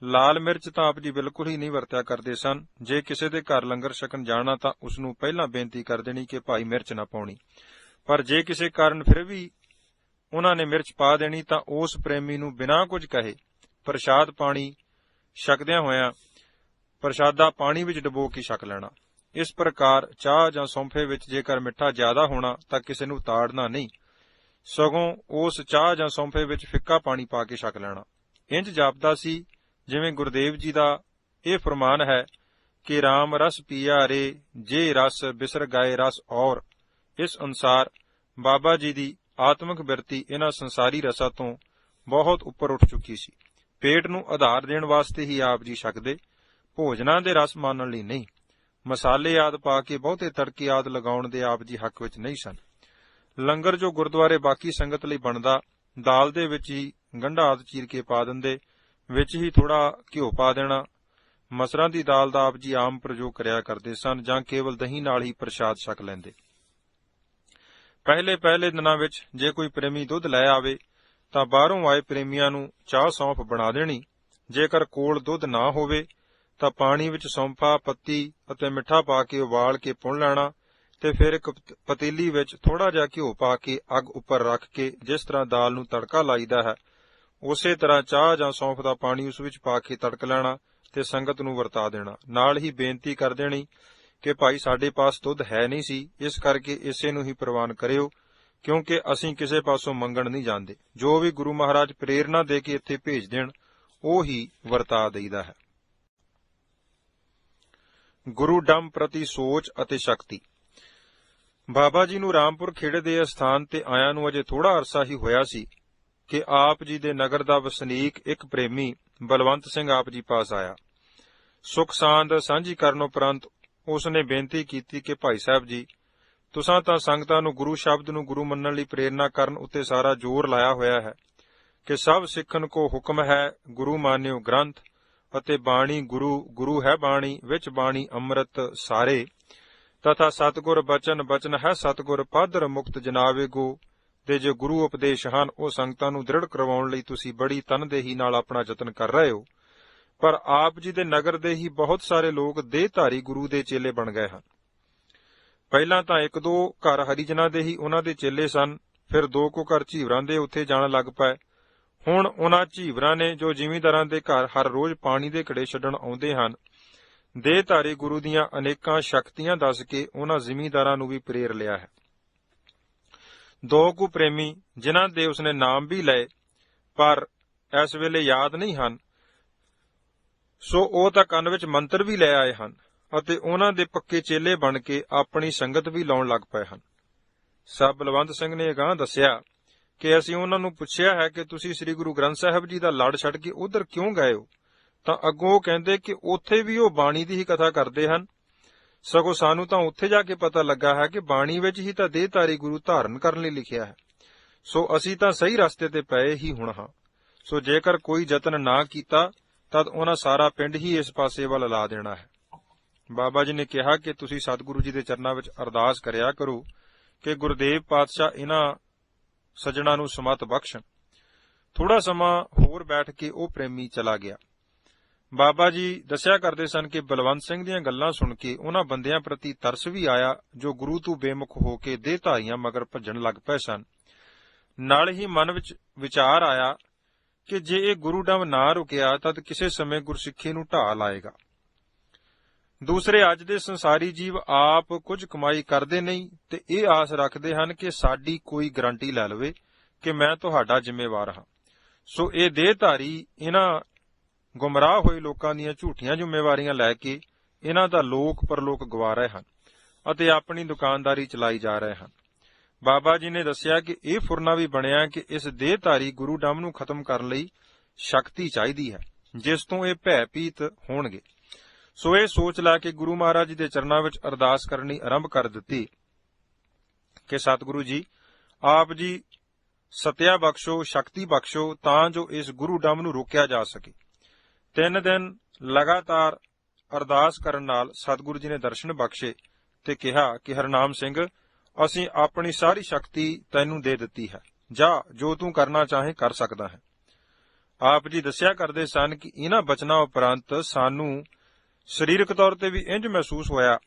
S1: ਲਾਲ ਮਿਰਚ ਤਾਂ ਆਪ ਜੀ ਬਿਲਕੁਲ ਹੀ ਨਹੀਂ ਵਰਤਿਆ ਕਰਦੇ ਸਨ। ਜੇ ਕਿਸੇ ਦੇ ਘਰ ਲੰਗਰ ਛਕਣ ਜਾਣਾ ਤਾਂ ਉਸ ਨੂੰ ਪਹਿਲਾਂ ਬੇਨਤੀ ਕਰ ਦੇਣੀ ਕਿ ਭਾਈ ਮਿਰਚ ਨਾ ਪਾਉਣੀ, ਪਰ ਜੇ ਕਿਸੇ ਕਾਰਨ ਫਿਰ ਵੀ ਉਹਨਾਂ ਨੇ ਮਿਰਚ ਪਾ ਦੇਣੀ ਤਾਂ ਉਸ ਪ੍ਰੇਮੀ ਨੂੰ ਬਿਨਾਂ ਕੁਝ ਕਹੇ ਪ੍ਰਸ਼ਾਦ ਪਾਣੀ ਛਕਦਿਆਂ ਹੋਇਆਂ ਪ੍ਰਸ਼ਾਦਾ ਪਾਣੀ ਵਿੱਚ ਡੁਬੋ ਕੇ ਛਕ ਲੈਣਾ। ਇਸ ਪ੍ਰਕਾਰ ਚਾਹ ਜਾਂ ਸੌਂਫੇ ਵਿੱਚ ਜੇਕਰ ਮਿੱਠਾ ਜ਼ਿਆਦਾ ਹੋਣਾ ਤਾਂ ਕਿਸੇ ਨੂੰ ਤਾੜਨਾ ਨਹੀਂ, ਸਗੋਂ ਉਸ ਚਾਹ ਜਾਂ ਸੌਂਫੇ ਵਿੱਚ ਫਿੱਕਾ ਪਾਣੀ ਪਾ ਕੇ ਛਕ ਲੈਣਾ। ਇੰਜ ਜਾਪਦਾ ਸੀ ਜਿਵੇਂ ਗੁਰਦੇਵ ਜੀ ਦਾ ਇਹ ਫਰਮਾਨ ਹੈ ਕਿ ਰਾਮ ਰਸ ਪੀਆ ਰੇ ਜੇ ਰਸ ਬਿਸਰ ਗਏ ਰਸ ਔਰ। ਇਸ ਅਨੁਸਾਰ ਬਾਬਾ ਜੀ ਦੀ ਆਤਮਿਕ ਬਿਰਤੀ ਇਹਨਾਂ ਸੰਸਾਰੀ ਰਸਾਂ ਤੋਂ ਬਹੁਤ ਉੱਪਰ ਉੱਠ ਚੁੱਕੀ ਸੀ। ਪੇਟ ਨੂੰ ਆਧਾਰ ਦੇਣ ਵਾਸਤੇ ਹੀ ਆਪ ਜੀ ਛਕਦੇ, ਭੋਜਨਾਂ ਦੇ ਰਸ ਮਾਨਣ ਲਈ ਨਹੀਂ। ਮਸਾਲੇ ਆਦਿ ਪਾ ਕੇ ਬਹੁਤੇ ਤੜਕੇ ਆਦਿ ਲਗਾਉਣ ਦੇ ਆਪ ਜੀ ਹੱਕ ਵਿੱਚ ਨਹੀਂ ਸਨ। ਲੰਗਰ ਜੋ ਗੁਰਦੁਆਰੇ ਬਾਕੀ ਸੰਗਤ ਲਈ ਬਣਦਾ, ਦਾਲ ਦੇ ਵਿੱਚ ਹੀ ਗੰਢਾ ਆਦਿ ਚੀਰ ਕੇ ਪਾ ਦਿੰਦੇ, ਵਿੱਚ ਹੀ ਥੋੜਾ ਘਿਓ ਪਾ ਦੇਣਾ। ਮਸਰਾਂ ਦੀ ਦਾਲ ਦਾ ਆਪ ਜੀ ਆਮ ਪ੍ਰਯੋਗ ਕਰਿਆ ਕਰਦੇ ਸਨ ਜਾਂ ਕੇਵਲ ਦਹੀਂ ਨਾਲ ਹੀ ਪ੍ਰਸ਼ਾਦ ਛਕ ਲੈਂਦੇ। ਪਹਿਲੇ ਦਿਨਾਂ ਵਿੱਚ ਜੇ ਕੋਈ ਪ੍ਰੇਮੀ ਦੁੱਧ ਲੈ ਆਵੇ ਤਾਂ ਬਾਹਰੋਂ ਆਏ ਪ੍ਰੇਮੀਆਂ ਨੂੰ ਚਾਹ ਸੌਂਫ ਬਣਾ ਦੇਣੀ। ਜੇਕਰ ਕੋਲ ਦੁੱਧ ਨਾ ਹੋਵੇ ਤਾਂ ਪਾਣੀ ਵਿੱਚ ਸੌਂਫਾ, ਪੱਤੀ ਅਤੇ ਮਿੱਠਾ ਪਾ ਕੇ ਉਬਾਲ ਕੇ ਪੁਣ ਲੈਣਾ ਤੇ ਫਿਰ ਇੱਕ ਪਤੀਲੀ ਵਿੱਚ ਥੋੜਾ ਜਿਹਾ ਘਿਓ ਪਾ ਕੇ ਅੱਗ ਉੱਪਰ ਰੱਖ ਕੇ ਜਿਸ ਤਰ੍ਹਾਂ ਦਾਲ ਨੂੰ ਤੜਕਾ ਲਾਈਦਾ ਹੈ, ਉਸੇ ਤਰ੍ਹਾਂ ਚਾਹ ਜਾਂ ਸੌਂਫ ਦਾ ਪਾਣੀ ਉਸ ਵਿੱਚ ਪਾ ਕੇ ਤੜਕ ਲੈਣਾ ਤੇ ਸੰਗਤ ਨੂੰ ਵਰਤਾ ਦੇਣਾ। ਨਾਲ ਹੀ ਬੇਨਤੀ ਕਰ ਦੇਣੀ ਕਿ ਭਾਈ ਸਾਡੇ ਪਾਸ ਦੁੱਧ ਹੈ ਨਹੀਂ ਸੀ, ਇਸ ਕਰਕੇ ਇਸੇ ਨੂੰ ਹੀ ਪ੍ਰਵਾਨ ਕਰਿਓ, ਕਿਉਂਕਿ ਅਸੀਂ ਕਿਸੇ ਪਾਸੋਂ ਮੰਗਣ ਨਹੀਂ ਜਾਂਦੇ। ਜੋ ਵੀ ਗੁਰੂ ਮਹਾਰਾਜ ਪ੍ਰੇਰਣਾ ਦੇ ਕੇ ਇੱਥੇ ਭੇਜ ਦੇਣ ਉਹ ਹੀ ਵਰਤਾ ਦੇਈਦਾ ਹੈ। ਗੁਰੂ ਡੰਮ ਪ੍ਰਤੀ ਸੋਚ ਅਤੇ ਸ਼ਕਤੀ। ਬਾਬਾ ਜੀ ਨੂੰ ਰਾਮਪੁਰ ਖੇੜੇ ਦੇ ਅਸਥਾਨ ਤੇ ਆਇਆਂ ਨੂੰ ਅਜੇ ਥੋੜਾ ਅਰਸਾ ਹੀ ਹੋਇਆ ਸੀ ਕਿ ਆਪ ਜੀ ਦੇ ਨਗਰ ਦਾ ਵਸਨੀਕ ਇੱਕ ਪ੍ਰੇਮੀ ਬਲਵੰਤ ਸਿੰਘ ਆਪ ਜੀ ਪਾਸ ਆਇਆ। ਸੁਖ ਸਾਂਦ ਸਾਂਝੀ ਕਰਨ ਉਪਰੰਤ ਉਸ ਨੇ ਬੇਨਤੀ ਕੀਤੀ ਕਿ ਭਾਈ ਸਾਹਿਬ ਜੀ, ਤੁਸਾਂ ਤਾਂ ਸੰਗਤਾਂ ਨੂੰ ਗੁਰੂ ਸ਼ਬਦ ਨੂੰ ਗੁਰੂ ਮੰਨਣ ਲਈ ਪ੍ਰੇਰਨਾ ਕਰਨ ਉੱਤੇ ਸਾਰਾ ਜ਼ੋਰ ਲਾਇਆ ਹੋਇਆ ਹੈ ਕਿ ਸਭ ਸਿੱਖਣ ਕੋ ਹੁਕਮ ਹੈ ਗੁਰੂ ਮਾਨਿਓ ਗ੍ਰੰਥ ਅਤੇ ਬਾਣੀ ਗੁਰੂ, ਗੁਰੂ ਹੈ ਬਾਣੀ, ਵਿੱਚ ਬਾਣੀ ਅੰਮ੍ਰਿਤ ਸਾਰੇ। ਤਥਾ ਸਤਿਗੁਰ ਬਚਨ, ਬਚਨ ਹੈ ਸਤਿਗੁਰ ਪਾਦਰ ਮੁਕਤ ਜਨਾਵੇ ਗੋ। ਤੇ ਜੋ ਗੁਰੂ ਉਪਦੇਸ਼ ਹਨ ਉਹ ਸੰਗਤਾਂ ਨੂੰ ਦ੍ਰਿੜ ਕਰਵਾਉਣ ਲਈ ਤੁਸੀਂ ਬੜੀ ਤਨਦੇਹੀ ਨਾਲ ਆਪਣਾ ਯਤਨ ਕਰ ਰਹੇ ਹੋ। ਪਰ ਆਪ ਜੀ ਦੇ ਨਗਰ ਦੇ ਹੀ ਬਹੁਤ ਸਾਰੇ ਲੋਕ ਦੇਹਧਾਰੀ ਗੁਰੂ ਦੇ ਚੇਲੇ ਬਣ ਗਏ ਹਨ। ਪਹਿਲਾਂ ਤਾਂ ਇੱਕ ਦੋ ਘਰ ਹਰੀਜਨਾਂ ਦੇ ਹੀ ਉਹਨਾਂ ਦੇ ਚੇਲੇ ਸਨ, ਫਿਰ 2 ਕੁ ਘਰ ਝੀਵਰਾਂ ਦੇ ਉੱਥੇ ਜਾਣ ਲੱਗ ਪਏ। ਹੁਣ ਉਹਨਾਂ ਝੀਵਰਾਂ ਨੇ ਜੋ ਜ਼ਿਮੀਂਦਾਰਾਂ ਦੇ ਘਰ ਹਰ ਰੋਜ਼ ਪਾਣੀ ਦੇ ਘੜੇ ਛੱਡਣ ਆਉਂਦੇ ਹਨ, ਦੇਹਧਾਰੀ ਗੁਰੂ ਦੀਆਂ ਅਨੇਕਾਂ ਸ਼ਕਤੀਆਂ ਦੱਸ ਕੇ ਉਹਨਾਂ ਜ਼ਿਮੀਂਦਾਰਾਂ ਨੂੰ ਵੀ ਪ੍ਰੇਰ ਲਿਆ ਹੈ। 2 ਕੁ ਪ੍ਰੇਮੀ ਜਿਨ੍ਹਾਂ ਦੇ ਉਸਨੇ ਨਾਮ ਵੀ ਲਏ ਪਰ ਇਸ ਵੇਲੇ ਯਾਦ ਨਹੀਂ ਹਨ, ਸੋ ਉਹ ਤਾਂ ਕੰਨ ਵਿੱਚ ਮੰਤਰ ਵੀ ਲੈ ਆਏ ਹਨ ਅਤੇ ਉਹਨਾਂ ਦੇ ਪੱਕੇ ਚੇਲੇ ਬਣ ਕੇ ਆਪਣੀ ਸੰਗਤ ਵੀ ਲਾਉਣ ਲੱਗ ਪਏ ਹਨ। ਸਾਹਿਬ ਬਲਵੰਤ ਸਿੰਘ ਨੇ ਅਗਾਂਹ ਦੱਸਿਆ ਕਿ ਅਸੀਂ ਉਹਨਾਂ ਨੂੰ ਪੁੱਛਿਆ ਹੈ ਕਿ ਤੁਸੀਂ ਸ੍ਰੀ ਗੁਰੂ ਗ੍ਰੰਥ ਸਾਹਿਬ ਜੀ ਦਾ ਲੜ ਛੱਡ ਕੇ ਉਧਰ ਕਿਉਂ ਗਏ ਹੋ, ਤਾਂ ਅੱਗੋਂ ਉਹ ਕਹਿੰਦੇ ਕਿ ਉੱਥੇ ਵੀ ਉਹ ਬਾਣੀ ਦੀ ਹੀ ਕਥਾ ਕਰਦੇ ਹਨ। ਸਗੋਂ ਸਾਨੂੰ ਤਾਂ ਉੱਥੇ ਜਾ ਕੇ ਪਤਾ ਲੱਗਾ ਹੈ ਕਿ ਬਾਣੀ ਵਿੱਚ ਹੀ ਤਾਂ ਦੇਹਧਾਰੀ ਗੁਰੂ ਧਾਰਨ ਕਰਨ ਲਈ ਲਿਖਿਆ ਹੈ। ਸੋ ਅਸੀਂ ਤਾਂ ਸਹੀ ਰਸਤੇ ਤੇ ਪਏ ਹੀ ਹੁਣ ਹਾਂ। ਸੋ ਜੇਕਰ ਕੋਈ ਯਤਨ ਨਾ ਕੀਤਾ ਤਦ ਉਹਨਾਂ ਸਾਰਾ ਪਿੰਡ ਹੀ ਇਸ ਪਾਸੇ ਵੱਲ ਲਾ ਦੇਣਾ ਹੈ। ਬਾਬਾ ਜੀ ਨੇ ਕਿਹਾ ਕਿ ਤੁਸੀਂ ਸਤਿਗੁਰੂ ਜੀ ਦੇ ਚਰਨਾਂ ਵਿੱਚ ਅਰਦਾਸ ਕਰਿਆ ਕਰੋ ਕਿ ਗੁਰਦੇਵ ਪਾਤਸ਼ਾਹ ਇਹਨਾਂ ਸੱਜਣਾ ਨੂੰ ਸਮਤ ਬਖਸ਼ਣ। ਥੋੜਾ ਸਮਾਂ ਹੋਰ ਬੈਠ ਕੇ ਉਹ ਪ੍ਰੇਮੀ ਚਲਾ ਗਿਆ। ਬਾਬਾ ਜੀ ਦੱਸਿਆ ਕਰਦੇ ਸਨ ਕਿ ਬਲਵੰਤ ਸਿੰਘ ਦੀਆਂ ਗੱਲਾਂ ਸੁਣ ਕੇ ਉਹਨਾਂ ਬੰਦਿਆਂ ਪ੍ਰਤੀ ਤਰਸ ਵੀ ਆਇਆ ਜੋ ਗੁਰੂ ਤੋਂ ਬੇਮੁਖ ਹੋ ਕੇ ਦੇਹਧਾਰੀਆਂ ਮਗਰ ਭੱਜਣ ਲੱਗ ਪਏ ਸਨ। ਨਾਲ ਹੀ ਮਨ ਵਿੱਚ ਵਿਚਾਰ ਆਇਆ ਕਿ ਜੇ ਇਹ ਗੁਰੂ ਡੰਮ ਨਾ ਰੁਕਿਆ ਤਦ ਕਿਸੇ ਸਮੇਂ ਗੁਰਸਿੱਖੀ ਨੂੰ ਢਾਹ ਲਾਏਗਾ। ਦੂਸਰੇ ਅੱਜ ਦੇ ਸੰਸਾਰੀ ਜੀਵ ਆਪ ਕੁਝ ਕਮਾਈ ਕਰਦੇ ਨਹੀਂ ਤੇ ਇਹ ਆਸ ਰੱਖਦੇ ਹਨ ਕਿ ਸਾਡੀ ਕੋਈ ਗਰੰਟੀ ਲੈ ਲਵੇ ਕਿ ਮੈਂ ਤੁਹਾਡਾ ਜ਼ਿੰਮੇਵਾਰ ਹਾਂ। ਸੋ ਇਹ ਦੇਹਧਾਰੀ ਇਹਨਾਂ ਗੁੰਮਰਾਹ ਹੋਏ ਲੋਕਾਂ ਦੀਆਂ ਝੂਠੀਆਂ ਜ਼ਿੰਮੇਵਾਰੀਆਂ ਲੈ ਕੇ ਇਹਨਾਂ ਦਾ ਲੋਕ ਪਰਲੋਕ ਗਵਾ ਰਹੇ ਹਨ ਅਤੇ ਆਪਣੀ ਦੁਕਾਨਦਾਰੀ ਚਲਾਈ ਜਾ ਰਹੇ ਹਨ। ਬਾਬਾ ਜੀ ਨੇ ਦੱਸਿਆ ਕਿ ਇਹ ਫੁਰਨਾ ਵੀ ਬਣਿਆ ਕਿ ਇਸ ਦੇਹਧਾਰੀ ਗੁਰੂ ਡੰਮ ਨੂੰ ਖਤਮ ਕਰਨ ਲਈ ਸ਼ਕਤੀ ਚਾਹੀਦੀ ਹੈ ਜਿਸ ਤੋਂ ਇਹ ਭੈਭੀਤ ਹੋਣਗੇ। ਸੋ ਇਹ ਸੋਚ ਲੈ ਕੇ ਗੁਰੂ ਮਹਾਰਾਜ ਜੀ ਦੇ ਚਰਨਾਂ ਵਿੱਚ ਅਰਦਾਸ ਕਰਨੀ ਆਰੰਭ ਕਰ ਦਿੱਤੀ ਕਿ ਸਤਿਗੁਰੂ ਜੀ ਆਪ ਜੀ ਸਤਿਆ ਬਖਸ਼ੋ, ਸ਼ਕਤੀ ਬਖਸ਼ੋ ਤਾਂ ਜੋ ਇਸ ਗੁਰੂ ਡੰਮ ਨੂੰ ਰੋਕਿਆ ਜਾ ਸਕੇ। 3 ਦਿਨ ਲਗਾਤਾਰ ਅਰਦਾਸ ਕਰਨ ਨਾਲ ਸਤਿਗੁਰੂ ਜੀ ਨੇ ਦਰਸ਼ਨ ਬਖਸ਼ੇ ਤੇ ਕਿਹਾ ਕਿ ਹਰਨਾਮ ਸਿੰਘ, ਅਸੀਂ ਆਪਣੀ ਸਾਰੀ ਸ਼ਕਤੀ ਤੈਨੂੰ ਦੇ ਦਿੱਤੀ ਹੈ, ਜਾ ਜੋ ਤੂੰ ਕਰਨਾ ਚਾਹੇ ਕਰ ਸਕਦਾ ਹੈ। ਆਪ ਜੀ ਦੱਸਿਆ ਕਰਦੇ ਸਨ ਕਿ ਇਹਨਾਂ ਬਚਨਾਂ ਉਪਰੰਤ ਸਾਨੂੰ ਸਰੀਰਕ ਤੌਰ ਤੇ ਵੀ ਇੰਜ ਮਹਿਸੂਸ ਹੋਇਆ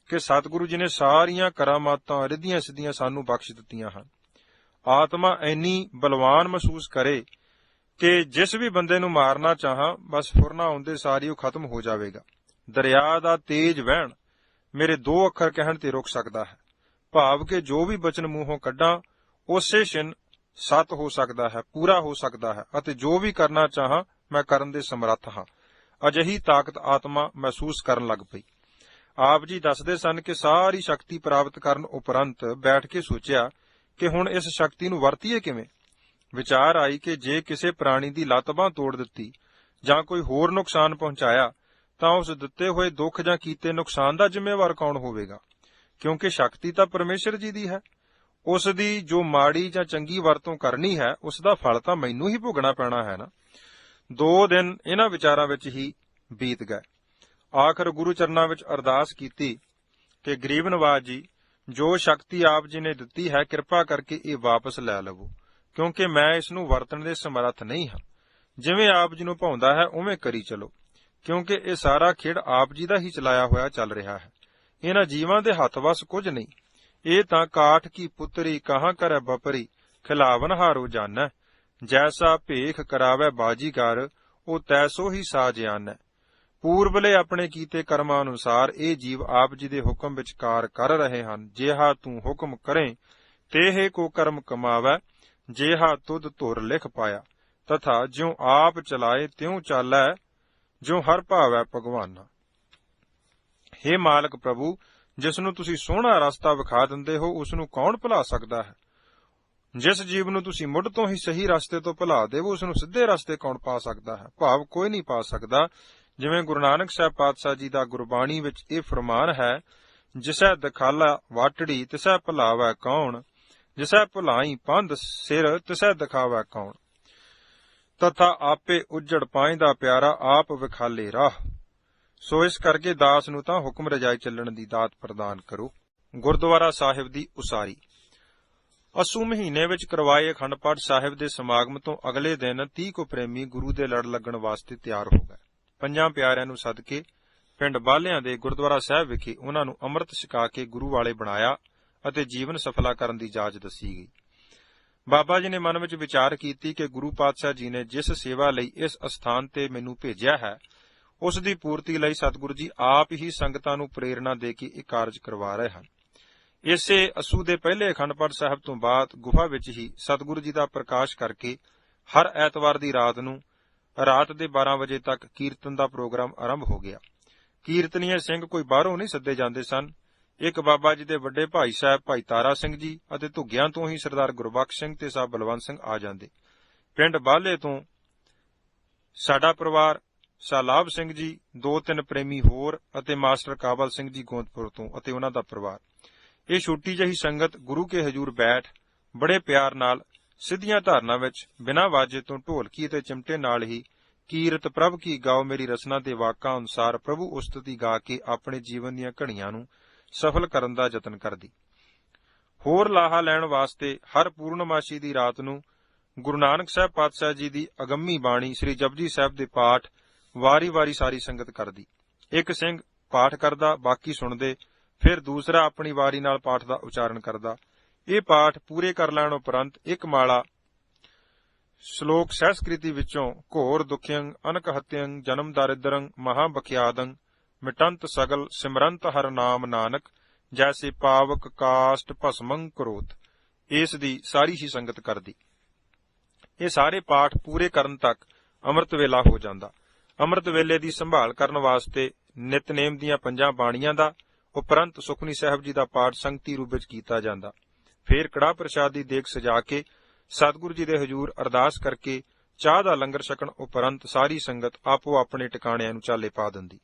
S1: ਕਿ ਸਤਿਗੁਰੂ ਜੀ ਨੇ ਸਾਰੀਆਂ ਕਰਾਮਾਤਾਂ ਰਿੱਧੀਆਂ ਸਿੱਧੀਆਂ ਸਾਨੂੰ ਬਖਸ਼ ਦਿੱਤੀਆਂ ਹਨ। ਆਤਮਾ ਇੰਨੀ ਬਲਵਾਨ ਮਹਿਸੂਸ ਕਰੇ ਕਿ ਜਿਸ ਵੀ ਬੰਦੇ ਨੂੰ ਮਾਰਨਾ ਚਾਹਾਂ ਬਸ ਫੁਰਨਾ ਆਉਂਦੇ ਸਾਰੀ ਉਹ ਖਤਮ ਹੋ ਜਾਵੇਗਾ। ਦਰਿਆ ਦਾ ਤੇਜ ਵਹਿਣ ਮੇਰੇ 2 ਅੱਖਰ ਕਹਿਣ ਤੇ ਰੁਕ ਸਕਦਾ ਹੈ, ਭਾਵ ਕਿ ਜੋ ਵੀ ਬਚਨ ਮੂੰਹੋਂ ਕੱਢਾਂ ਉਸੇ ਛਿਨ ਸਤ ਹੋ ਸਕਦਾ ਹੈ, ਪੂਰਾ ਹੋ ਸਕਦਾ ਹੈ ਅਤੇ ਜੋ ਵੀ ਕਰਨਾ ਚਾਹਾਂ ਮੈਂ ਕਰਨ ਦੇ ਸਮਰੱਥ ਹਾਂ। ਅਜਿਹੀ ਤਾਕਤ ਆਤਮਾ ਮਹਿਸੂਸ ਕਰਨ ਲੱਗ ਪਈ। ਆਪ ਜੀ ਦੱਸਦੇ ਸਨ ਕਿ ਸਾਰੀ ਸ਼ਕਤੀ ਪ੍ਰਾਪਤ ਕਰਨ ਉਪਰੰਤ ਬੈਠ ਕੇ ਸੋਚਿਆ ਕਿ ਹੁਣ ਇਸ ਸ਼ਕਤੀ ਨੂੰ ਵਰਤੀਏ ਕਿਵੇਂ। ਵਿਚਾਰ ਆਈ ਕਿ ਜੇ ਕਿਸੇ ਪ੍ਰਾਣੀ ਦੀ ਲੱਤ ਬਾਂਹ ਤੋੜ ਦਿੱਤੀ ਜਾਂ ਕੋਈ ਹੋਰ ਨੁਕਸਾਨ ਪਹੁੰਚਾਇਆ ਤਾਂ ਉਸ ਦਿੱਤੇ ਹੋਏ ਦੁੱਖ ਜਾਂ ਕੀਤੇ ਨੁਕਸਾਨ ਦਾ ਜ਼ਿੰਮੇਵਾਰ ਕੌਣ ਹੋਵੇਗਾ, ਕਿਉਂਕਿ ਸ਼ਕਤੀ ਤਾਂ ਪਰਮੇਸ਼ਰ ਜੀ ਦੀ ਹੈ। ਉਸ ਦੀ ਜੋ ਮਾੜੀ ਜਾਂ ਚੰਗੀ ਵਰਤੋਂ ਕਰਨੀ ਹੈ ਉਸ ਦਾ ਫਲ ਤਾਂ ਮੈਨੂੰ ਹੀ ਭੁਗਤਣਾ ਪੈਣਾ ਹੈ ਨਾ। 2 ਦਿਨ ਇਹਨਾਂ ਵਿਚਾਰਾਂ ਵਿੱਚ ਹੀ ਬੀਤ ਗਏ। ਆਖਰ ਗੁਰੂ ਚਰਨਾਂ ਵਿੱਚ ਅਰਦਾਸ ਕੀਤੀ ਕਿ ਗਰੀਬ ਨਵਾਜ਼ ਜੀ, ਜੋ ਸ਼ਕਤੀ ਆਪ ਜੀ ਨੇ ਦਿੱਤੀ ਹੈ ਕਿਰਪਾ ਕਰਕੇ ਇਹ ਵਾਪਸ ਲੈ ਲਵੋ, ਕਿਉਂਕਿ ਮੈਂ ਇਸ ਨੂੰ ਵਰਤਣ ਦੇ ਸਮਰੱਥ ਨਹੀਂ ਹਾਂ। ਜਿਵੇਂ ਆਪ ਜੀ ਨੂੰ ਭਾਉਂਦਾ ਹੈ ਉਵੇਂ ਕਰੀ ਚਲੋ, ਕਿਉਂਕਿ ਇਹ ਸਾਰਾ ਖੇਡ ਆਪ ਜੀ ਦਾ ਹੀ ਚਲਾਇਆ ਹੋਇਆ ਚੱਲ ਰਿਹਾ ਹੈ। ਇਹਨਾਂ ਜੀਵਾਂ ਦੇ ਹੱਥ ਵੱਸ ਕੁਝ ਨਹੀਂ। ਇਹ ਤਾਂ ਕਾਠ ਕੀ ਪੁੱਤਰੀ ਕਹਾਂ ਕਰੈ ਬਪਰੀ, ਖਿਲਾਵਨ ਹਾਰੋ ਜਾਣੈ, ਜੈਸਾ ਭੇਖ ਕਰਾਵੈ ਬਾਜੀਗਰ, ਉਹ ਤੈਸੋ ਹੀ ਸਾਜ ਆਨੈ। ਪੂਰਬਲੇ ਆਪਣੇ ਕੀਤੇ ਕਰਮਾਂ ਅਨੁਸਾਰ ਇਹ ਜੀਵ ਆਪ ਜੀ ਦੇ ਹੁਕਮ ਵਿੱਚ ਕਾਰ ਕਰ ਰਹੇ ਹਨ। ਜਿਹਾ ਤੂੰ ਹੁਕਮ ਕਰੇ ਤੇਹੇ ਕੋ ਕਰਮ ਕਮਾਵੈ, ਜਿਹਾ ਤੁਧ ਧੁਰ ਲਿਖ ਪਾਇਆ, ਤਥਾ ਜਿਉ ਆਪ ਚਲਾਏ ਤਿਉ ਚਾਲੈ, ਜਿਉ ਹਰ ਭਾਵੈ ਭਗਵਾਨਾ। ਹੇ ਮਾਲਕ ਪ੍ਰਭੂ, ਜਿਸ ਨੂੰ ਤੁਸੀਂ ਸੋਹਣਾ ਰਸਤਾ ਵਿਖਾ ਦਿੰਦੇ ਹੋ ਉਸ ਨੂੰ ਕੌਣ ਭੁਲਾ ਸਕਦਾ ਹੈ। ਜਿਸ ਜੀਵ ਨੂੰ ਤੁਸੀਂ ਮੁੱਢ ਤੋਂ ਹੀ ਸਹੀ ਰਸਤੇ ਤੋਂ ਭੁਲਾ ਦੇਵੋ ਉਸ ਨੂੰ ਸਿੱਧੇ ਰਸਤੇ ਕੌਣ ਪਾ ਸਕਦਾ ਹੈ, ਭਾਵ ਕੋਈ ਨਹੀਂ ਪਾ ਸਕਦਾ। ਜਿਵੇਂ ਗੁਰੂ ਨਾਨਕ ਸਾਹਿਬ ਪਾਤਸ਼ਾਹ ਜੀ ਦਾ ਗੁਰਬਾਣੀ ਵਿੱਚ ਇਹ ਫਰਮਾਨ ਹੈ, ਜਿਸੈ ਦਿਖਾਲਾ ਵਾਟੜੀ ਤਿਸੈ ਭੁਲਾਵੈ ਕੌਣ, ਜਿਸੈ ਭੁਲਾਈ ਪੰਧ ਸਿਰ ਤਿਸੈ ਦਿਖਾਵੈ ਕੌਣ। ਤਥਾ ਆਪੇ ਉੱਜੜ ਪਾਇੰਦਾ ਪਿਆਰਾ ਆਪ ਵਿਖਾਲੇ ਰਾਹ। ਸੋ ਇਸ ਕਰਕੇ ਦਾਸ ਨੂੰ ਤਾਂ ਹੁਕਮ ਰਜਾਈ ਚੱਲਣ ਦੀ ਦਾਤ ਪ੍ਰਦਾਨ ਕਰੋ। ਗੁਰਦੁਆਰਾ ਸਾਹਿਬ ਦੀ ਉਸਾਰੀ। ਅੱਸੂ ਮਹੀਨੇ ਵਿੱਚ ਕਰਵਾਏ ਅਖੰਡ ਪਾਠ ਸਾਹਿਬ ਦੇ ਸਮਾਗਮ ਤੋਂ ਅਗਲੇ ਦਿਨ 30 ਕੁ ਪ੍ਰੇਮੀ ਗੁਰੂ ਦੇ ਲੜ ਲੱਗਣ ਵਾਸਤੇ ਤਿਆਰ ਹੋ ਗਏ। ਪੰਜਾਂ ਪਿਆਰਿਆਂ ਨੂੰ ਸਦਕੇ ਪਿੰਡ ਬਾਲਿਆਂ ਦੇ ਗੁਰਦੁਆਰਾ ਸਾਹਿਬ ਵਿਖੇ ਉਹਨਾਂ ਨੂੰ ਅੰਮ੍ਰਿਤ ਛਕਾ ਕੇ ਗੁਰੂ ਵਾਲੇ ਬਣਾਇਆ ਅਤੇ ਜੀਵਨ ਸਫਲਾ ਕਰਨ ਦੀ ਜਾਚ ਦੱਸੀ ਗਈ। ਬਾਬਾ ਜੀ ਨੇ ਮਨ ਵਿੱਚ ਵਿਚਾਰ ਕੀਤੀ ਕਿ ਗੁਰੂ ਪਾਤਸ਼ਾਹ ਜੀ ਨੇ ਜਿਸ ਸੇਵਾ ਲਈ ਇਸ ਅਸਥਾਨ ਤੇ ਮੈਨੂੰ ਭੇਜਿਆ ਹੈ, ਉਸ ਦੀ ਪੂਰਤੀ ਲਈ ਸਤਿਗੁਰੂ ਜੀ ਆਪ ਹੀ ਸੰਗਤਾਂ ਨੂੰ ਪ੍ਰੇਰਣਾ ਦੇ ਕੇ ਇਹ ਕਾਰਜ ਕਰਵਾ ਰਹੇ ਹਨ। ਇਸੇ ਅੱਸੂ ਦੇ ਪਹਿਲੇ ਅਖੰਡ ਪਾਠ ਸਾਹਿਬ ਤੋਂ ਬਾਅਦ ਗੁਫਾ ਵਿੱਚ ਹੀ ਸਤਿਗੁਰੂ ਜੀ ਦਾ ਪ੍ਰਕਾਸ਼ ਕਰਕੇ ਹਰ ਐਤਵਾਰ ਦੀ ਰਾਤ ਨੂੰ ਰਾਤ ਦੇ 12 ਵਜੇ ਤੱਕ ਕੀਰਤਨ ਦਾ ਪ੍ਰੋਗਰਾਮ ਆਰੰਭ ਹੋ ਗਿਆ। ਕੀਰਤਨੀਏ ਸਿੰਘ ਕੋਈ ਬਾਹਰੋਂ ਨਹੀਂ ਸੱਦੇ ਜਾਂਦੇ ਸਨ। ਇੱਕ ਬਾਬਾ ਜੀ ਦੇ ਵੱਡੇ ਭਾਈ ਸਾਹਿਬ ਭਾਈ ਤਾਰਾ ਸਿੰਘ ਜੀ ਅਤੇ ਧੁੱਗਿਆਂ ਤੋਂ ਹੀ ਸਰਦਾਰ ਗੁਰਬਖਸ਼ ਸਿੰਘ ਤੇ ਸਾਹਿਬ ਬਲਵੰਤ ਸਿੰਘ ਆ ਜਾਂਦੇ। ਪਿੰਡ ਬਾਲੇ ਤੋਂ ਸਾਡਾ ਪਰਿਵਾਰ, ਸਾਲਾਬ ਸਿੰਘ ਜੀ, 2-3 ਪ੍ਰੇਮੀ ਹੋਰ ਅਤੇ ਮਾਸਟਰ ਕਾਬਲ ਸਿੰਘ ਜੀ ਗੋਂਦਪੁਰ ਤੋਂ ਅਤੇ ਉਹਨਾਂ ਦਾ ਪਰਿਵਾਰ। ਇਹ ਛੋਟੀ ਜਿਹੀ ਸੰਗਤ ਗੁਰੂ ਕੇ ਹਜੂਰ ਬੈਠ ਬੜੇ ਪਿਆਰ ਨਾਲ ਸਿੱਧੀਆਂ ਧਾਰਨਾ ਵਿੱਚ ਬਿਨਾਂ ਵਾਜੇ ਤੋਂ ਢੋਲਕੀ ਅਤੇ ਚਿਮਟੇ ਨਾਲ ਹੀ ਕੀਰਤ ਪ੍ਰਭ ਕੀ ਗਾਓ ਮੇਰੀ ਰਸਨਾ ਦੇ ਵਾਕਾਂ ਅਨੁਸਾਰ ਪ੍ਰਭੂ ਉਸਤਤੀ ਗਾ ਕੇ ਆਪਣੇ ਜੀਵਨ ਦੀਆਂ ਘੜੀਆਂ ਨੂੰ ਸਫਲ ਕਰਨ ਦਾ ਯਤਨ ਕਰਦੀ। ਹੋਰ ਲਾਹਾ ਲੈਣ ਵਾਸਤੇ ਹਰ ਪੂਰਨਮਾਸ਼ੀ ਦੀ ਰਾਤ ਨੂੰ ਗੁਰੂ ਨਾਨਕ ਸਾਹਿਬ ਪਾਤਸ਼ਾਹ ਜੀ ਦੀ ਅਗੰਮੀ ਬਾਣੀ ਸ੍ਰੀ ਜਪਜੀ ਸਾਹਿਬ ਦੇ ਪਾਠ ਵਾਰੀ-ਵਾਰੀ ਸਾਰੀ ਸੰਗਤ ਕਰਦੀ। ਇੱਕ ਸਿੰਘ ਪਾਠ ਕਰਦਾ, ਬਾਕੀ ਸੁਣਦੇ, ਫਿਰ ਦੂਸਰਾ ਆਪਣੀ ਵਾਰੀ ਨਾਲ ਪਾਠ ਦਾ ਉਚਾਰਨ ਕਰਦਾ। ਇਹ ਪਾਠ ਪੂਰੇ ਕਰ ਲੈਣ ਉਪਰੰਤ ਇੱਕ ਮਾਲਾ ਸ਼ਲੋਕ ਸੰਸਕ੍ਰਿਤੀ ਵਿੱਚੋਂ ਘੋਰ ਦੁਖਿਅੰ ਅਨਕ ਹਤਿਅੰ ਜਨਮ ਦਾਰਿਦਰੰ ਮਹਾ ਬਖਿਆਦੰ ਮਿਟੰਤ ਸਗਲ ਸਿਮਰੰਤ ਹਰ ਨਾਮ ਨਾਨਕ ਜੈਸੇ ਪਾਵਕ ਕਾਸ਼ਟ ਭਸਮੰ ਕਰੋਤ, ਇਸ ਦੀ ਸਾਰੀ ਹੀ ਸੰਗਤ ਕਰਦੀ। ਇਹ ਸਾਰੇ ਪਾਠ ਪੂਰੇ ਕਰਨ ਤੱਕ ਅੰਮ੍ਰਿਤ ਵੇਲਾ ਹੋ ਜਾਂਦਾ। ਅੰਮ੍ਰਿਤ ਵੇਲੇ ਦੀ ਸੰਭਾਲ ਕਰਨ ਵਾਸਤੇ ਨਿਤਨੇਮ ਦੀਆਂ 5 ਬਾਣੀਆਂ ਦਾ ਉਪਰੰਤ ਸੁਖਮਨੀ ਸਾਹਿਬ ਜੀ ਦਾ ਪਾਠ ਸੰਗਤੀ ਰੂਪ ਵਿੱਚ ਕੀਤਾ ਜਾਂਦਾ। ਫਿਰ ਕੜਾਹ ਪ੍ਰਸ਼ਾਦ ਦੀ ਦੇਗ ਸਜਾ ਕੇ ਸਤਿਗੁਰੂ ਜੀ ਦੇ ਹਜ਼ੂਰ ਅਰਦਾਸ ਕਰਕੇ ਚਾਹ ਦਾ ਲੰਗਰ ਛਕਣ ਉਪਰੰਤ ਸਾਰੀ ਸੰਗਤ ਆਪੋ ਆਪਣੇ ਟਿਕਾਣਿਆਂ ਨੂੰ ਚਾਲੇ ਪਾ ਦਿੰਦੀ।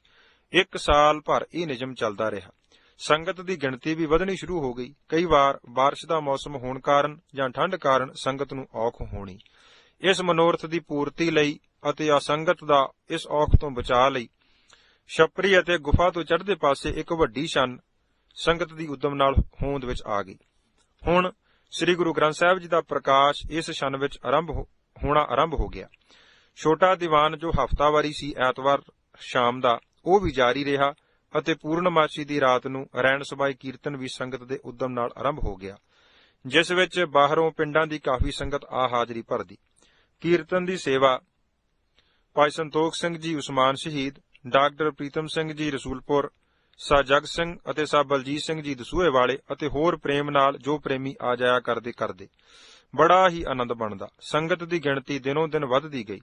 S1: 1 ਸਾਲ ਭਰ ਇਹ ਨਿਯਮ ਚੱਲਦਾ ਰਿਹਾ। ਸੰਗਤ ਦੀ ਗਿਣਤੀ ਵੀ ਵਧਣੀ ਸ਼ੁਰੂ ਹੋ ਗਈ। ਕਈ ਵਾਰ ਬਾਰਿਸ਼ ਦਾ ਮੌਸਮ ਹੋਣ ਕਾਰਨ ਜਾਂ ਠੰਡ ਕਾਰਨ ਸੰਗਤ ਨੂੰ ਔਖ ਹੋਣੀ। ਇਸ ਮਨੋਰਥ ਦੀ ਪੂਰਤੀ ਲਈ ਅਤੇ ਅਸੰਗਤ ਦਾ ਇਸ ਔਖ ਤੋਂ ਬਚਾਅ ਲਈ ਛਪਰੀ ਅਤੇ ਗੁਫਾ ਤੋਂ ਚੜ੍ਹਦੇ ਪਾਸੇ ਇੱਕ ਵੱਡੀ ਛੰਨ ਸੰਗਤ ਦੀ ਉਦਮ ਨਾਲ ਹੋਂਦ ਵਿੱਚ ਆ ਗਈ। ਹੁਣ ਸ੍ਰੀ ਗੁਰੂ ਗ੍ਰੰਥ ਸਾਹਿਬ ਜੀ ਦਾ ਪ੍ਰਕਾਸ਼ ਇਸ ਛੰਨ ਵਿੱਚ ਹੋਣਾ ਆਰੰਭ ਹੋ ਗਿਆ। ਛੋਟਾ ਦੀਵਾਨ ਜੋ ਹਫ਼ਤਾਵਾਰੀ ਸੀ ਐਤਵਾਰ ਸ਼ਾਮ ਦਾ, ਉਹ ਵੀ ਜਾਰੀ ਰਿਹਾ ਅਤੇ ਪੂਰਨਮਾਸ਼ੀ ਦੀ ਰਾਤ ਨੂੰ ਰੈਣ ਸਬਾਈ ਕੀਰਤਨ ਵੀ ਸੰਗਤ ਦੇ ਉਦਮ ਨਾਲ ਆਰੰਭ ਹੋ ਗਿਆ, ਜਿਸ ਵਿੱਚ ਬਾਹਰੋਂ ਪਿੰਡਾਂ ਦੀ ਕਾਫੀ ਸੰਗਤ ਆ ਹਾਜ਼ਰੀ ਭਰਦੀ। ਕੀਰਤਨ ਦੀ ਸੇਵਾ ਭਾਈ ਸੰਤੋਖ ਸਿੰਘ ਜੀ ਉਸਮਾਨ ਸ਼ਹੀਦ, ਡਾਕਟਰ ਪ੍ਰੀਤਮ ਸਿੰਘ ਜੀ ਰਸੂਲਪੁਰ, ਸਾ ਜਗ ਸਿੰਘ ਅਤੇ ਸਾ ਬਲਜੀਤ ਸਿੰਘ ਜੀ ਦਸੂਹੇ ਵਾਲੇ ਅਤੇ ਹੋਰ ਪ੍ਰੇਮ ਨਾਲ ਜੋ ਪ੍ਰੇਮੀ ਆ ਜਾਇਆ ਕਰਦੇ ਬੜਾ ਹੀ ਆਨੰਦ ਬਣਦਾ। ਸੰਗਤ ਦੀ ਗਿਣਤੀ ਦਿਨੋਂ ਦਿਨ ਵੱਧਦੀ ਗਈ,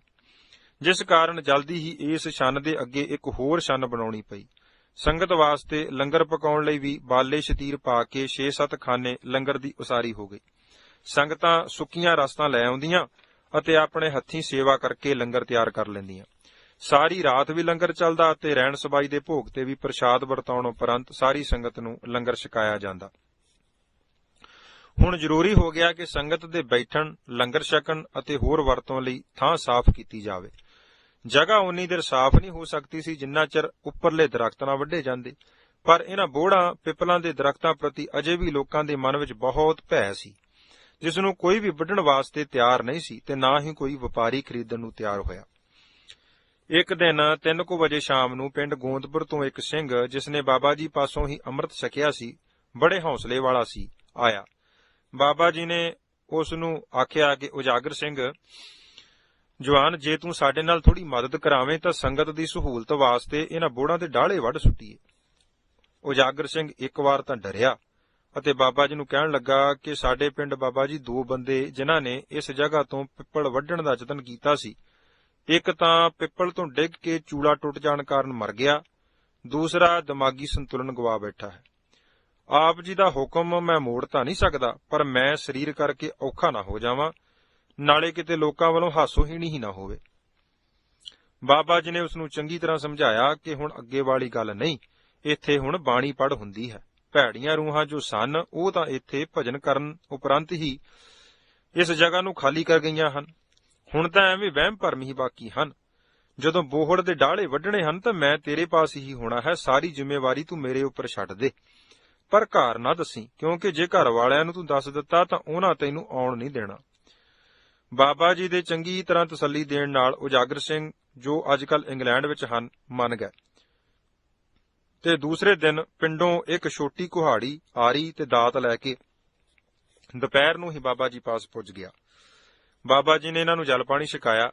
S1: ਜਿਸ ਕਾਰਨ ਜਲਦੀ ਹੀ ਇਸ ਛੰਨ ਦੇ ਅੱਗੇ ਇੱਕ ਹੋਰ ਛੰਨ ਬਣਾਉਣੀ ਪਈ। ਸੰਗਤ ਵਾਸਤੇ ਲੰਗਰ ਪਕਾਉਣ ਲਈ ਵੀ ਬਾਲੇ ਸ਼ਤੀਰ ਪਾ ਕੇ 6-7 ਖਾਨੇ ਲੰਗਰ ਦੀ ਉਸਾਰੀ ਹੋ ਗਈ। ਸੰਗਤਾਂ ਸੁੱਕੀਆਂ ਰਸਤਾਂ ਲੈ ਆਉਂਦੀਆਂ ਅਤੇ ਆਪਣੇ ਹੱਥੀਂ ਸੇਵਾ ਕਰਕੇ ਲੰਗਰ ਤਿਆਰ ਕਰ ਲੈਂਦੀਆਂ। ਸਾਰੀ ਰਾਤ ਵੀ ਲੰਗਰ ਚੱਲਦਾ ਅਤੇ ਰਹਿਣ ਸਬਾਈ ਦੇ ਭੋਗ ਤੇ ਵੀ ਪ੍ਰਸ਼ਾਦ ਵਰਤਾਉਣ ਉਪਰੰਤ ਸਾਰੀ ਸੰਗਤ ਨੂੰ ਲੰਗਰ ਛਕਾਇਆ ਜਾਂਦਾ। ਹੁਣ ਜ਼ਰੂਰੀ ਹੋ ਗਿਆ ਕਿ ਸੰਗਤ ਦੇ ਬੈਠਣ, ਲੰਗਰ ਛਕਣ ਅਤੇ ਹੋਰ ਵਰਤੋਂ ਲਈ ਥਾਂ ਸਾਫ਼ ਕੀਤੀ ਜਾਵੇ। ਜਗ੍ਹਾ ਉਨੀ ਦੇਰ ਸਾਫ਼ ਨਹੀਂ ਹੋ ਸਕਦੀ ਸੀ ਜਿੰਨਾ ਚਿਰ ਉੱਪਰਲੇ ਦਰਖਤ ਨਾ ਵੱਢੇ ਜਾਂਦੇ, ਪਰ ਇਹਨਾਂ ਬੋੜਾਂ ਪਿੱਪਲਾਂ ਦੇ ਦਰਖਤਾਂ ਪ੍ਰਤੀ ਅਜੇ ਵੀ ਲੋਕਾਂ ਦੇ ਮਨ ਵਿੱਚ ਬਹੁਤ ਭੈ ਸੀ, ਜਿਸ ਨੂੰ ਕੋਈ ਵੀ ਵੱਢਣ ਵਾਸਤੇ ਤਿਆਰ ਨਹੀਂ ਸੀ ਤੇ ਨਾ ਹੀ ਕੋਈ ਵਪਾਰੀ ਖਰੀਦਣ ਨੂੰ ਤਿਆਰ ਹੋਇਆ। ਇੱਕ ਦਿਨ 3 ਵਜੇ ਸ਼ਾਮ ਨੂੰ ਪਿੰਡ ਗੋਂਦਪੁਰ ਤੋਂ ਇੱਕ ਸਿੰਘ, ਜਿਸ ਨੇ ਬਾਬਾ ਜੀ ਪਾਸੋਂ ਹੀ ਅੰਮ੍ਰਿਤ ਛਕਿਆ ਸੀ, ਬੜੇ ਹੌਸਲੇ ਵਾਲਾ ਸੀ, ਆਇਆ। ਬਾਬਾ ਜੀ ਨੇ ਉਸ ਨੂੰ ਆਖਿਆ ਕਿ ਉਜਾਗਰ ਸਿੰਘ ਜਵਾਨ, ਜੇ ਤੂੰ ਸਾਡੇ ਨਾਲ ਥੋੜੀ ਮਦਦ ਕਰਾਵੇਂ ਤਾਂ ਸੰਗਤ ਦੀ ਸਹੂਲਤ ਵਾਸਤੇ ਇਹਨਾਂ ਬੋੜਾਂ ਦੇ ਡਾਲੇ ਵੱਢ ਸੁੱਟੀਏ। ਉਜਾਗਰ ਸਿੰਘ ਇੱਕ ਵਾਰ ਤਾਂ ਡਰਿਆ ਅਤੇ ਬਾਬਾ ਜੀ ਨੂੰ ਕਹਿਣ ਲੱਗਾ ਕਿ ਸਾਡੇ ਪਿੰਡ ਬਾਬਾ ਜੀ 2 ਬੰਦੇ ਜਿਨ੍ਹਾਂ ਨੇ ਇਸ ਜਗ੍ਹਾ ਤੋਂ ਪਿੱਪਲ ਵੱਢਣ ਦਾ ਯਤਨ ਕੀਤਾ ਸੀ, ਇੱਕ ਤਾਂ ਪਿੱਪਲ ਤੋਂ ਡਿੱਗ ਕੇ ਚੂਲਾ ਟੁੱਟ ਜਾਣ ਕਾਰਨ ਮਰ ਗਿਆ, ਦੂਸਰਾ ਦਿਮਾਗੀ ਸੰਤੁਲਨ ਗਵਾ ਬੈਠਾ ਹੈ। ਆਪ ਜੀ ਦਾ ਹੁਕਮ ਮੈਂ ਮੋੜ ਤਾਂ ਨਹੀਂ ਸਕਦਾ, ਪਰ ਮੈਂ ਸਰੀਰ ਕਰਕੇ ਔਖਾ ਨਾ ਹੋ ਜਾਵਾਂ, ਨਾਲੇ ਕਿਤੇ ਲੋਕਾਂ ਵੱਲੋਂ ਹਾਸੋਹੀਣੀ ਹੀ ਨਾ ਹੋਵੇ। ਬਾਬਾ ਜੀ ਨੇ ਉਸ ਨੂੰ ਚੰਗੀ ਤਰ੍ਹਾਂ ਸਮਝਾਇਆ ਕਿ ਹੁਣ ਅੱਗੇ ਵਾਲੀ ਗੱਲ ਨਹੀਂ, ਇੱਥੇ ਹੁਣ ਬਾਣੀ ਪੜ੍ਹ ਹੁੰਦੀ ਹੈ। ਭੈੜੀਆਂ ਰੂਹਾਂ ਜੋ ਸਨ ਉਹ ਤਾਂ ਇੱਥੇ ਭਜਨ ਕਰਨ ਉਪਰੰਤ ਹੀ ਇਸ ਜਗ੍ਹਾ ਨੂੰ ਖਾਲੀ ਕਰ ਗਈਆਂ ਹਨ। ਹੁਣ ਤਾਂ ਐਵੇਂ ਵਹਿਮ ਭਰਮ ਹੀ ਬਾਕੀ ਹਨ। ਜਦੋਂ ਬੋਹੜ ਦੇ ਡਾਲੇ ਵੱਢਣੇ ਹਨ ਤਾਂ ਮੈਂ ਤੇਰੇ ਪਾਸ ਹੀ ਹੋਣਾ ਹੈ। ਸਾਰੀ ਜ਼ਿੰਮੇਵਾਰੀ ਤੂੰ ਮੇਰੇ ਉੱਪਰ ਛੱਡ ਦੇ, ਪਰ ਘਰ ਨਾ ਦੱਸੀ, ਕਿਉਂਕਿ ਜੇ ਘਰ ਵਾਲਿਆਂ ਨੂੰ ਤੂੰ ਦੱਸ ਦਿੱਤਾ ਤਾਂ ਉਹਨਾਂ ਤੈਨੂੰ ਆਉਣ ਨਹੀਂ ਦੇਣਾ। ਬਾਬਾ ਜੀ ਦੇ ਚੰਗੀ ਤਰ੍ਹਾਂ ਤਸੱਲੀ ਦੇਣ ਨਾਲ ਉਜਾਗਰ ਸਿੰਘ, ਜੋ ਅੱਜ-ਕੱਲ੍ਹ ਇੰਗਲੈਂਡ ਵਿੱਚ ਹਨ, ਮੰਨ ਗਏ ਤੇ ਦੂਸਰੇ ਦਿਨ ਪਿੰਡੋਂ ਇੱਕ ਛੋਟੀ ਕੁਹਾੜੀ, ਆਰੀ ਤੇ ਦਾਤ ਲੈ ਕੇ ਦੁਪਹਿਰ ਨੂੰ ਹੀ ਬਾਬਾ ਜੀ ਪਾਸ ਪੁੱਜ ਗਿਆ। ਬਾਬਾ ਜੀ ਨੇ ਇਹਨਾਂ ਨੂੰ ਜਲ ਪਾਣੀ ਛਕਾਇਆ।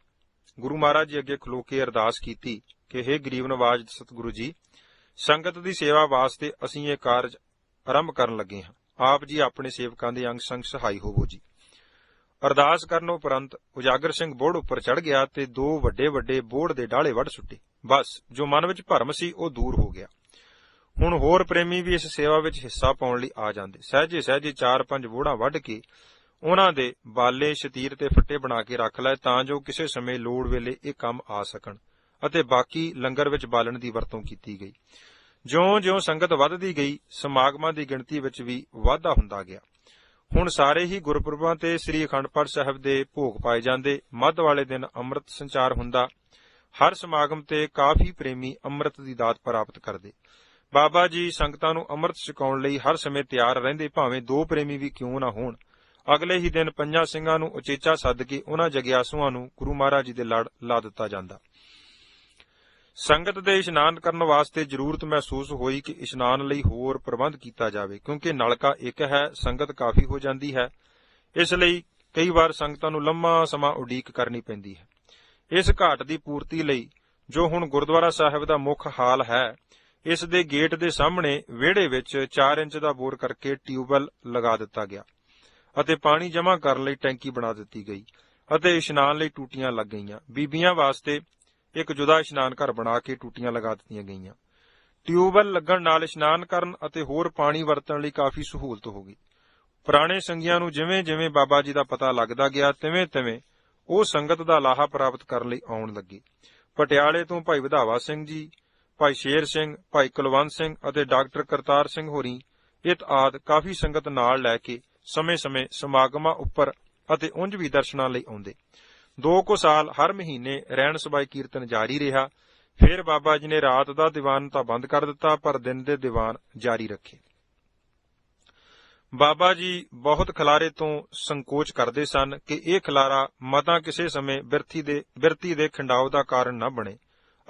S1: ਗੁਰੂ ਮਹਾਰਾਜ ਜੀ ਅੱਗੇ ਖਲੋ ਕੇ ਅਰਦਾਸ ਕੀਤੀ ਕਿ ਹੇ ਗਰੀਬ ਨਵਾਜ ਸਤਿਗੁਰੂ ਜੀ, ਸੰਗਤ ਦੀ ਸੇਵਾ ਵਾਸਤੇ ਅਸੀਂ ਇਹ ਕਾਰਜ ਆਰੰਭ ਕਰਨ ਲੱਗੇ ਹਾਂ। ਆਪ ਜੀ ਆਪਣੇ ਸੇਵਕਾਂ ਦੇ ਅੰਗ ਸੰਗ ਸਹਾਈ ਹੋਵੋ ਜੀ। ਅਰਦਾਸ ਕਰਨ ਉਪਰੰਤ ਉਜਾਗਰ ਸਿੰਘ ਬੋਹੜ ਉੱਪਰ ਚੜ ਗਿਆ ਤੇ 2 ਵੱਡੇ ਬੋਹੜ ਦੇ ਡਾਲੇ ਵੱਢ ਸੁੱਟੇ। ਬਸ ਜੋ ਮਨ ਵਿੱਚ ਭਰਮ ਸੀ ਉਹ ਦੂਰ ਹੋ ਗਿਆ। ਹੁਣ ਹੋਰ ਪ੍ਰੇਮੀ ਵੀ ਇਸ ਸੇਵਾ ਵਿੱਚ ਹਿੱਸਾ ਪਾਉਣ ਲਈ ਆ ਜਾਂਦੇ। ਸਹਿਜੇ 4-5 ਬੋਹੜਾਂ ਵੱਢ ਕੇ ਉਹਨਾਂ ਦੇ ਬਾਲੇ, ਸ਼ਤੀਰ ਤੇ ਫੱਟੇ ਬਣਾ ਕੇ ਰੱਖ ਲਏ ਤਾਂ ਜੋ ਕਿਸੇ ਸਮੇਂ ਲੋੜ ਵੇਲੇ ਇਹ ਕੰਮ ਆ ਸਕਣ, ਅਤੇ ਬਾਕੀ ਲੰਗਰ ਵਿੱਚ ਬਾਲਣ ਦੀ ਵਰਤੋਂ ਕੀਤੀ ਗਈ। ਜਿਉਂ-ਜਿਉਂ ਸੰਗਤ ਵੱਧਦੀ ਗਈ, ਸਮਾਗਮਾਂ ਦੀ ਗਿਣਤੀ ਵਿੱਚ ਵੀ ਵਾਧਾ ਹੁੰਦਾ ਗਿਆ। ਹੁਣ ਸਾਰੇ ਹੀ ਗੁਰਪੁਰਬਾਂ ਤੇ ਸ੍ਰੀ ਅਖੰਡ ਪਾਠ ਸਾਹਿਬ ਦੇ ਭੋਗ ਪਾਏ ਜਾਂਦੇ। ਮੱਧ ਵਾਲੇ ਦਿਨ ਅੰਮ੍ਰਿਤ ਸੰਚਾਰ ਹੁੰਦਾ। ਹਰ ਸਮਾਗਮ ਤੇ ਕਾਫੀ ਪ੍ਰੇਮੀ ਅੰਮ੍ਰਿਤ ਦੀ ਦਾਤ ਪ੍ਰਾਪਤ ਕਰਦੇ। ਬਾਬਾ ਜੀ ਸੰਗਤਾਂ ਨੂੰ ਅੰਮ੍ਰਿਤ ਛਕਾਉਣ ਲਈ ਹਰ ਸਮੇਂ ਤਿਆਰ ਰਹਿੰਦੇ, ਭਾਵੇਂ 2 ਪ੍ਰੇਮੀ ਵੀ ਕਿਉਂ ਨਾ ਹੋਣ। ਅਗਲੇ ਹੀ ਦਿਨ 5 ਸਿੰਘਾਂ ਨੂੰ ਉਚੇਚਾ ਸੱਦ ਕੇ ਉਹਨਾਂ ਜਗਿਆਸੂਆਂ ਨੂੰ ਗੁਰੂ ਮਹਾਰਾਜ ਜੀ ਦੇ ਲੜ ਲਾ ਦਿੱਤਾ ਜਾਂਦਾ। ਸੰਗਤ ਦੇ ਇਸ਼ਨਾਨ ਕਰਨ ਵਾਸਤੇ ਜ਼ਰੂਰਤ ਮਹਿਸੂਸ ਹੋਈ ਕਿ ਇਸ਼ਨਾਨ ਲਈ ਹੋਰ ਪ੍ਰਬੰਧ ਕੀਤਾ ਜਾਵੇ, ਕਿਉਂਕਿ ਨਲਕਾ ਇੱਕ ਹੈ, ਸੰਗਤ ਕਾਫੀ ਹੋ ਜਾਂਦੀ ਹੈ। ਇਸ ਲਈ ਕਈ ਵਾਰ ਸੰਗਤਾਂ ਨੂੰ ਲੰਮਾ ਸਮਾਂ ਉਡੀਕ ਕਰਨੀ ਪੈਂਦੀ ਹੈ। ਇਸ ਘਾਟ ਦੀ ਪੂਰਤੀ ਲਈ ਜੋ ਹੁਣ ਗੁਰਦੁਆਰਾ ਸਾਹਿਬ ਦਾ ਮੁੱਖ ਹਾਲ ਹੈ, ਇਸ ਦੇ ਗੇਟ ਦੇ ਸਾਹਮਣੇ ਵਿਹੜੇ ਵਿੱਚ 4 ਇੰਚ ਦਾ ਬੋਰ ਕਰਕੇ ਟਿਊਬਵੈੱਲ ਲਗਾ ਦਿੱਤਾ ਗਿਆ ਅਤੇ ਪਾਣੀ ਜਮ੍ਹਾਂ ਕਰਨ ਲਈ ਟੈਂਕੀ ਬਣਾ ਦਿੱਤੀ ਗਈ ਅਤੇ ਇਸ਼ਨਾਨ ਲਈ ਟੂਟੀਆਂ ਲੱਗ ਗਈਆਂ। ਬੀਬੀਆਂ ਵਾਸਤੇ ਇੱਕ ਜੁਦਾ ਇਸ਼ਨਾਨ ਘਰ ਬਣਾ ਕੇ ਟੂਟੀਆਂ ਲਗਾ ਦਿੱਤੀਆਂ ਗਈਆਂ। ਟਿਊਬਵੈੱਲ ਲੱਗਣ ਨਾਲ ਇਸ਼ਨਾਨ ਕਰਨ ਅਤੇ ਹੋਰ ਪਾਣੀ ਵਰਤਣ ਲਈ ਕਾਫੀ ਸਹੂਲਤ ਹੋ ਗਈ। ਪੁਰਾਣੇ ਸੰਗੀਆਂ ਨੂੰ ਜਿਵੇਂ-ਜਿਵੇਂ ਬਾਬਾ ਜੀ ਦਾ ਪਤਾ ਲੱਗਦਾ ਗਿਆ, ਤਿਵੇਂ-ਤਿਵੇਂ ਉਹ ਸੰਗਤ ਦਾ ਲਾਹਾ ਪ੍ਰਾਪਤ ਕਰਨ ਲਈ ਆਉਣ ਲੱਗੇ। ਪਟਿਆਲੇ ਤੋਂ ਭਾਈ ਵਧਾਵਾ ਸਿੰਘ ਜੀ, ਭਾਈ ਸ਼ੇਰ ਸਿੰਘ, ਭਾਈ ਕੁਲਵੰਤ ਸਿੰਘ ਅਤੇ ਡਾਕਟਰ ਕਰਤਾਰ ਸਿੰਘ ਹੋਰੀ ਇਤ ਆਦਿ ਕਾਫੀ ਸੰਗਤ ਨਾਲ ਲੈ ਕੇ ਸਮੇਂ-ਸਮੇਂ ਸਮਾਗਮਾਂ ਉੱਪਰ ਅਤੇ ਉਂਝ ਵੀ ਦਰਸ਼ਨਾਂ ਲਈ ਆਉਂਦੇ। 2 ਕੁ ਸਾਲ ਹਰ ਮਹੀਨੇ ਰਹਿਣ ਸਬਾਈ ਕੀਰਤਨ ਜਾਰੀ ਰਿਹਾ। ਫਿਰ ਬਾਬਾ ਜੀ ਨੇ ਰਾਤ ਦਾ ਦੀਵਾਨ ਤਾਂ ਬੰਦ ਕਰ ਦਿੱਤਾ, ਪਰ ਦਿਨ ਦੇ ਦੀਵਾਨ ਜਾਰੀ ਰੱਖੇ। ਬਾਬਾ ਜੀ ਬਹੁਤ ਖਿਲਾਰੇ ਤੋਂ ਸੰਕੋਚ ਕਰਦੇ ਸਨ ਕਿ ਇਹ ਖਿਲਾਰਾ ਮਤਾਂ ਕਿਸੇ ਸਮੇਂ ਬਿਰਤੀ ਦੇ ਖਿੰਡਾਓ ਦਾ ਕਾਰਨ ਨਾ ਬਣੇ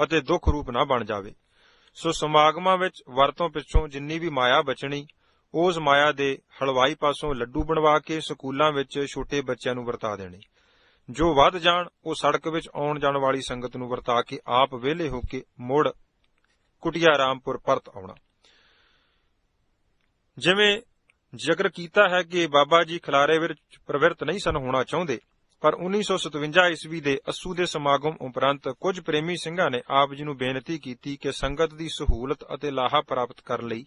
S1: ਅਤੇ ਦੁੱਖ ਰੂਪ ਨਾ ਬਣ ਜਾਵੇ। ਸੋ ਸਮਾਗਮਾਂ ਵਿੱਚ ਵਰਤੋਂ ਪਿੱਛੋਂ ਜਿੰਨੀ ਵੀ ਮਾਇਆ ਬਚਣੀ, ਉਸ ਮਾਇਆ ਦੇ ਹਲਵਾਈ ਪਾਸੋਂ ਲੱਡੂ ਬਣਵਾ ਕੇ ਸਕੂਲਾਂ ਵਿੱਚ ਛੋਟੇ ਬੱਚਿਆਂ ਨੂੰ ਵਰਤਾ ਦੇਣੇ। ਜੋ ਵੱਧ ਜਾਣ ਉਹ ਸੜਕ ਵਿੱਚ ਆਉਣ ਜਾਣ ਵਾਲੀ ਸੰਗਤ ਨੂੰ ਵਰਤਾ ਕੇ ਆਪ ਵਿਹਲੇ ਹੋ ਕੇ ਮੁੜ ਕੁਟਿਆ ਰਾਮਪੁਰ ਪਰਤ ਆਉਣਾ। ਜਿਵੇਂ ਜ਼ਿਕਰ ਕੀਤਾ ਹੈ ਕਿ ਬਾਬਾ ਜੀ ਖਿਲਾਰੇ ਵਿੱਚ ਪ੍ਰਵਿਰਤ ਨਹੀਂ ਸਨ ਹੋਣਾ ਚਾਹੁੰਦੇ, ਪਰ 1957 ਈਸਵੀ ਦੇ ਅੱਸੂ ਦੇ ਸਮਾਗਮ ਉਪਰੰਤ ਕੁਝ ਪ੍ਰੇਮੀ ਸਿੰਘਾਂ ਨੇ ਆਪ ਜੀ ਨੂੰ ਬੇਨਤੀ ਕੀਤੀ ਕਿ ਸੰਗਤ ਦੀ ਸਹੂਲਤ ਅਤੇ ਲਾਹਾ ਪ੍ਰਾਪਤ ਕਰਨ ਲਈ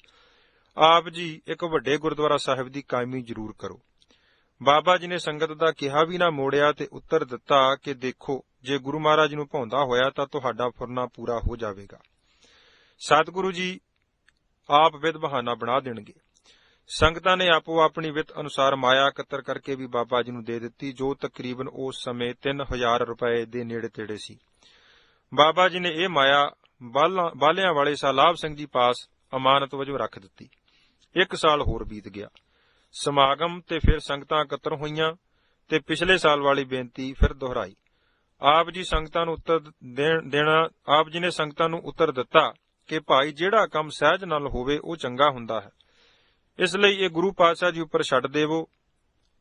S1: ਆਪ ਜੀ ਇੱਕ ਵੱਡੇ ਗੁਰਦੁਆਰਾ ਸਾਹਿਬ ਦੀ ਕਾਇਮੀ ਜ਼ਰੂਰ ਕਰੋ। ਬਾਬਾ ਜੀ ਨੇ ਸੰਗਤ ਦਾ ਕਿਹਾ ਵੀ ਨਾ ਮੋੜਿਆ ਤੇ ਉੱਤਰ ਦਿੱਤਾ ਕਿ ਦੇਖੋ, ਜੇ ਗੁਰੂ ਮਹਾਰਾਜ ਨੂੰ ਭਾਉਂਦਾ ਹੋਇਆ ਤਾਂ ਤੁਹਾਡਾ ਫੁਰਨਾ ਪੂਰਾ ਹੋ ਜਾਵੇਗਾ। ਸਤਿਗੁਰੂ ਜੀ ਆਪ ਵਿਦ ਬਹਾਨਾ ਬਣਾ ਦੇਣਗੇ। ਸੰਗਤਾਂ ਨੇ ਆਪੋ ਆਪਣੀ ਵਿੱਤ ਅਨੁਸਾਰ ਮਾਇਆ ਇਕੱਤਰ ਕਰਕੇ ਵੀ ਬਾਬਾ ਜੀ ਨੂੰ ਦੇ ਦਿੱਤੀ, ਜੋ ਤਕਰੀਬਨ ਉਸ ਸਮੇਂ 3000 ਰੁਪਏ ਦੇ ਨੇੜੇ ਤੇੜੇ ਸੀ। ਬਾਬਾ ਜੀ ਨੇ ਇਹ ਮਾਇਆ ਬਾਲਿਆਂ ਵਾਲੇ ਸਾਲਾਬ ਸਿੰਘ ਜੀ ਪਾਸ ਅਮਾਨਤ ਵਜੋਂ ਰੱਖ ਦਿੱਤੀ। 1 ਸਾਲ ਹੋਰ ਬੀਤ ਗਿਆ। ਸਮਾਗਮ ਤੇ ਫਿਰ ਸੰਗਤਾਂ ਇਕੱਤਰ ਹੋਈਆਂ ਤੇ ਪਿਛਲੇ ਸਾਲ ਵਾਲੀ ਬੇਨਤੀ ਫਿਰ ਦੁਹਰਾਈ। ਆਪ ਜੀ ਨੇ ਸੰਗਤਾਂ ਨੂੰ ਉੱਤਰ ਦਿੱਤਾ ਕਿ ਭਾਈ, ਜਿਹੜਾ ਕੰਮ ਸਹਿਜ ਨਾਲ ਹੋਵੇ ਉਹ ਚੰਗਾ ਹੁੰਦਾ ਹੈ। ਇਸ ਲਈ ਇਹ ਗੁਰੂ ਪਾਤਸ਼ਾਹ ਜੀ ਉੱਪਰ ਛੱਡ ਦੇਵੋ।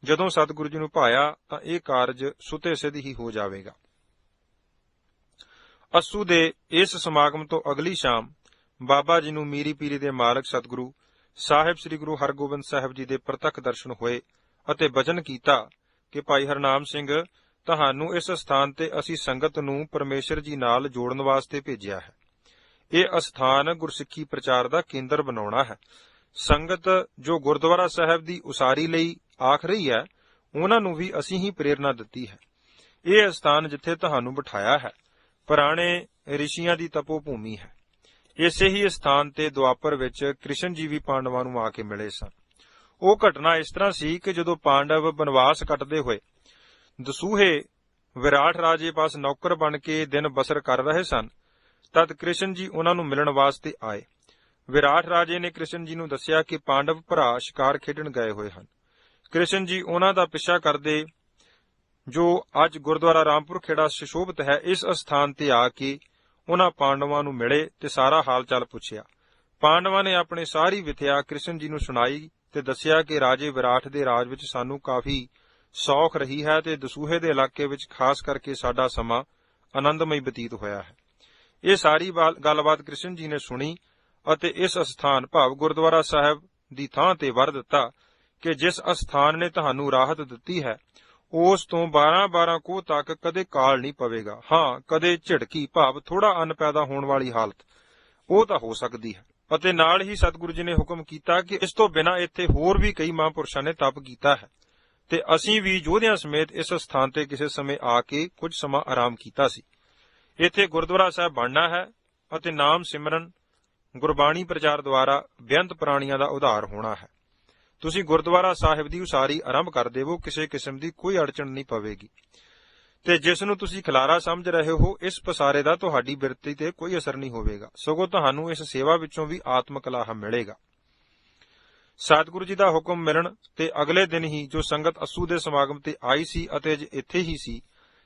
S1: ਜਦੋਂ ਸਤਿਗੁਰੂ ਜੀ ਨੂੰ ਭਾਇਆ ਤਾਂ ਇਹ ਕਾਰਜ ਸੁਤੇ ਸਿੱਧ ਹੀ ਹੋ ਜਾਵੇਗਾ। ਅੱਸੂ ਦੇ ਇਸ ਸਮਾਗਮ ਤੋਂ ਅਗਲੀ ਸ਼ਾਮ ਬਾਬਾ ਜੀ ਨੂੰ ਮੀਰੀ ਪੀਰੀ ਦੇ ਮਾਲਕ ਸਤਿਗੁਰੂ ਸਾਹਿਬ ਸ੍ਰੀ ਗੁਰੂ ਹਰਗੋਬਿੰਦ ਸਾਹਿਬ ਜੀ ਦੇ ਪ੍ਰਤੱਖ ਦਰਸ਼ਨ ਹੋਏ ਅਤੇ ਬਚਨ ਕੀਤਾ ਕਿ ਭਾਈ ਹਰਨਾਮ ਸਿੰਘ, ਤੁਹਾਨੂੰ ਇਸ ਸਥਾਨ ਤੇ ਅਸੀਂ ਸੰਗਤ ਨੂੰ ਪਰਮੇਸ਼ਰ ਜੀ ਨਾਲ ਜੋੜਨ ਵਾਸਤੇ ਭੇਜਿਆ ਹੈ। ਇਹ ਅਸਥਾਨ ਗੁਰਸਿੱਖੀ ਪ੍ਰਚਾਰ ਦਾ ਕੇਂਦਰ ਬਣਾਉਣਾ ਹੈ। ਸੰਗਤ ਜੋ ਗੁਰਦੁਆਰਾ ਸਾਹਿਬ ਦੀ ਉਸਾਰੀ ਲਈ ਆਖ ਰਹੀ ਹੈ, ਉਹਨਾਂ ਨੂੰ ਵੀ ਅਸੀਂ ਹੀ ਪ੍ਰੇਰਨਾ ਦਿੱਤੀ ਹੈ। ਇਹ ਅਸਥਾਨ ਜਿੱਥੇ ਤੁਹਾਨੂੰ ਬਿਠਾਇਆ ਹੈ, ਪੁਰਾਣੇ ਰਿਸ਼ੀਆਂ ਦੀ ਤਪੋ ਭੂਮੀ ਹੈ। ਇਸੇ ਹੀ ਸਥਾਨ ਤੇ ਦੁਆਪਰ ਵਿੱਚ ਕ੍ਰਿਸ਼ਨ ਜੀ ਵੀ ਪਾਂਡਵਾਂ ਨੂੰ ਆ ਕੇ ਮਿਲੇ ਸਨ। ਉਹ ਘਟਨਾ ਇਸ ਤਰ੍ਹਾਂ ਸੀ ਕਿ ਜਦੋਂ ਪਾਂਡਵ ਬਨਵਾਸ ਕੱਟਦੇ ਹੋਏ ਦਸੂਹੇ ਵਿਰਾਟ ਰਾਜੇ ਪਾਸ ਨੌਕਰ ਬਣ ਕੇ ਦਿਨ ਬਸਰ ਕਰ ਰਹੇ ਸਨ। ਤਦ ਕ੍ਰਿਸ਼ਨ ਜੀ ਉਹਨਾਂ ਨੂੰ ਮਿਲਣ ਵਾਸਤੇ ਆਏ। ਵਿਰਾਟ ਰਾਜੇ ਨੇ ਕ੍ਰਿਸ਼ਨ ਜੀ ਨੂੰ ਦੱਸਿਆ ਕਿ ਪਾਂਡਵ ਭਰਾ ਸ਼ਿਕਾਰ ਖੇਡਣ ਗਏ ਹੋਏ ਹਨ। ਕ੍ਰਿਸ਼ਨ ਜੀ ਉਹਨਾਂ ਦਾ ਪਿੱਛਾ ਕਰਦੇ, ਜੋ ਅੱਜ ਗੁਰਦੁਆਰਾ ਰਾਮਪੁਰ ਖੇੜਾ ਸੁਸ਼ੋਭਿਤ ਹੈ, ਇਸ ਅਸਥਾਨ ਤੇ ਆ ਕੇ ਉਹਨਾਂ ਪਾਂਡਵਾਂ ਨੂੰ ਮਿਲੇ ਤੇ ਸਾਰਾ ਹਾਲ ਚਾਲ ਪੁੱਛਿਆ। ਪਾਂਡਵਾਂ ਨੇ ਆਪਣੀ ਸਾਰੀ ਵਿਥਿਆ ਕ੍ਰਿਸ਼ਨ ਜੀ ਨੂੰ ਸੁਣਾਈ ਤੇ ਦੱਸਿਆ ਕਿ ਰਾਜੇ ਵਿਰਾਟ ਦੇ ਰਾਜ ਵਿੱਚ ਸਾਨੂੰ ਕਾਫੀ ਸੌਖ ਰਹੀ ਹੈ ਤੇ ਦਸੂਹੇ ਦੇ ਇਲਾਕੇ ਵਿੱਚ ਖਾਸ ਕਰਕੇ ਸਾਡਾ ਸਮਾਂ ਆਨੰਦਮਈ ਬਤੀਤ ਹੋਇਆ ਹੈ। ਇਹ ਸਾਰੀ ਗੱਲਬਾਤ ਕ੍ਰਿਸ਼ਨ ਜੀ ਨੇ ਸੁਣੀ ਅਤੇ ਇਸ ਅਸਥਾਨ ਭਾਵ ਗੁਰਦੁਆਰਾ ਸਾਹਿਬ ਦੀ ਥਾਂ ਤੇ ਵਰ ਦਿੱਤਾ ਕਿ ਜਿਸ ਅਸਥਾਨ ਨੇ ਤੁਹਾਨੂੰ ਰਾਹਤ ਦਿੱਤੀ ਹੈ, ਉਸ ਤੋਂ 12-12 ਕੋਹ ਤੱਕ ਕਦੇ ਕਾਲ ਨਹੀਂ ਪਵੇਗਾ। ਹਾਂ, ਕਦੇ ਝਿੜਕੀ ਭਾਵ ਥੋੜਾ ਅੰਨ ਪੈਦਾ ਹੋਣ ਵਾਲੀ ਹਾਲਤ ਉਹ ਤਾਂ ਹੋ ਸਕਦੀ ਹੈ। ਅਤੇ ਨਾਲ ਹੀ ਸਤਿਗੁਰੂ ਜੀ ਨੇ ਹੁਕਮ ਕੀਤਾ ਕਿ ਇਸ ਤੋਂ ਬਿਨਾਂ ਇੱਥੇ ਹੋਰ ਵੀ ਕਈ ਮਹਾਂਪੁਰਸ਼ਾਂ ਨੇ ਤਪ ਕੀਤਾ ਹੈ ਤੇ ਅਸੀਂ ਵੀ ਯੋਧਿਆਂ ਸਮੇਤ ਇਸ ਸਥਾਨ ਤੇ ਕਿਸੇ ਸਮੇਂ ਆ ਕੇ ਕੁਝ ਸਮਾਂ ਆਰਾਮ ਕੀਤਾ ਸੀ। ਇੱਥੇ ਗੁਰਦੁਆਰਾ ਸਾਹਿਬ ਬਣਨਾ ਹੈ ਅਤੇ ਨਾਮ ਸਿਮਰਨ ਗੁਰਬਾਣੀ ਪ੍ਰਚਾਰ ਦੁਆਰਾ ਬੇਅੰਤ ਪ੍ਰਾਣੀਆਂ ਦਾ ਉਧਾਰ ਹੋਣਾ ਹੈ। ਤੁਸੀਂ ਗੁਰਦੁਆਰਾ ਸਾਹਿਬ ਦੀ ਉਸਾਰੀ ਆਰੰਭ ਕਰ ਦੇਵੋ, ਕਿਸੇ ਕਿਸਮ ਦੀ ਕੋਈ ਅੜਚਣ ਨਹੀਂ ਪਵੇਗੀ ਤੇ ਜਿਸ ਨੂੰ ਤੁਸੀਂ ਖਿਲਾਰਾ ਸਮਝ ਰਹੇ ਹੋ, ਇਸ ਪਸਾਰੇ ਦਾ ਤੁਹਾਡੀ ਬਿਰਤੀ ਤੇ ਕੋਈ ਅਸਰ ਨਹੀਂ ਹੋਵੇਗਾ, ਸਗੋਂ ਤੁਹਾਨੂੰ ਇਸ ਸੇਵਾ ਵਿੱਚੋਂ ਵੀ ਆਤਮਕ ਲਾਭ ਮਿਲੇਗਾ। ਸਤਿਗੁਰੂ ਜੀ ਦਾ ਹੁਕਮ ਮਿਲਣ ਤੇ ਅਗਲੇ ਦਿਨ ਹੀ ਜੋ ਸੰਗਤ ਅੱਸੂ ਦੇ ਸਮਾਗਮ ਤੇ ਆਈ ਸੀ ਅਤੇ ਅਜ ਇੱਥੇ ਹੀ ਸੀ,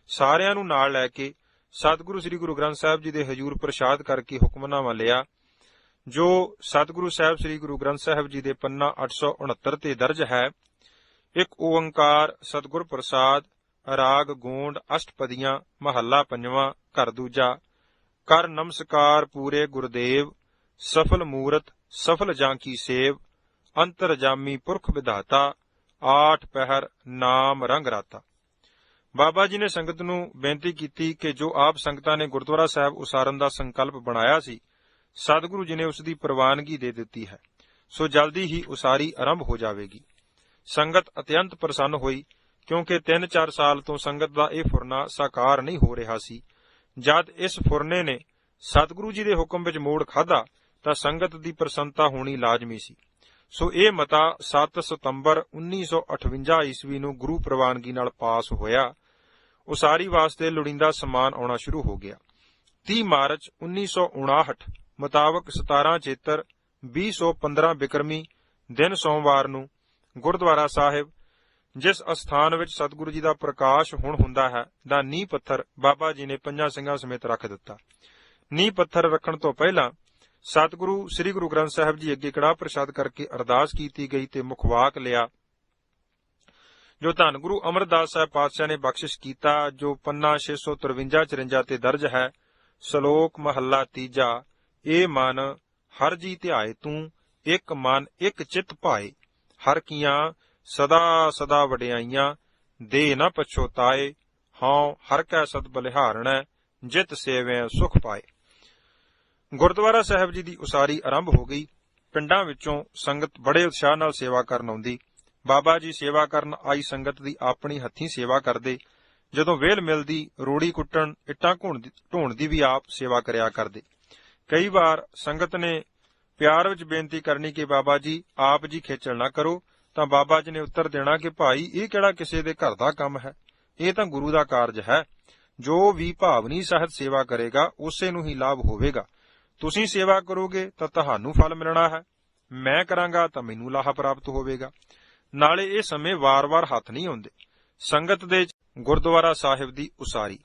S1: ਸਾਰਿਆਂ ਨੂੰ ਨਾਲ ਲੈ ਕੇ ਸਤਿਗੁਰੂ ਸ੍ਰੀ ਗੁਰੂ ਗ੍ਰੰਥ ਸਾਹਿਬ ਜੀ ਦੇ ਹਜ਼ੂਰ ਪ੍ਰਸ਼ਾਦ ਕਰਕੇ ਹੁਕਮਨਾਮਾ ਲਿਆ, ਜੋ ਸਤਿਗੁਰੂ ਸਾਹਿਬ ਸ੍ਰੀ ਗੁਰੂ ਗ੍ਰੰਥ ਸਾਹਿਬ ਜੀ ਦੇ ਪੰਨਾ 869 ਤੇ ਦਰਜ ਹੈ। ਇੱਕ ਓੰਕਾਰ ਸਤਿਗੁਰ ਪ੍ਰਸਾਦ, ਰਾਗ ਗੋਂਡ ਅਸ਼ਟਪਦੀਆਂ, ਮਹੱਲਾ ਪੰਜਵਾਂ, ਘਰ ਦੂਜਾ। ਕਰ ਨਮਸਕਾਰ ਪੂਰੇ ਗੁਰਦੇਵ, ਸਫਲ ਮੂਰਤ ਸਫਲ ਜਾਂ ਕੀ ਸੇਵ, ਅੰਤਰਜਾਮੀ ਪੁਰਖ ਵਿਧਾਤਾ, ਆਠ ਪਹਿਰ ਨਾਮ ਰੰਗ ਰਾਤਾ। ਬਾਬਾ ਜੀ ਨੇ ਸੰਗਤ ਨੂੰ ਬੇਨਤੀ ਕੀਤੀ ਕਿ ਜੋ ਆਪ ਸੰਗਤਾਂ ਨੇ ਗੁਰਦੁਆਰਾ ਸਾਹਿਬ ਉਸਾਰਨ ਦਾ ਸੰਕਲਪ ਬਣਾਇਆ ਸੀ, ਸਤਿਗੁਰੂ ਜੀ ਨੇ ਉਸ ਦੀ ਪ੍ਰਵਾਨਗੀ ਦੇ ਦਿੱਤੀ ਹੈ, ਸੋ ਜਲਦੀ ਹੀ ਉਸਾਰੀ ਆਰੰਭ ਹੋ ਜਾਵੇਗੀ। ਸੰਗਤ ਅਤਿਅੰਤ ਪ੍ਰਸੰਨ ਹੋਈ, ਕਿਉਂਕਿ 3-4 ਸਾਲ ਤੋਂ ਸੰਗਤ ਦਾ ਇਹ ਫੁਰਨਾ ਸਾਕਾਰ ਨਹੀਂ ਹੋ ਰਿਹਾ ਸੀ। ਜਦ ਇਸ ਫੁਰਨੇ ਨੇ ਸਤਿਗੁਰੂ ਜੀ ਦੇ ਹੁਕਮ ਵਿੱਚ ਮੋੜ ਖਾਧਾ ਤਾਂ ਸੰਗਤ ਦੀ ਪ੍ਰਸੰਨਤਾ ਹੋਣੀ ਲਾਜ਼ਮੀ ਸੀ। ਸੋ ਇਹ ਮਤਾ 7 ਸਤੰਬਰ 1958 ਈਸਵੀ ਨੂੰ ਗੁਰੂ ਪ੍ਰਵਾਨਗੀ ਨਾਲ ਪਾਸ ਹੋਇਆ। ਉਸਾਰੀ ਵਾਸਤੇ ਲੋੜੀਂਦਾ ਸਮਾਨ ਆਉਣਾ ਸ਼ੁਰੂ ਹੋ ਗਿਆ। 30 ਮਾਰਚ 1959 ਮੁਤਾਬਕ 17 ਚੇਤਰ 2015 ਬਿਕਰਮੀ ਦਿਨ ਸੋਮਵਾਰ ਨੂੰ ਗੁਰਦੁਆਰਾ ਸਾਹਿਬ, ਜਿਸ ਅਸਥਾਨ ਵਿੱਚ ਸਤਿਗੁਰੂ ਜੀ ਦਾ ਪ੍ਰਕਾਸ਼ ਹੁਣ ਹੁੰਦਾ ਹੈ, ਦਾ ਨੀਂਹ ਪੱਥਰ ਬਾਬਾ ਜੀ ਨੇ 5 ਸਿੰਘਾਂ ਸਮੇਤ ਰੱਖ ਦਿੱਤਾ। ਨੀਂਹ ਪੱਥਰ ਰੱਖਣ ਤੋਂ ਪਹਿਲਾਂ ਸਤਿਗੁਰੂ ਸ੍ਰੀ ਗੁਰੂ ਗ੍ਰੰਥ ਸਾਹਿਬ ਜੀ ਅੱਗੇ ਕੜਾਹ ਪ੍ਰਸ਼ਾਦ ਕਰਕੇ ਅਰਦਾਸ ਕੀਤੀ ਗਈ ਤੇ ਮੁਖਵਾਕ ਲਿਆ, ਜੋ ਧੰਨ ਗੁਰੂ ਅਮਰਦਾਸ ਸਾਹਿਬ ਪਾਤਸ਼ਾਹ ਨੇ ਬਖਸ਼ਿਸ਼ ਕੀਤਾ, ਜੋ ਪੰਨਾ 653-54 ਤੇ ਦਰਜ ਹੈ। ਸ਼ਲੋਕ ਮਹੱਲਾ ਤੀਜਾ। ਇਹ ਮਨ ਹਰ ਜੀ ਧਿਆਏ ਤੂੰ, ਇੱਕ ਮਨ ਇੱਕ ਚਿੱਤ ਭਾਏ, ਹਰ ਕੀਆਂ ਸਦਾ ਸਦਾ ਵਡਿਆਈਆਂ, ਦੇ ਨਾ ਪਛੋਤਾਏ, ਹਉ ਹਰ ਕੈ ਸਦ ਬਲਿਹਾਰਣੈ, ਜਿਤ ਸੇਵੈ ਸੁਖ ਪਾਏ। ਗੁਰਦੁਆਰਾ ਸਾਹਿਬ ਜੀ ਦੀ ਉਸਾਰੀ ਆਰੰਭ ਹੋ ਗਈ। ਪਿੰਡਾਂ ਵਿੱਚੋਂ ਸੰਗਤ ਬੜੇ ਉਤਸ਼ਾਹ ਨਾਲ ਸੇਵਾ ਕਰਨ ਆਉਂਦੀ। ਬਾਬਾ ਜੀ ਸੇਵਾ ਕਰਨ ਆਈ ਸੰਗਤ ਦੀ ਆਪਣੀ ਹੱਥੀਂ ਸੇਵਾ ਕਰਦੇ। ਜਦੋਂ ਵੇਲ ਮਿਲਦੀ ਰੋੜੀ ਕੁੱਟਣ, ਇੱਟਾਂ ਢੋਣ ਦੀ ਵੀ ਆਪ ਸੇਵਾ ਕਰਿਆ ਕਰਦੇ। ਕਈ ਵਾਰ ਸੰਗਤ ਨੇ ਪਿਆਰ ਵਿੱਚ ਬੇਨਤੀ ਕਰਨੀ ਕਿ ਬਾਬਾ ਜੀ ਆਪ ਜੀ ਖੇਚਲ ਨਾ ਕਰੋ, ਤਾਂ ਬਾਬਾ ਜੀ ਨੇ ਉੱਤਰ ਦੇਣਾ ਕਿ ਭਾਈ ਇਹ ਕਿਹੜਾ ਕਿਸੇ ਦੇ ਘਰ ਦਾ ਕੰਮ ਹੈ, ਇਹ ਤਾਂ ਗੁਰੂ ਦਾ ਕਾਰਜ ਹੈ। ਜੋ ਵੀ ਭਾਵਨੀ ਸਹਿਤ ਸੇਵਾ ਕਰੇਗਾ ਉਸੇ ਨੂੰ ਹੀ ਲਾਭ ਹੋਵੇਗਾ। ਤੁਸੀਂ ਸੇਵਾ ਕਰੋਗੇ ਤਾਂ ਤੁਹਾਨੂੰ ਫਲ ਮਿਲਣਾ ਹੈ, ਮੈਂ ਕਰਾਂਗਾ ਤਾਂ ਮੈਨੂੰ ਲਾਹਾ ਪ੍ਰਾਪਤ ਹੋਵੇਗਾ। ਨਾਲੇ ਇਹ ਸਮੇਂ ਵਾਰ-ਵਾਰ ਹੱਥ ਨਹੀਂ ਆਉਂਦੇ। ਸੰਗਤ ਦੇ ਗੁਰਦੁਆਰਾ ਸਾਹਿਬ ਦੀ ਉਸਾਰੀ।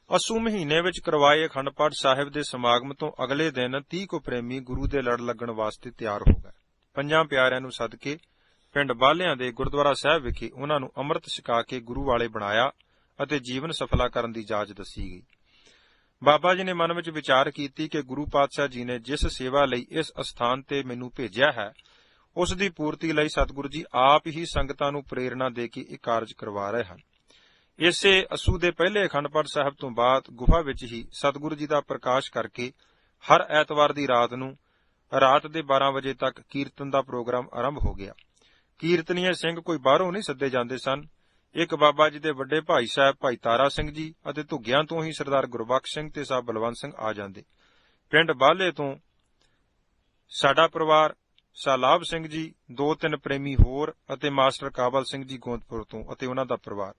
S1: ਅੱਸੂ ਮਹੀਨੇ ਵਿੱਚ ਕਰਵਾਏ ਅਖੰਡ ਪਾਠ ਸਾਹਿਬ ਦੇ ਸਮਾਗਮ ਤੋਂ ਅਗਲੇ ਦਿਨ 30 ਕੁ ਪ੍ਰੇਮੀ ਗੁਰੂ ਦੇ ਲੜ ਲੱਗਣ ਵਾਸਤੇ ਤਿਆਰ ਹੋ ਗਏ। 5 ਪਿਆਰਿਆਂ ਨੂੰ ਸੱਦ ਕੇ ਪਿੰਡ ਬਾਲਿਆਂ ਦੇ ਗੁਰਦੁਆਰਾ ਸਾਹਿਬ ਵਿਖੇ ਉਹਨਾਂ ਨੂੰ ਅੰਮ੍ਰਿਤ ਛਕਾ ਕੇ ਗੁਰੂ ਵਾਲੇ ਬਣਾਇਆ ਅਤੇ ਜੀਵਨ ਸਫਲਾ ਕਰਨ ਦੀ ਜਾਚ ਦੱਸੀ ਗਈ। ਬਾਬਾ ਜੀ ਨੇ ਮਨ ਵਿੱਚ ਵਿਚਾਰ ਕੀਤੀ ਕਿ ਗੁਰੂ ਪਾਤਸ਼ਾਹ ਜੀ ਨੇ ਜਿਸ ਸੇਵਾ ਲਈ ਇਸ ਅਸਥਾਨ ਤੇ ਮੈਨੂੰ ਭੇਜਿਆ ਹੈ, ਉਸ ਦੀ ਪੂਰਤੀ ਲਈ ਸਤਿਗੁਰੂ ਜੀ ਆਪ ਹੀ ਸੰਗਤਾਂ ਨੂੰ ਪ੍ਰੇਰਣਾ ਦੇ ਕੇ ਇਹ ਕਾਰਜ ਕਰਵਾ ਰਹੇ ਹਨ। ਇਸੇ ਅੱਸੂ ਦੇ ਪਹਿਲੇ ਅਖੰਡ ਪਾਠ ਸਾਹਿਬ ਤੋਂ ਬਾਅਦ ਗੁਫਾ ਵਿੱਚ ਹੀ ਸਤਿਗੁਰੂ ਜੀ ਦਾ ਪ੍ਰਕਾਸ਼ ਕਰਕੇ ਹਰ ਐਤਵਾਰ ਦੀ ਰਾਤ ਨੂੰ ਰਾਤ ਦੇ 12 ਵਜੇ ਤੱਕ ਕੀਰਤਨ ਦਾ ਪ੍ਰੋਗਰਾਮ ਆਰੰਭ ਹੋ ਗਿਆ। ਕੀਰਤਨੀਏ ਸਿੰਘ ਕੋਈ ਬਾਹਰੋਂ ਨਹੀਂ ਸੱਦੇ ਜਾਂਦੇ ਸਨ। ਇੱਕ ਬਾਬਾ ਜੀ ਦੇ ਵੱਡੇ ਭਾਈ ਸਾਹਿਬ ਭਾਈ ਤਾਰਾ ਸਿੰਘ ਜੀ ਅਤੇ ਧੁੱਗਿਆਂ ਤੋਂ ਹੀ ਸਰਦਾਰ ਗੁਰਬਖਸ਼ ਸਿੰਘ ਤੇ ਸਾਹਿਬ ਬਲਵੰਤ ਸਿੰਘ ਆ ਜਾਂਦੇ। ਪਿੰਡ ਬਾਲੇ ਤੋਂ ਸਾਡਾ ਪਰਿਵਾਰ, ਸਾਲਾਬ ਸਿੰਘ ਜੀ, 2-3 ਪ੍ਰੇਮੀ ਹੋਰ ਅਤੇ ਮਾਸਟਰ ਕਾਬਲ ਸਿੰਘ ਜੀ ਗੋਂਦਪੁਰ ਤੋਂ ਅਤੇ ਉਹਨਾਂ ਦਾ ਪਰਿਵਾਰ।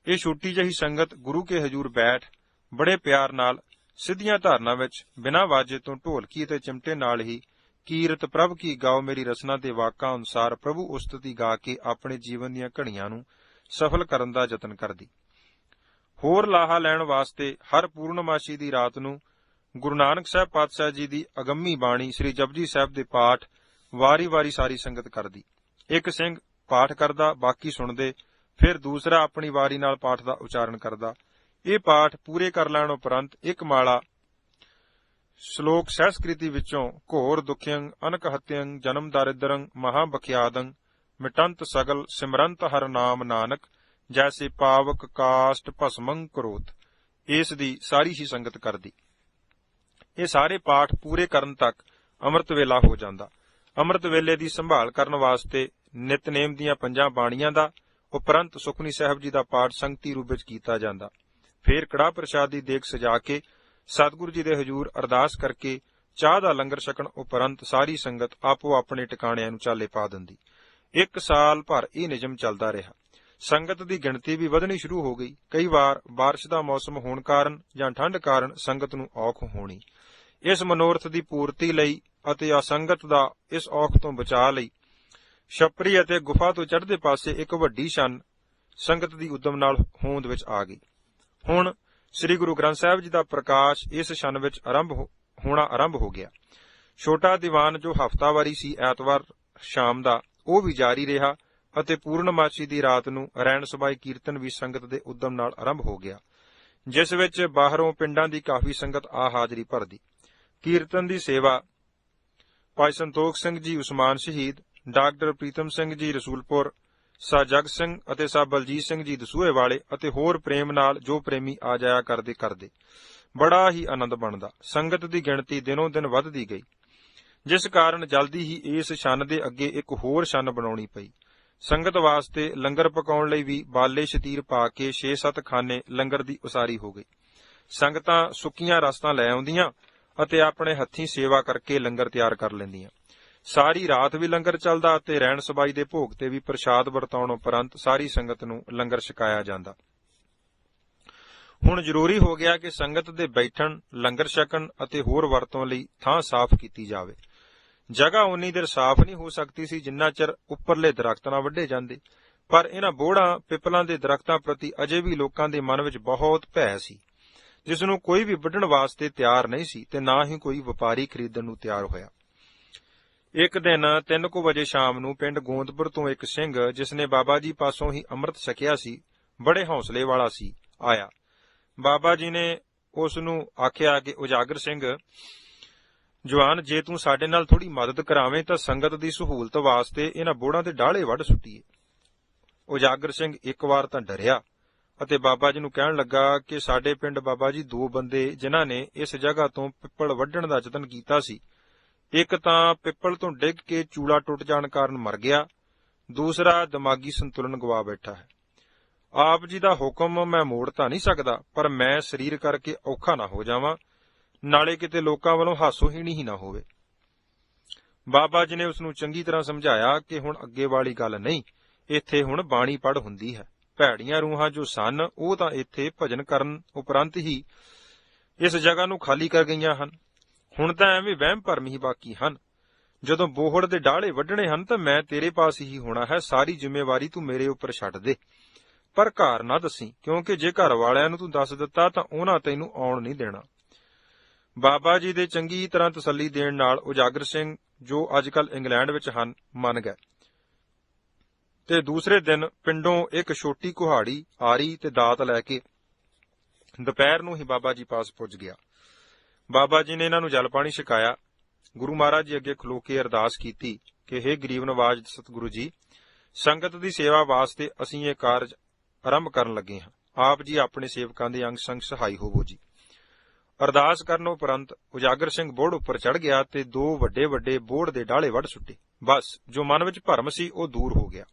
S1: ਇਹ ਛੋਟੀ ਜਿਹੀ ਸੰਗਤ ਗੁਰੂ ਕੇ ਹਜ਼ੂਰ ਬੈਠ ਬੜੇ ਪਿਆਰ ਨਾਲ ਸਿੱਧੀਆਂ ਧਾਰਨਾ ਵਿੱਚ ਬਿਨਾਂ ਵਾਜੇ ਤੋਂ ਢੋਲਕੀ ਅਤੇ ਚਿਮਟੇ ਨਾਲ ਹੀ ਕੀਰਤ ਪ੍ਰਭ ਕੀ ਗਾਓ ਮੇਰੀ ਰਸਨਾ ਦੇ ਵਾਕਾਂ ਅਨੁਸਾਰ ਪ੍ਰਭੂ ਉਸਤਤੀ ਗਾ ਕੇ ਆਪਣੇ ਜੀਵਨ ਦੀਆਂ ਘੜੀਆਂ ਨੂੰ ਸਫਲ ਕਰਨ ਦਾ ਯਤਨ ਕਰਦੀ। ਹੋਰ ਲਾਹਾ ਲੈਣ ਵਾਸਤੇ ਹਰ ਪੂਰਨਮਾਸ਼ੀ ਦੀ ਰਾਤ ਨੂੰ ਗੁਰੂ ਨਾਨਕ ਸਾਹਿਬ ਪਾਤਸ਼ਾਹ ਜੀ ਦੀ ਅਗੰਮੀ ਬਾਣੀ ਸ੍ਰੀ ਜਪਜੀ ਸਾਹਿਬ ਦੇ ਪਾਠ ਵਾਰੀ-ਵਾਰੀ ਸਾਰੀ ਸੰਗਤ ਕਰਦੀ। ਇੱਕ ਸਿੰਘ ਪਾਠ ਕਰਦਾ, ਬਾਕੀ ਸੁਣਦੇ, ਫਿਰ ਦੂਸਰਾ ਆਪਣੀ ਵਾਰੀ ਨਾਲ ਪਾਠ ਦਾ ਉਚਾਰਨ ਕਰਦਾ। ਇਹ ਪਾਠ ਪੂਰੇ ਕਰ ਲੈਣ ਉਪਰੰਤ ਇੱਕ ਮਾਲਾ ਸ਼ਲੋਕ ਸੰਸਕ੍ਰਿਤੀ ਵਿੱਚੋਂ ਘੋਰ ਦੁਖਿਅੰ ਅਨਕ ਹਤਿਅੰ ਜਨਮ ਦਾਰਿਦਰੰ ਮਹਾ ਬਖਿਆਦੰ ਮਿਟੰਤ ਸਗਲ ਸਿਮਰੰਤ ਹਰ ਨਾਮ ਨਾਨਕ ਜੈਸੇ ਪਾਵਕ ਕਾਸ਼ਟ ਭਸਮੰ ਕਰੋਤ, ਇਸ ਦੀ ਸਾਰੀ ਹੀ ਸੰਗਤ ਕਰਦੀ। ਇਹ ਸਾਰੇ ਪਾਠ ਪੂਰੇ ਕਰਨ ਤੱਕ ਅੰਮ੍ਰਿਤ ਵੇਲਾ ਹੋ ਜਾਂਦਾ। ਅੰਮ੍ਰਿਤ ਵੇਲੇ ਦੀ ਸੰਭਾਲ ਕਰਨ ਵਾਸਤੇ ਨਿਤਨੇਮ ਦੀਆਂ 5 ਬਾਣੀਆਂ ਦਾ ਉਪਰੰਤ ਸੁਖਮਨੀ ਸਾਹਿਬ ਜੀ ਦਾ ਪਾਠ ਸੰਗਤੀ ਰੂਪ ਵਿੱਚ ਕੀਤਾ ਜਾਂਦਾ। ਫਿਰ ਕੜਾਹ ਪ੍ਰਸ਼ਾਦ ਦੀ ਦੇਗ ਸਜਾ ਕੇ ਸਤਿਗੁਰੂ ਜੀ ਦੇ ਹਜ਼ੂਰ ਅਰਦਾਸ ਕਰਕੇ ਚਾਹ ਦਾ ਲੰਗਰ ਛਕਣ ਉਪਰੰਤ ਸਾਰੀ ਸੰਗਤ ਆਪੋ ਆਪਣੇ ਟਿਕਾਣਿਆਂ ਨੂੰ ਚਾਲੇ ਪਾ ਦਿੰਦੀ। 1 ਸਾਲ ਭਰ ਇਹ ਨਿਯਮ ਚੱਲਦਾ ਰਿਹਾ। ਸੰਗਤ ਦੀ ਗਿਣਤੀ ਵੀ ਵਧਣੀ ਸ਼ੁਰੂ ਹੋ ਗਈ। ਕਈ ਵਾਰ ਬਾਰਿਸ਼ ਦਾ ਮੌਸਮ ਹੋਣ ਕਾਰਨ ਜਾਂ ਠੰਡ ਕਾਰਨ ਸੰਗਤ ਨੂੰ ਔਖ ਹੋਣੀ। ਇਸ ਮਨੋਰਥ ਦੀ ਪੂਰਤੀ ਲਈ ਅਤੇ ਅਸੰਗਤ ਦਾ ਇਸ ਔਖ ਤੋਂ ਬਚਾਅ ਲਈ ਛਪਰੀ ਅਤੇ ਗੁਫਾ ਤੋਂ ਚੜ੍ਹਦੇ ਪਾਸੇ ਇੱਕ ਵੱਡੀ ਛੰਨ ਸੰਗਤ ਦੀ ਉਦਮ ਨਾਲ ਹੋਂਦ ਵਿੱਚ ਆ ਗਈ। ਹੁਣ ਸ੍ਰੀ ਗੁਰੂ ਗ੍ਰੰਥ ਸਾਹਿਬ ਜੀ ਦਾ ਪ੍ਰਕਾਸ਼ ਇਸ ਛੰਨ ਵਿੱਚ ਹੋਣਾ ਆਰੰਭ ਹੋ ਗਿਆ। ਛੋਟਾ ਦੀਵਾਨ ਜੋ ਹਫ਼ਤਾਵਾਰੀ ਸੀ ਐਤਵਾਰ ਸ਼ਾਮ ਦਾ, ਉਹ ਵੀ ਜਾਰੀ ਰਿਹਾ ਅਤੇ ਪੂਰਨਮਾਸ਼ੀ ਦੀ ਰਾਤ ਨੂੰ ਰੈਣ ਸਬਾਈ ਕੀਰਤਨ ਵੀ ਸੰਗਤ ਦੇ ਉਦਮ ਨਾਲ ਆਰੰਭ ਹੋ ਗਿਆ, ਜਿਸ ਵਿੱਚ ਬਾਹਰੋਂ ਪਿੰਡਾਂ ਦੀ ਕਾਫੀ ਸੰਗਤ ਆ ਹਾਜ਼ਰੀ ਭਰਦੀ। ਕੀਰਤਨ ਦੀ ਸੇਵਾ ਭਾਈ ਸੰਤੋਖ ਸਿੰਘ ਜੀ ਉਸਮਾਨ ਸ਼ਹੀਦ, ਡਾਕਟਰ ਪ੍ਰੀਤਮ ਸਿੰਘ ਜੀ ਰਸੂਲਪੁਰ, ਸਾ ਜਗ ਸਿੰਘ ਅਤੇ ਸਾ ਬਲਜੀਤ ਸਿੰਘ ਜੀ ਦਸੂਹੇ ਵਾਲੇ ਅਤੇ ਹੋਰ ਪ੍ਰੇਮ ਨਾਲ ਜੋ ਪ੍ਰੇਮੀ ਆ ਜਾਇਆ ਕਰਦੇ ਬੜਾ ਹੀ ਆਨੰਦ ਬਣਦਾ। ਸੰਗਤ ਦੀ ਗਿਣਤੀ ਦਿਨੋਂ ਦਿਨ ਵੱਧਦੀ ਗਈ, ਜਿਸ ਕਾਰਨ ਜਲਦੀ ਹੀ ਇਸ ਛੰਨ ਦੇ ਅੱਗੇ ਇੱਕ ਹੋਰ ਛੰਨ ਬਣਾਉਣੀ ਪਈ। ਸੰਗਤ ਵਾਸਤੇ ਲੰਗਰ ਪਕਾਉਣ ਲਈ ਵੀ ਬਾਲੇ ਸ਼ਤੀਰ ਪਾ ਕੇ 6-7 ਖਾਨੇ ਲੰਗਰ ਦੀ ਉਸਾਰੀ ਹੋ ਗਈ। ਸੰਗਤਾਂ ਸੁੱਕੀਆਂ ਰਸਤਾਂ ਲੈ ਆਉਂਦੀਆਂ ਅਤੇ ਆਪਣੇ ਹੱਥੀਂ ਸੇਵਾ ਕਰਕੇ ਲੰਗਰ ਤਿਆਰ ਕਰ ਲੈਂਦੀਆਂ। ਸਾਰੀ ਰਾਤ ਵੀ ਲੰਗਰ ਚੱਲਦਾ ਅਤੇ ਰਹਿਣ ਸਬਾਈ ਦੇ ਭੋਗ ਤੇ ਵੀ ਪ੍ਰਸ਼ਾਦ ਵਰਤਾਉਣ ਉਪਰੰਤ ਸਾਰੀ ਸੰਗਤ ਨੂੰ ਲੰਗਰ ਛਕਾਇਆ ਜਾਂਦਾ। ਹੁਣ ਜ਼ਰੂਰੀ ਹੋ ਗਿਆ ਕਿ ਸੰਗਤ ਦੇ ਬੈਠਣ, ਲੰਗਰ ਛਕਣ ਅਤੇ ਹੋਰ ਵਰਤੋਂ ਲਈ ਥਾਂ ਸਾਫ਼ ਕੀਤੀ ਜਾਵੇ। ਜਗ੍ਹਾ ਉਨੀ ਦੇਰ ਸਾਫ਼ ਨਹੀਂ ਹੋ ਸਕਦੀ ਸੀ ਜਿੰਨਾ ਚਿਰ ਉੱਪਰਲੇ ਦਰਖਤ ਨਾ ਵੱਢੇ ਜਾਂਦੇ, ਪਰ ਇਹਨਾਂ ਬੋੜਾਂ ਪਿੱਪਲਾਂ ਦੇ ਦਰਖਤਾਂ ਪ੍ਰਤੀ ਅਜੇ ਵੀ ਲੋਕਾਂ ਦੇ ਮਨ ਵਿੱਚ ਬਹੁਤ ਭੈ ਸੀ, ਜਿਸ ਨੂੰ ਕੋਈ ਵੀ ਵੱਢਣ ਵਾਸਤੇ ਤਿਆਰ ਨਹੀਂ ਸੀ ਤੇ ਨਾ ਹੀ ਕੋਈ ਵਪਾਰੀ ਖਰੀਦਣ ਨੂੰ ਤਿਆਰ ਹੋਇਆ। ਇੱਕ ਦਿਨ 3 ਵਜੇ ਸ਼ਾਮ ਨੂੰ ਪਿੰਡ ਗੋਂਦਪੁਰ ਤੋਂ ਇੱਕ ਸਿੰਘ, ਜਿਸ ਨੇ ਬਾਬਾ ਜੀ ਪਾਸੋਂ ਹੀ ਅੰਮ੍ਰਿਤ ਛਕਿਆ ਸੀ, ਬੜੇ ਹੌਸਲੇ ਵਾਲਾ ਸੀ, ਆਇਆ। ਬਾਬਾ ਜੀ ਨੇ ਉਸ ਨੂੰ ਆਖਿਆ ਕਿ ਉਜਾਗਰ ਸਿੰਘ ਜਵਾਨ, ਜੇ ਤੂੰ ਸਾਡੇ ਨਾਲ ਥੋੜੀ ਮਦਦ ਕਰਾਵੇਂ ਤਾਂ ਸੰਗਤ ਦੀ ਸਹੂਲਤ ਵਾਸਤੇ ਇਹਨਾਂ ਬੋੜਾਂ ਦੇ ਡਾਲੇ ਵੱਢ ਸੁੱਟੀਏ। ਉਜਾਗਰ ਸਿੰਘ ਇੱਕ ਵਾਰ ਤਾਂ ਡਰਿਆ ਅਤੇ ਬਾਬਾ ਜੀ ਨੂੰ ਕਹਿਣ ਲੱਗਾ ਕਿ ਸਾਡੇ ਪਿੰਡ ਬਾਬਾ ਜੀ 2 ਬੰਦੇ ਜਿਨ੍ਹਾਂ ਨੇ ਇਸ ਜਗ੍ਹਾ ਤੋਂ ਪਿੱਪਲ ਵੱਢਣ ਦਾ ਯਤਨ ਕੀਤਾ ਸੀ, ਇੱਕ ਤਾਂ ਪਿੱਪਲ ਤੋਂ ਡਿੱਗ ਕੇ ਚੂਲਾ ਟੁੱਟ ਜਾਣ ਕਾਰਨ ਮਰ ਗਿਆ, ਦੂਸਰਾ ਦਿਮਾਗੀ ਸੰਤੁਲਨ ਗਵਾ ਬੈਠਾ ਹੈ। ਆਪ ਜੀ ਦਾ ਹੁਕਮ ਮੈਂ ਮੋੜ ਤਾਂ ਨਹੀਂ ਸਕਦਾ, ਪਰ ਮੈਂ ਸਰੀਰ ਕਰਕੇ ਔਖਾ ਨਾ ਹੋ ਜਾਵਾਂ, ਨਾਲੇ ਕਿਤੇ ਲੋਕਾਂ ਵੱਲੋਂ ਹਾਸੋਹੀਣੀ ਹੀ ਨਾ ਹੋਵੇ। ਬਾਬਾ ਜੀ ਨੇ ਉਸ ਨੂੰ ਚੰਗੀ ਤਰ੍ਹਾਂ ਸਮਝਾਇਆ ਕਿ ਹੁਣ ਅੱਗੇ ਵਾਲੀ ਗੱਲ ਨਹੀਂ, ਇੱਥੇ ਹੁਣ ਬਾਣੀ ਪੜ੍ਹ ਹੁੰਦੀ ਹੈ। ਭੈੜੀਆਂ ਰੂਹਾਂ ਜੋ ਸਨ ਉਹ ਤਾਂ ਇੱਥੇ ਭਜਨ ਕਰਨ ਉਪਰੰਤ ਹੀ ਇਸ ਜਗ੍ਹਾ ਨੂੰ ਖਾਲੀ ਕਰ ਗਈਆਂ ਹਨ। ਹੁਣ ਤਾਂ ਐਵੇਂ ਵਹਿਮ ਭਰਮ ਹੀ ਬਾਕੀ ਹਨ। ਜਦੋਂ ਬੋਹੜ ਦੇ ਡਾਲੇ ਵੱਢਣੇ ਹਨ ਤਾਂ ਮੈਂ ਤੇਰੇ ਪਾਸ ਹੀ ਹੋਣਾ ਹੈ, ਸਾਰੀ ਜ਼ਿੰਮੇਵਾਰੀ ਤੂੰ ਮੇਰੇ ਉੱਪਰ ਛੱਡ ਦੇ, ਪਰ ਘਰ ਨਾ ਦੱਸੀ, ਕਿਉਂਕਿ ਜੇ ਘਰ ਵਾਲਿਆਂ ਨੂੰ ਤੂੰ ਦੱਸ ਦਿੱਤਾ ਤਾਂ ਉਹਨਾਂ ਤੈਨੂੰ ਆਉਣ ਨਹੀਂ ਦੇਣਾ। ਬਾਬਾ ਜੀ ਦੇ ਚੰਗੀ ਤਰ੍ਹਾਂ ਤਸੱਲੀ ਦੇਣ ਨਾਲ ਉਜਾਗਰ ਸਿੰਘ, ਜੋ ਅੱਜਕੱਲ ਇੰਗਲੈਂਡ ਵਿੱਚ ਹਨ, ਮੰਨ ਗਏ ਤੇ ਦੂਸਰੇ ਦਿਨ ਪਿੰਡੋਂ ਇੱਕ ਛੋਟੀ ਕੁਹਾੜੀ, ਆਰੀ ਤੇ ਦਾਤ ਲੈ ਕੇ ਦੁਪਹਿਰ ਨੂੰ ਹੀ ਬਾਬਾ ਜੀ ਪਾਸ ਪੁੱਜ ਗਿਆ। ਬਾਬਾ ਜੀ ਨੇ ਇਹਨਾਂ ਨੂੰ ਜਲ ਪਾਣੀ ਛਕਾਇਆ। ਗੁਰੂ ਮਹਾਰਾਜ ਜੀ ਅੱਗੇ ਖਲੋ ਕੇ ਅਰਦਾਸ ਕੀਤੀ ਕਿ ਹੇ ਗਰੀਬ ਨਵਾਜ ਸਤਿਗੁਰੂ ਜੀ, ਸੰਗਤ ਦੀ ਸੇਵਾ ਵਾਸਤੇ ਅਸੀਂ ਇਹ ਕਾਰਜ ਆਰੰਭ ਕਰਨ ਲੱਗੇ ਹਾਂ। ਆਪ ਜੀ ਆਪਣੇ ਸੇਵਕਾਂ ਦੇ ਅੰਗ ਸੰਗ ਸਹਾਈ ਹੋਵੋ ਜੀ। ਅਰਦਾਸ ਕਰਨ ਉਪਰੰਤ ਉਜਾਗਰ ਸਿੰਘ ਬੋੜ ਉੱਪਰ ਚੜ੍ਹ ਗਿਆ ਤੇ 2 ਵੱਡੇ ਬੋੜ ਦੇ ਡਾਲੇ ਵੱਢ ਸੁੱਟੇ। ਬਸ ਜੋ ਮਨ ਵਿੱਚ ਭਰਮ ਸੀ ਉਹ ਦੂਰ ਹੋ ਗਿਆ।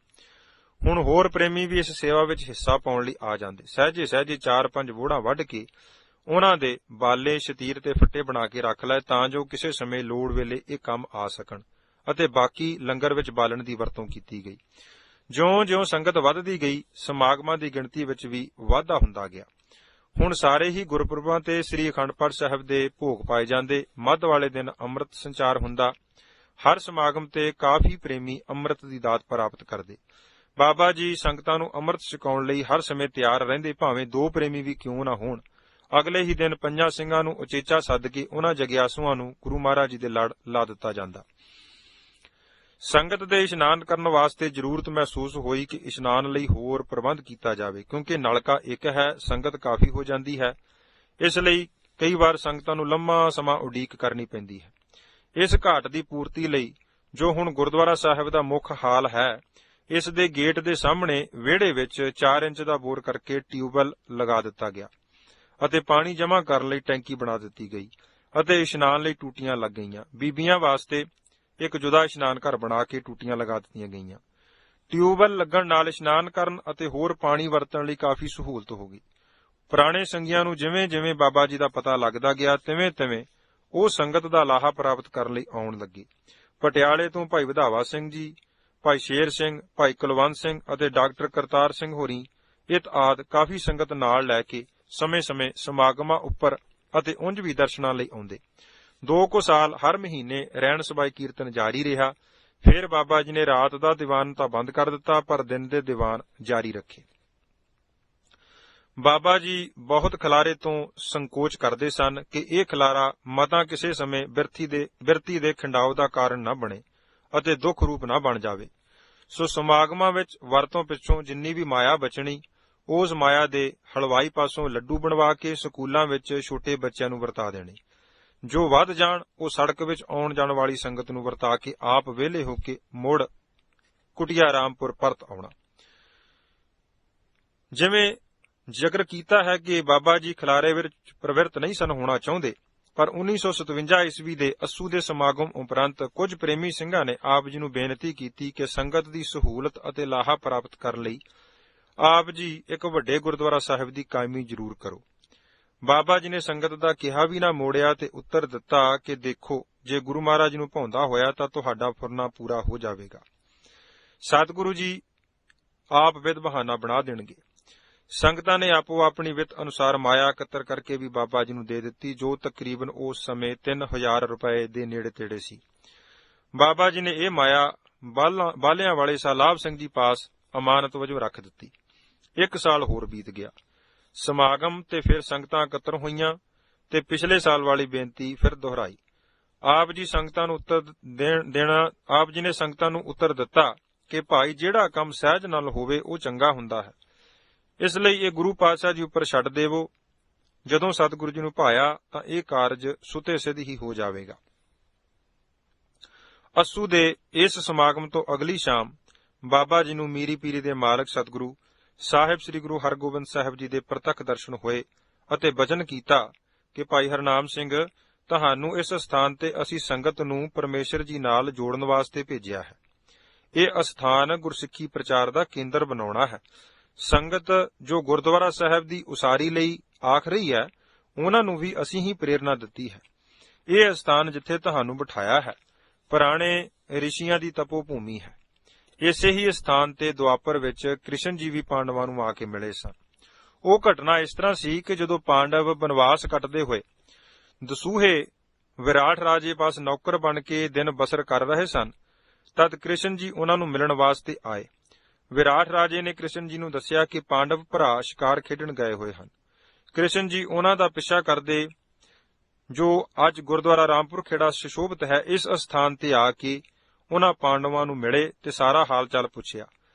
S1: ਹੁਣ ਹੋਰ ਪ੍ਰੇਮੀ ਵੀ ਇਸ ਸੇਵਾ ਵਿੱਚ ਹਿੱਸਾ ਪਾਉਣ ਲਈ ਆ ਜਾਂਦੇ। ਸਹਿਜੇ 4-5 ਬੋੜਾਂ ਵੱਢ ਕੇ ਉਹਨਾਂ ਦੇ ਬਾਲੇ, ਸ਼ਤੀਰ ਤੇ ਫੱਟੇ ਬਣਾ ਕੇ ਰੱਖ ਲਏ ਤਾਂ ਜੋ ਕਿਸੇ ਸਮੇਂ ਲੋੜ ਵੇਲੇ ਇਹ ਕੰਮ ਆ ਸਕਣ, ਅਤੇ ਬਾਕੀ ਲੰਗਰ ਵਿੱਚ ਬਾਲਣ ਦੀ ਵਰਤੋਂ ਕੀਤੀ ਗਈ। ਜਿਉਂ-ਜਿਉਂ ਸੰਗਤ ਵੱਧਦੀ ਗਈ, ਸਮਾਗਮਾਂ ਦੀ ਗਿਣਤੀ ਵਿੱਚ ਵੀ ਵਾਧਾ ਹੁੰਦਾ ਗਿਆ। ਹੁਣ ਸਾਰੇ ਹੀ ਗੁਰਪੁਰਬਾਂ ਤੇ ਸ੍ਰੀ ਅਖੰਡ ਪਾਠ ਸਾਹਿਬ ਦੇ ਭੋਗ ਪਾਏ ਜਾਂਦੇ। ਮੱਧ ਵਾਲੇ ਦਿਨ ਅੰਮ੍ਰਿਤ ਸੰਚਾਰ ਹੁੰਦਾ। ਹਰ ਸਮਾਗਮ ਤੇ ਕਾਫੀ ਪ੍ਰੇਮੀ ਅੰਮ੍ਰਿਤ ਦੀ ਦਾਤ ਪ੍ਰਾਪਤ ਕਰਦੇ। ਬਾਬਾ ਜੀ ਸੰਗਤਾਂ ਨੂੰ ਅੰਮ੍ਰਿਤ ਛਕਾਉਣ ਲਈ ਹਰ ਸਮੇਂ ਤਿਆਰ ਰਹਿੰਦੇ, ਭਾਵੇਂ 2 ਪ੍ਰੇਮੀ ਵੀ ਕਿਉਂ ਨਾ ਹੋਣ। ਅਗਲੇ ਹੀ ਦਿਨ 5 ਸਿੰਘਾਂ ਨੂੰ ਉਚੇਚਾ ਸੱਦ ਕੇ ਉਹਨਾਂ ਜਗਿਆਸੂਆਂ ਨੂੰ ਗੁਰੂ ਮਹਾਰਾਜ ਜੀ ਦੇ ਲੜ ਲਾ ਦਿੱਤਾ ਜਾਂਦਾ। ਸੰਗਤ ਦੇ ਇਸ਼ਨਾਨ ਕਰਨ ਵਾਸਤੇ ਜ਼ਰੂਰਤ ਮਹਿਸੂਸ ਹੋਈ ਕਿ ਇਸ਼ਨਾਨ ਲਈ ਹੋਰ ਪ੍ਰਬੰਧ ਕੀਤਾ ਜਾਵੇ, ਕਿਉਂਕਿ ਨਲਕਾ ਇੱਕ ਹੈ, ਸੰਗਤ ਕਾਫੀ ਹੋ ਜਾਂਦੀ ਹੈ। ਇਸ ਲਈ ਕਈ ਵਾਰ ਸੰਗਤਾਂ ਨੂੰ ਲੰਮਾ ਸਮਾਂ ਉਡੀਕ ਕਰਨੀ ਪੈਂਦੀ ਹੈ। ਇਸ ਘਾਟ ਦੀ ਪੂਰਤੀ ਲਈ ਜੋ ਹੁਣ ਗੁਰਦੁਆਰਾ ਸਾਹਿਬ ਦਾ ਮੁੱਖ ਹਾਲ ਹੈ, ਇਸ ਦੇ ਗੇਟ ਦੇ ਸਾਹਮਣੇ ਵਿਹੜੇ ਵਿੱਚ 4 ਇੰਚ ਦਾ ਬੋਰ ਕਰਕੇ ਟਿਊਬਵੈੱਲ ਲਗਾ ਦਿੱਤਾ ਗਿਆ ਅਤੇ ਪਾਣੀ ਜਮ੍ਹਾਂ ਕਰਨ ਲਈ ਟੈਂਕੀ ਬਣਾ ਦਿੱਤੀ ਗਈ ਅਤੇ ਇਸ਼ਨਾਨ ਲਈ ਟੂਟੀਆਂ ਲੱਗ ਗਈਆਂ। ਬੀਬੀਆਂ ਵਾਸਤੇ ਇੱਕ ਜੁਦਾ ਇਸ਼ਨਾਨ ਘਰ ਬਣਾ ਕੇ ਟੂਟੀਆਂ ਲਗਾ ਦਿੱਤੀਆਂ ਗਈਆਂ। ਟਿਊਬਵੈੱਲ ਲੱਗਣ ਨਾਲ ਇਸ਼ਨਾਨ ਕਰਨ ਅਤੇ ਹੋਰ ਪਾਣੀ ਵਰਤਣ ਲਈ ਕਾਫੀ ਸਹੂਲਤ ਹੋ ਗਈ। ਪੁਰਾਣੇ ਸੰਗੀਆਂ ਨੂੰ ਜਿਵੇਂ-ਜਿਵੇਂ ਬਾਬਾ ਜੀ ਦਾ ਪਤਾ ਲੱਗਦਾ ਗਿਆ, ਤਿਵੇਂ-ਤਿਵੇਂ ਉਹ ਸੰਗਤ ਦਾ ਲਾਹਾ ਪ੍ਰਾਪਤ ਕਰਨ ਲਈ ਆਉਣ ਲੱਗੇ। ਪਟਿਆਲੇ ਤੋਂ ਭਾਈ ਵਧਾਵਾ ਸਿੰਘ ਜੀ, ਭਾਈ ਸ਼ੇਰ ਸਿੰਘ, ਭਾਈ ਕੁਲਵੰਤ ਸਿੰਘ ਅਤੇ ਡਾਕਟਰ ਕਰਤਾਰ ਸਿੰਘ ਹੋਰੀ ਇਤ ਆਦਿ ਕਾਫੀ ਸੰਗਤ ਨਾਲ ਲੈ ਕੇ ਸਮੇਂ-ਸਮੇਂ ਸਮਾਗਮਾਂ ਉੱਪਰ ਅਤੇ ਉਂਝ ਵੀ ਦਰਸ਼ਨਾਂ ਲਈ ਆਉਂਦੇ। 2 ਕੁ ਸਾਲ ਹਰ ਮਹੀਨੇ ਰਹਿਣ ਸਬਾਈ ਕੀਰਤਨ ਜਾਰੀ ਰਿਹਾ। ਫਿਰ ਬਾਬਾ ਜੀ ਨੇ ਰਾਤ ਦਾ ਦੀਵਾਨ ਤਾਂ ਬੰਦ ਕਰ ਦਿੱਤਾ, ਪਰ ਦਿਨ ਦੇ ਦੀਵਾਨ ਜਾਰੀ ਰੱਖੇ। ਬਾਬਾ ਜੀ ਬਹੁਤ ਖਿਲਾਰੇ ਤੋਂ ਸੰਕੋਚ ਕਰਦੇ ਸਨ ਕਿ ਇਹ ਖਿਲਾਰਾ ਮਤਾਂ ਕਿਸੇ ਸਮੇਂ ਬਿਰਤੀ ਦੇ ਖਿੰਡਾਓ ਦਾ ਕਾਰਨ ਨਾ ਬਣੇ ਅਤੇ ਦੁੱਖ ਰੂਪ ਨਾ ਬਣ ਜਾਵੇ। ਸੋ ਸਮਾਗਮਾਂ ਵਿੱਚ ਵਰਤੋਂ ਪਿੱਛੋਂ ਜਿੰਨੀ ਵੀ ਮਾਇਆ ਬਚਣੀ, ਉਸ ਮਾਇਆ ਦੇ ਹਲਵਾਈ ਪਾਸੋਂ ਲੱਡੂ ਬਣਵਾ ਕੇ ਸਕੂਲਾਂ ਵਿੱਚ ਛੋਟੇ ਬੱਚਿਆਂ ਨੂੰ ਵਰਤਾ ਦੇਣੇ। ਜੋ ਵੱਧ ਜਾਣ ਉਹ ਸੜਕ ਵਿੱਚ ਆਉਣ ਜਾਣ ਵਾਲੀ ਸੰਗਤ ਨੂੰ ਵਰਤਾ ਕੇ ਆਪ ਵਿਹਲੇ ਹੋ ਕੇ ਮੁੜ ਕੁਟਿਆ ਰਾਮਪੁਰ ਪਰਤ ਆਉਣਾ। ਜਿਵੇਂ ਜ਼ਿਕਰ ਕੀਤਾ ਹੈ ਕਿ ਬਾਬਾ ਜੀ ਖਿਲਾਰੇ ਵਿੱਚ ਪ੍ਰਵਿਰਤ ਨਹੀਂ ਸਨ ਹੋਣਾ ਚਾਹੁੰਦੇ, ਪਰ 1957 ਈਸਵੀ ਦੇ ਅੱਸੂ ਦੇ ਸਮਾਗਮ ਉਪਰੰਤ ਕੁਝ ਪ੍ਰੇਮੀ ਸਿੰਘਾਂ ਨੇ ਆਪ ਜੀ ਨੂੰ ਬੇਨਤੀ ਕੀਤੀ ਕਿ ਸੰਗਤ ਦੀ ਸਹੂਲਤ ਅਤੇ ਲਾਹਾ ਪ੍ਰਾਪਤ ਕਰਨ ਲਈ ਆਪ ਜੀ ਇੱਕ ਵੱਡੇ ਗੁਰਦੁਆਰਾ ਸਾਹਿਬ ਦੀ ਕਾਇਮੀ ਜ਼ਰੂਰ ਕਰੋ। ਬਾਬਾ ਜੀ ਨੇ ਸੰਗਤ ਦਾ ਕਿਹਾ ਵੀ ਨਾ ਮੋੜਿਆ ਤੇ ਉੱਤਰ ਦਿੱਤਾ ਕਿ ਦੇਖੋ, ਜੇ ਗੁਰੂ ਮਹਾਰਾਜ ਨੂੰ ਭਾਉਂਦਾ ਹੋਇਆ ਤਾਂ ਤੁਹਾਡਾ ਫੁਰਨਾ ਪੂਰਾ ਹੋ ਜਾਵੇਗਾ। ਸਤਿਗੁਰੂ ਜੀ ਆਪ ਵਿਦ ਬਹਾਨਾ ਬਣਾ ਦੇਣਗੇ। ਸੰਗਤਾਂ ਨੇ ਆਪੋ ਆਪਣੀ ਵਿੱਤ ਅਨੁਸਾਰ ਮਾਇਆ ਇਕੱਤਰ ਕਰਕੇ ਵੀ ਬਾਬਾ ਜੀ ਨੂੰ ਦੇ ਦਿੱਤੀ, ਜੋ ਤਕਰੀਬਨ ਉਸ ਸਮੇਂ 3000 ਰੁਪਏ ਦੇ ਨੇੜੇ ਤੇੜੇ ਸੀ। ਬਾਬਾ ਜੀ ਨੇ ਇਹ ਮਾਇਆ ਬਾਲਿਆਂ ਵਾਲੇ ਸਾਲਾਬ ਸਿੰਘ ਜੀ ਪਾਸ ਅਮਾਨਤ ਵਜੋਂ ਰੱਖ ਦਿੱਤੀ। 1 ਸਾਲ ਹੋਰ ਬੀਤ ਗਿਆ। ਸਮਾਗਮ ਤੇ ਫਿਰ ਸੰਗਤਾਂ ਇਕੱਤਰ ਹੋਈਆਂ ਤੇ ਪਿਛਲੇ ਸਾਲ ਵਾਲੀ ਬੇਨਤੀ ਫਿਰ ਦੁਹਰਾਈ। ਆਪ ਜੀ ਨੇ ਸੰਗਤਾਂ ਨੂੰ ਉੱਤਰ ਦਿੱਤਾ ਕਿ ਭਾਈ, ਜਿਹੜਾ ਕੰਮ ਸਹਿਜ ਨਾਲ ਹੋਵੇ ਉਹ ਚੰਗਾ ਹੁੰਦਾ ਹੈ। ਇਸ ਲਈ ਇਹ ਗੁਰੂ ਪਾਤਸ਼ਾਹ ਜੀ ਉੱਪਰ ਛੱਡ ਦੇਵੋ। ਜਦੋਂ ਸਤਿਗੁਰੂ ਜੀ ਨੂੰ ਭਾਇਆ ਤਾਂ ਇਹ ਕਾਰਜ ਸੁਤੇ ਸਿੱਧ ਹੀ ਹੋ ਜਾਵੇਗਾ। ਅੱਸੂ ਦੇ ਇਸ ਸਮਾਗਮ ਤੋਂ ਅਗਲੀ ਸ਼ਾਮ ਬਾਬਾ ਜੀ ਨੂੰ ਮੀਰੀ ਪੀਰੀ ਦੇ ਮਾਲਕ ਸਤਿਗੁਰੂ ਸਾਹਿਬ ਸ੍ਰੀ ਗੁਰੂ ਹਰਗੋਬਿੰਦ ਸਾਹਿਬ ਜੀ ਦੇ ਪ੍ਰਤੱਖ ਦਰਸ਼ਨ ਹੋਏ ਅਤੇ ਬਚਨ ਕੀਤਾ ਕਿ ਭਾਈ ਹਰਨਾਮ ਸਿੰਘ, ਤੁਹਾਨੂੰ ਇਸ ਸਥਾਨ ਤੇ ਅਸੀਂ ਸੰਗਤ ਨੂੰ ਪਰਮੇਸ਼ਰ ਜੀ ਨਾਲ ਜੋੜਨ ਵਾਸਤੇ ਭੇਜਿਆ ਹੈ। ਇਹ ਅਸਥਾਨ ਗੁਰਸਿੱਖੀ ਪ੍ਰਚਾਰ ਦਾ ਕੇਂਦਰ ਬਣਾਉਣਾ ਹੈ। ਸੰਗਤ ਜੋ ਗੁਰਦੁਆਰਾ ਸਾਹਿਬ ਦੀ ਉਸਾਰੀ ਲਈ ਆਖ ਰਹੀ ਹੈ, ਉਹਨਾਂ ਨੂੰ ਵੀ ਅਸੀਂ ਹੀ ਪ੍ਰੇਰਨਾ ਦਿੱਤੀ ਹੈ। ਇਹ ਅਸਥਾਨ ਜਿੱਥੇ ਤੁਹਾਨੂੰ ਬਿਠਾਇਆ ਹੈ, ਪੁਰਾਣੇ ਰਿਸ਼ੀਆਂ ਦੀ ਤਪੋ ਭੂਮੀ ਹੈ। ਇਸੇ ਹੀ ਸਥਾਨ ਤੇ ਦੁਆਪਰ ਵਿੱਚ ਕ੍ਰਿਸ਼ਨ ਜੀ ਵੀ ਪਾਂਡਵਾਂ ਨੂੰ ਆ ਕੇ ਮਿਲੇ ਸਨ। ਉਹ ਘਟਨਾ ਇਸ ਤਰ੍ਹਾਂ ਸੀ ਕਿ ਜਦੋਂ ਪਾਂਡਵ ਬਨਵਾਸ ਕੱਟਦੇ ਹੋਏ ਦਸੂਹੇ ਵਿਰਾਟ ਰਾਜੇ ਪਾਸ ਨੌਕਰ ਬਣ ਕੇ ਦਿਨ ਬਸਰ ਕਰ ਰਹੇ ਸਨ, ਤਦ ਕ੍ਰਿਸ਼ਨ ਜੀ ਉਹਨਾਂ ਨੂੰ ਮਿਲਣ ਵਾਸਤੇ ਆਏ। ਵਿਰਾਟ ਰਾਜੇ ਨੇ ਕ੍ਰਿਸ਼ਨ ਜੀ ਨੂੰ ਦੱਸਿਆ ਕਿ ਪਾਂਡਵ ਭਰਾ ਸ਼ਿਕਾਰ ਖੇਡਣ ਗਏ ਹੋਏ ਹਨ। ਕ੍ਰਿਸ਼ਨ ਜੀ ਉਹਨਾਂ ਦਾ ਪਿੱਛਾ ਕਰਦੇ, ਜੋ ਅੱਜ ਗੁਰਦੁਆਰਾ ਰਾਮਪੁਰ ਖੇੜਾ ਸੁਸ਼ੋਭਿਤ ਹੈ, ਇਸ ਅਸਥਾਨ ਤੇ ਆ ਕੇ ਉਹਨਾਂ ਪਾਂਡਵਾਂ ਨੂੰ ਮਿਲੇ ਤੇ ਸਾਰਾ ਹਾਲ ਚਾਲ ਪੁੱਛਿਆ।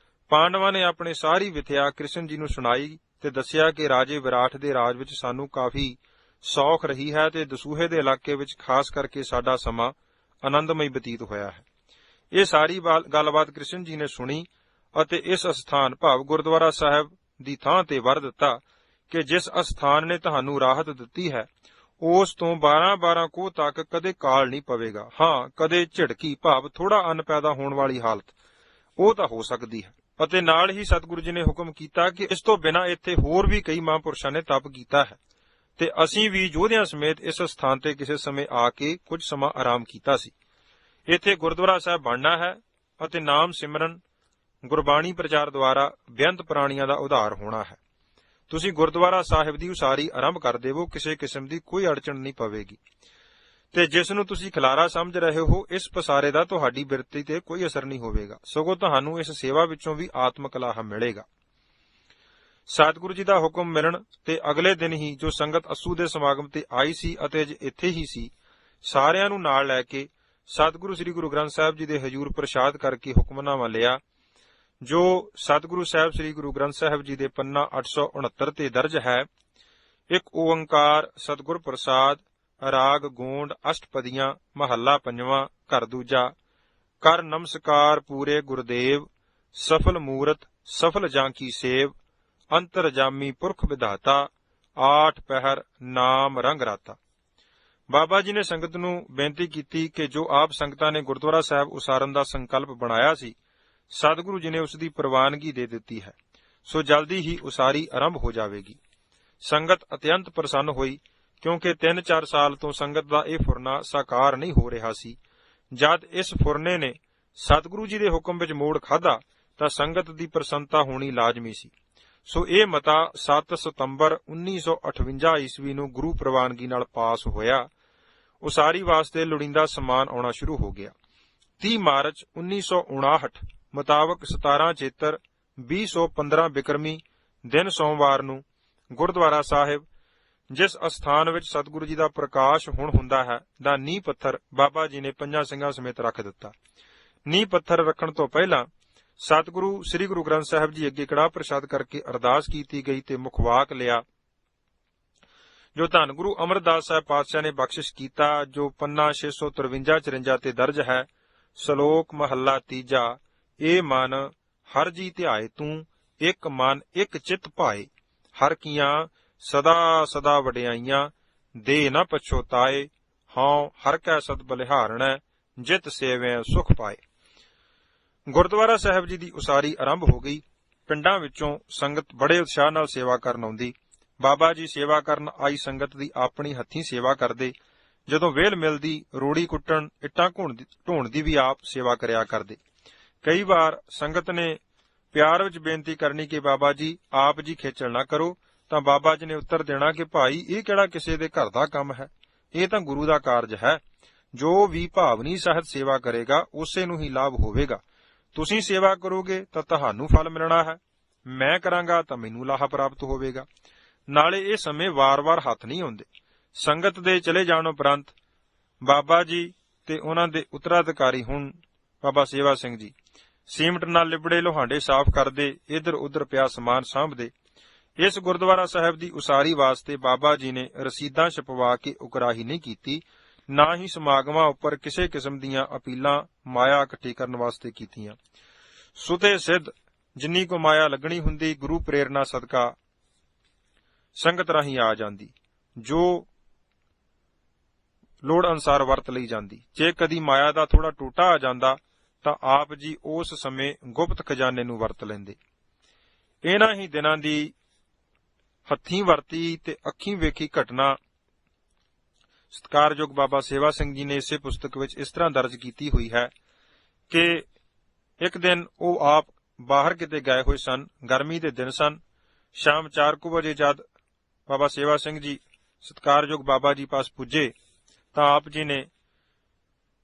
S1: ਪਾਂਡਵਾਂ ਨੇ ਆਪਣੀ ਸਾਰੀ ਵਿਥਿਆ ਕ੍ਰਿਸ਼ਨ ਜੀ ਨੂੰ ਸੁਣਾਈ ਤੇ ਦੱਸਿਆ ਕਿ ਰਾਜੇ ਵਿਰਾਟ ਦੇ ਰਾਜ ਵਿੱਚ ਸਾਨੂੰ ਕਾਫੀ ਸੌਖ ਰਹੀ ਹੈ ਤੇ ਦਸੂਹੇ ਦੇ ਇਲਾਕੇ ਵਿੱਚ ਖਾਸ ਕਰਕੇ ਸਾਡਾ ਸਮਾਂ ਆਨੰਦਮਈ ਬਤੀਤ ਹੋਇਆ ਹੈ। ਇਹ ਸਾਰੀ ਗੱਲਬਾਤ ਕ੍ਰਿਸ਼ਨ ਜੀ ਨੇ ਸੁਣੀ ਅਤੇ ਇਸ ਅਸਥਾਨ ਭਾਵ ਗੁਰਦੁਆਰਾ ਸਾਹਿਬ ਦੀ ਥਾਂ ਤੇ ਵਰ ਦਿੱਤਾ ਕਿ ਜਿਸ ਅਸਥਾਨ ਨੇ ਤੁਹਾਨੂੰ ਰਾਹਤ ਦਿੱਤੀ ਹੈ, ਉਸ ਤੋਂ 12-12 ਕੋਹ ਤੱਕ ਕਦੇ ਕਾਲ ਨਹੀਂ ਪਵੇਗਾ। ਹਾਂ, ਕਦੇ ਝਿੜਕੀ ਭਾਵ ਥੋੜਾ ਅੰਨ ਪੈਦਾ ਹੋਣ ਵਾਲੀ ਹਾਲਤ ਉਹ ਤਾਂ ਹੋ ਸਕਦੀ ਹੈ। ਅਤੇ ਨਾਲ ਹੀ ਸਤਿਗੁਰੂ ਜੀ ਨੇ ਹੁਕਮ ਕੀਤਾ ਕਿ ਇਸ ਤੋਂ ਬਿਨਾਂ ਇੱਥੇ ਹੋਰ ਵੀ ਕਈ ਮਹਾਂਪੁਰਸ਼ਾਂ ਨੇ ਤਪ ਕੀਤਾ ਹੈ ਤੇ ਅਸੀਂ ਵੀ ਯੋਧਿਆਂ ਸਮੇਤ ਇਸ ਸਥਾਨ ਤੇ ਕਿਸੇ ਸਮੇਂ ਆ ਕੇ ਕੁਝ ਸਮਾਂ ਆਰਾਮ ਕੀਤਾ ਸੀ। ਇੱਥੇ ਗੁਰਦੁਆਰਾ ਸਾਹਿਬ ਬਣਨਾ ਹੈ ਅਤੇ ਨਾਮ ਸਿਮਰਨ ਗੁਰਬਾਣੀ ਪ੍ਰਚਾਰ ਦੁਆਰਾ ਬੇਅੰਤ ਪ੍ਰਾਣੀਆਂ ਦਾ ਉਧਾਰ ਹੋਣਾ ਹੈ। ਤੁਸੀਂ ਗੁਰਦੁਆਰਾ ਸਾਹਿਬ ਦੀ ਉਸਾਰੀ ਆਰੰਭ ਕਰ ਦੇਵੋ, ਕਿਸੇ ਕਿਸਮ ਦੀ ਕੋਈ ਅੜਚਣ ਨਹੀਂ ਪਵੇਗੀ, ਤੇ ਜਿਸ ਨੂੰ ਤੁਸੀਂ ਖਿਲਾਰਾ ਸਮਝ ਰਹੇ ਹੋ, ਇਸ ਪਸਾਰੇ ਦਾ ਤੁਹਾਡੀ ਬਿਰਤੀ ਤੇ ਕੋਈ ਅਸਰ ਨਹੀਂ ਹੋਵੇਗਾ, ਸਗੋਂ ਤੁਹਾਨੂੰ ਇਸ ਸੇਵਾ ਵਿੱਚੋਂ ਵੀ ਆਤਮਿਕ ਲਾਹਾ ਮਿਲੇਗਾ। ਸਤਿਗੁਰੂ ਜੀ ਦਾ ਹੁਕਮ ਮਿਲਣ ਤੇ ਅਗਲੇ ਦਿਨ ਹੀ ਜੋ ਸੰਗਤ ਅੱਸੂ ਦੇ ਸਮਾਗਮ ਤੇ ਆਈ ਸੀ ਅਤੇ ਅਜੇ ਇੱਥੇ ਹੀ ਸੀ, ਸਾਰਿਆਂ ਨੂੰ ਨਾਲ ਲੈ ਕੇ ਸਤਿਗੁਰੂ ਸ੍ਰੀ ਗੁਰੂ ਗ੍ਰੰਥ ਸਾਹਿਬ ਜੀ ਦੇ ਹਜ਼ੂਰ ਪ੍ਰਸ਼ਾਦ ਕਰਕੇ ਹੁਕਮਨਾਮਾ ਲਿਆ, ਜੋ ਸਤਿਗੁਰੂ ਸਾਹਿਬ ਸ੍ਰੀ ਗੁਰੂ ਗ੍ਰੰਥ ਸਾਹਿਬ ਜੀ ਦੇ ਪੰਨਾ 869 ਤੇ ਦਰਜ ਹੈ। ਇੱਕ ਓੰਕਾਰ ਸਤਿਗੁਰ ਪ੍ਰਸਾਦ, ਰਾਗ ਗੋਂਡ ਅਸ਼ਟਪਦੀਆਂ, ਮਹੱਲਾ ਪੰਜਵਾਂ, ਘਰ ਦੂਜਾ। ਕਰ ਨਮਸਕਾਰ ਪੂਰੇ ਗੁਰਦੇਵ, ਸਫਲ ਮੂਰਤ ਸਫਲ ਜਾਂ ਕੀ ਸੇਵ, ਅੰਤਰਜਾਮੀ ਪੁਰਖ ਵਿਧਾਤਾ, ਆਠ ਪਹਿਰ ਨਾਮ ਰੰਗ ਰਾਤਾ। ਬਾਬਾ ਜੀ ਨੇ ਸੰਗਤ ਨੂੰ ਬੇਨਤੀ ਕੀਤੀ ਕਿ ਜੋ ਆਪ ਸੰਗਤਾਂ ਨੇ ਗੁਰਦੁਆਰਾ ਸਾਹਿਬ ਉਸਾਰਨ ਦਾ ਸੰਕਲਪ ਬਣਾਇਆ ਸੀ, ਸਤਿਗੁਰੂ ਜੀ ਨੇ ਉਸ ਦੀ ਪ੍ਰਵਾਨਗੀ ਦੇ ਦਿੱਤੀ ਹੈ, ਸੋ ਜਲਦੀ ਹੀ ਉਸਾਰੀ ਆਰੰਭ ਹੋ ਜਾਵੇਗੀ। ਸੰਗਤ ਅਤਿਅੰਤ ਪ੍ਰਸੰਨ ਹੋਈ, ਕਿਉਂਕਿ 3-4 ਸਾਲ ਤੋਂ ਸੰਗਤ ਦਾ ਇਹ ਫੁਰਨਾ ਸਾਕਾਰ ਨਹੀਂ ਹੋ ਰਿਹਾ ਸੀ। ਜਦ ਇਸ ਫੁਰਨੇ ਨੇ ਸਤਿਗੁਰੂ ਜੀ ਦੇ ਹੁਕਮ ਵਿੱਚ ਮੋੜ ਖਾਧਾ ਤਾਂ ਸੰਗਤ ਦੀ ਪ੍ਰਸੰਨਤਾ ਹੋਣੀ ਲਾਜ਼ਮੀ ਸੀ। ਸੋ ਇਹ ਮਤਾ 7 ਸਤੰਬਰ 1958 ਈਸਵੀ ਨੂੰ ਗੁਰੂ ਪ੍ਰਵਾਨਗੀ ਨਾਲ ਪਾਸ ਹੋਇਆ। ਉਸਾਰੀ ਵਾਸਤੇ ਲੋੜੀਂਦਾ ਸਮਾਨ ਆਉਣਾ ਸ਼ੁਰੂ ਹੋ ਗਿਆ। 30 ਮਾਰਚ 1959 ਮੁਤਾਬਕ 17 ਚੇਤਰ 2015 ਬਿਕਰਮੀ ਦਿਨ ਸੋਮਵਾਰ ਨੂੰ ਗੁਰਦੁਆਰਾ ਸਾਹਿਬ, ਜਿਸ ਅਸਥਾਨ ਵਿੱਚ ਸਤਿਗੁਰੂ ਜੀ ਦਾ ਪ੍ਰਕਾਸ਼ ਹੁਣ ਹੁੰਦਾ ਹੈ, ਦਾ ਨੀਂਹ ਪੱਥਰ ਬਾਬਾ ਜੀ ਨੇ 5 ਸਿੰਘਾਂ ਸਮੇਤ ਰੱਖ ਦਿੱਤਾ। ਨੀਂਹ ਪੱਥਰ ਰੱਖਣ ਤੋਂ ਪਹਿਲਾਂ ਸਤਿਗੁਰੂ ਸ੍ਰੀ ਗੁਰੂ ਗ੍ਰੰਥ ਸਾਹਿਬ ਜੀ ਅੱਗੇ ਕੜਾਹ ਪ੍ਰਸ਼ਾਦ ਕਰਕੇ ਅਰਦਾਸ ਕੀਤੀ ਗਈ ਤੇ ਮੁਖਵਾਕ ਲਿਆ, ਜੋ ਧੰਨ ਗੁਰੂ ਅਮਰਦਾਸ ਸਾਹਿਬ ਪਾਤਸ਼ਾਹ ਨੇ ਬਖਸ਼ਿਸ਼ ਕੀਤਾ, ਜੋ ਪੰਨਾ 653-54 ਤੇ ਦਰਜ ਹੈ। ਸ਼ਲੋਕ ਮਹੱਲਾ ਤੀਜਾ। ਏ ਮਨ ਹਰ ਜੀ ਧਿਆਏ ਤੂੰ, ਇੱਕ ਮਨ ਇੱਕ ਚਿੱਤ ਭਾਏ, ਹਰ ਕੀਆਂ ਸਦਾ ਸਦਾ ਵਡਿਆਈਆਂ, ਦੇ ਨਾ ਪਛੋਤਾਏ, ਹਉ ਹਰ ਕੈ ਸਦ ਬਲਿਹਾਰਣੈ, ਜਿਤ ਸੇਵੈ ਸੁਖ ਪਾਏ। ਗੁਰਦੁਆਰਾ ਸਾਹਿਬ ਜੀ ਦੀ ਉਸਾਰੀ ਆਰੰਭ ਹੋ ਗਈ। ਪਿੰਡਾਂ ਵਿੱਚੋਂ ਸੰਗਤ ਬੜੇ ਉਤਸ਼ਾਹ ਨਾਲ ਸੇਵਾ ਕਰਨ ਆਉਂਦੀ। ਬਾਬਾ ਜੀ ਸੇਵਾ ਕਰਨ ਆਈ ਸੰਗਤ ਦੀ ਆਪਣੀ ਹੱਥੀਂ ਸੇਵਾ ਕਰਦੇ। ਜਦੋਂ ਵੇਲ ਮਿਲਦੀ ਰੋੜੀ ਕੁੱਟਣ, ਇੱਟਾਂ ਢੋਣ ਦੀ ਵੀ ਆਪ ਸੇਵਾ ਕਰਿਆ ਕਰਦੇ। ਕਈ ਵਾਰ ਸੰਗਤ ਨੇ ਪਿਆਰ ਵਿੱਚ ਬੇਨਤੀ ਕਰਨੀ ਕਿ ਬਾਬਾ ਜੀ ਆਪ ਜੀ ਖੇਚਲ ਨਾ ਕਰੋ, ਤਾਂ ਬਾਬਾ ਜੀ ਨੇ ਉੱਤਰ ਦੇਣਾ ਕਿ ਭਾਈ ਇਹ ਕਿਹੜਾ ਕਿਸੇ ਦੇ ਘਰ ਦਾ ਕੰਮ ਹੈ, ਇਹ ਤਾਂ ਗੁਰੂ ਦਾ ਕਾਰਜ ਹੈ। ਜੋ ਵੀ ਭਾਵਨੀ ਸਹਿਤ ਸੇਵਾ ਕਰੇਗਾ ਉਸੇ ਨੂੰ ਹੀ ਲਾਭ ਹੋਵੇਗਾ। ਤੁਸੀਂ ਸੇਵਾ ਕਰੋਗੇ ਤਾਂ ਤੁਹਾਨੂੰ ਫਲ ਮਿਲਣਾ ਹੈ, ਮੈਂ ਕਰਾਂਗਾ ਤਾਂ ਮੈਨੂੰ ਲਾਹਾ ਪ੍ਰਾਪਤ ਹੋਵੇਗਾ। ਨਾਲੇ ਇਹ ਸਮੇਂ ਵਾਰ-ਵਾਰ ਹੱਥ ਨਹੀਂ ਆਉਂਦੇ। ਸੰਗਤ ਦੇ ਚਲੇ ਜਾਣ ਉਪਰੰਤ ਬਾਬਾ ਜੀ ਤੇ ਉਹਨਾਂ ਦੇ ਉੱਤਰਾਧਿਕਾਰੀ ਹੁਣ ਬਾਬਾ ਸੇਵਾ ਸਿੰਘ ਜੀ ਸੀਮਟ ਨਾਲ ਲਿਬੜੇ ਲੋਹਾਂਡੇ ਸਾਫ਼ ਕਰਦੇ, ਇੱਧਰ ਉੱਧਰ ਪਿਆ ਸਮਾਨ ਸਾਂਭਦੇ। ਇਸ ਗੁਰਦੁਆਰਾ ਸਾਹਿਬ ਦੀ ਉਸਾਰੀ ਵਾਸਤੇ ਬਾਬਾ ਜੀ ਨੇ ਰਸੀਦਾਂ ਛਪਵਾ ਕੇ ਉਕਰਾਹੀ ਨਹੀਂ ਕੀਤੀ, ਨਾ ਹੀ ਸਮਾਗਮਾਂ ਉੱਪਰ ਕਿਸੇ ਕਿਸਮ ਦੀਆਂ ਅਪੀਲਾਂ ਮਾਇਆ ਇਕੱਠੀ ਕਰਨ ਵਾਸਤੇ ਕੀਤੀਆਂ। ਸੁਤੇ ਸਿੱਧ ਜਿੰਨੀ ਕੋ ਮਾਇਆ ਲੱਗਣੀ ਹੁੰਦੀ, ਗੁਰੂ ਪ੍ਰੇਰਣਾ ਸਦਕਾ ਸੰਗਤ ਰਾਹੀਂ ਆ ਜਾਂਦੀ, ਜੋ ਲੋੜ ਅਨੁਸਾਰ ਵਰਤ ਲਈ ਜਾਂਦੀ। ਜੇ ਕਦੀ ਮਾਇਆ ਦਾ ਥੋੜਾ ਟੋਟਾ ਆ ਜਾਂਦਾ ਤਾਂ ਆਪ ਜੀ ਉਸ ਸਮੇਂ ਗੁਪਤ ਖਜ਼ਾਨੇ ਨੂੰ ਵਰਤ ਲੈਂਦੇ। ਇਹਨਾਂ ਹੀ ਦਿਨਾਂ ਦੀ ਹੱਥੀਂ ਵਰਤੀ ਤੇ ਅੱਖੀਂ ਵੇਖੀ ਘਟਨਾ ਸਤਿਕਾਰਯੋਗ ਬਾਬਾ ਸੇਵਾ ਸਿੰਘ ਜੀ ਨੇ ਇਸੇ ਪੁਸਤਕ ਵਿੱਚ ਇਸ ਤਰ੍ਹਾਂ ਦਰਜ ਕੀਤੀ ਹੋਈ ਹੈ ਕਿ ਇੱਕ ਦਿਨ ਉਹ ਆਪ ਬਾਹਰ ਕਿਤੇ ਗਏ ਹੋਏ ਸਨ। ਗਰਮੀ ਦੇ ਦਿਨ ਸਨ। ਸ਼ਾਮ 4 ਵਜੇ ਜਦ ਬਾਬਾ ਸੇਵਾ ਸਿੰਘ ਜੀ ਸਤਿਕਾਰਯੋਗ ਬਾਬਾ ਜੀ ਪਾਸ ਪੁੱਜੇ ਤਾਂ ਆਪ ਜੀ ਨੇ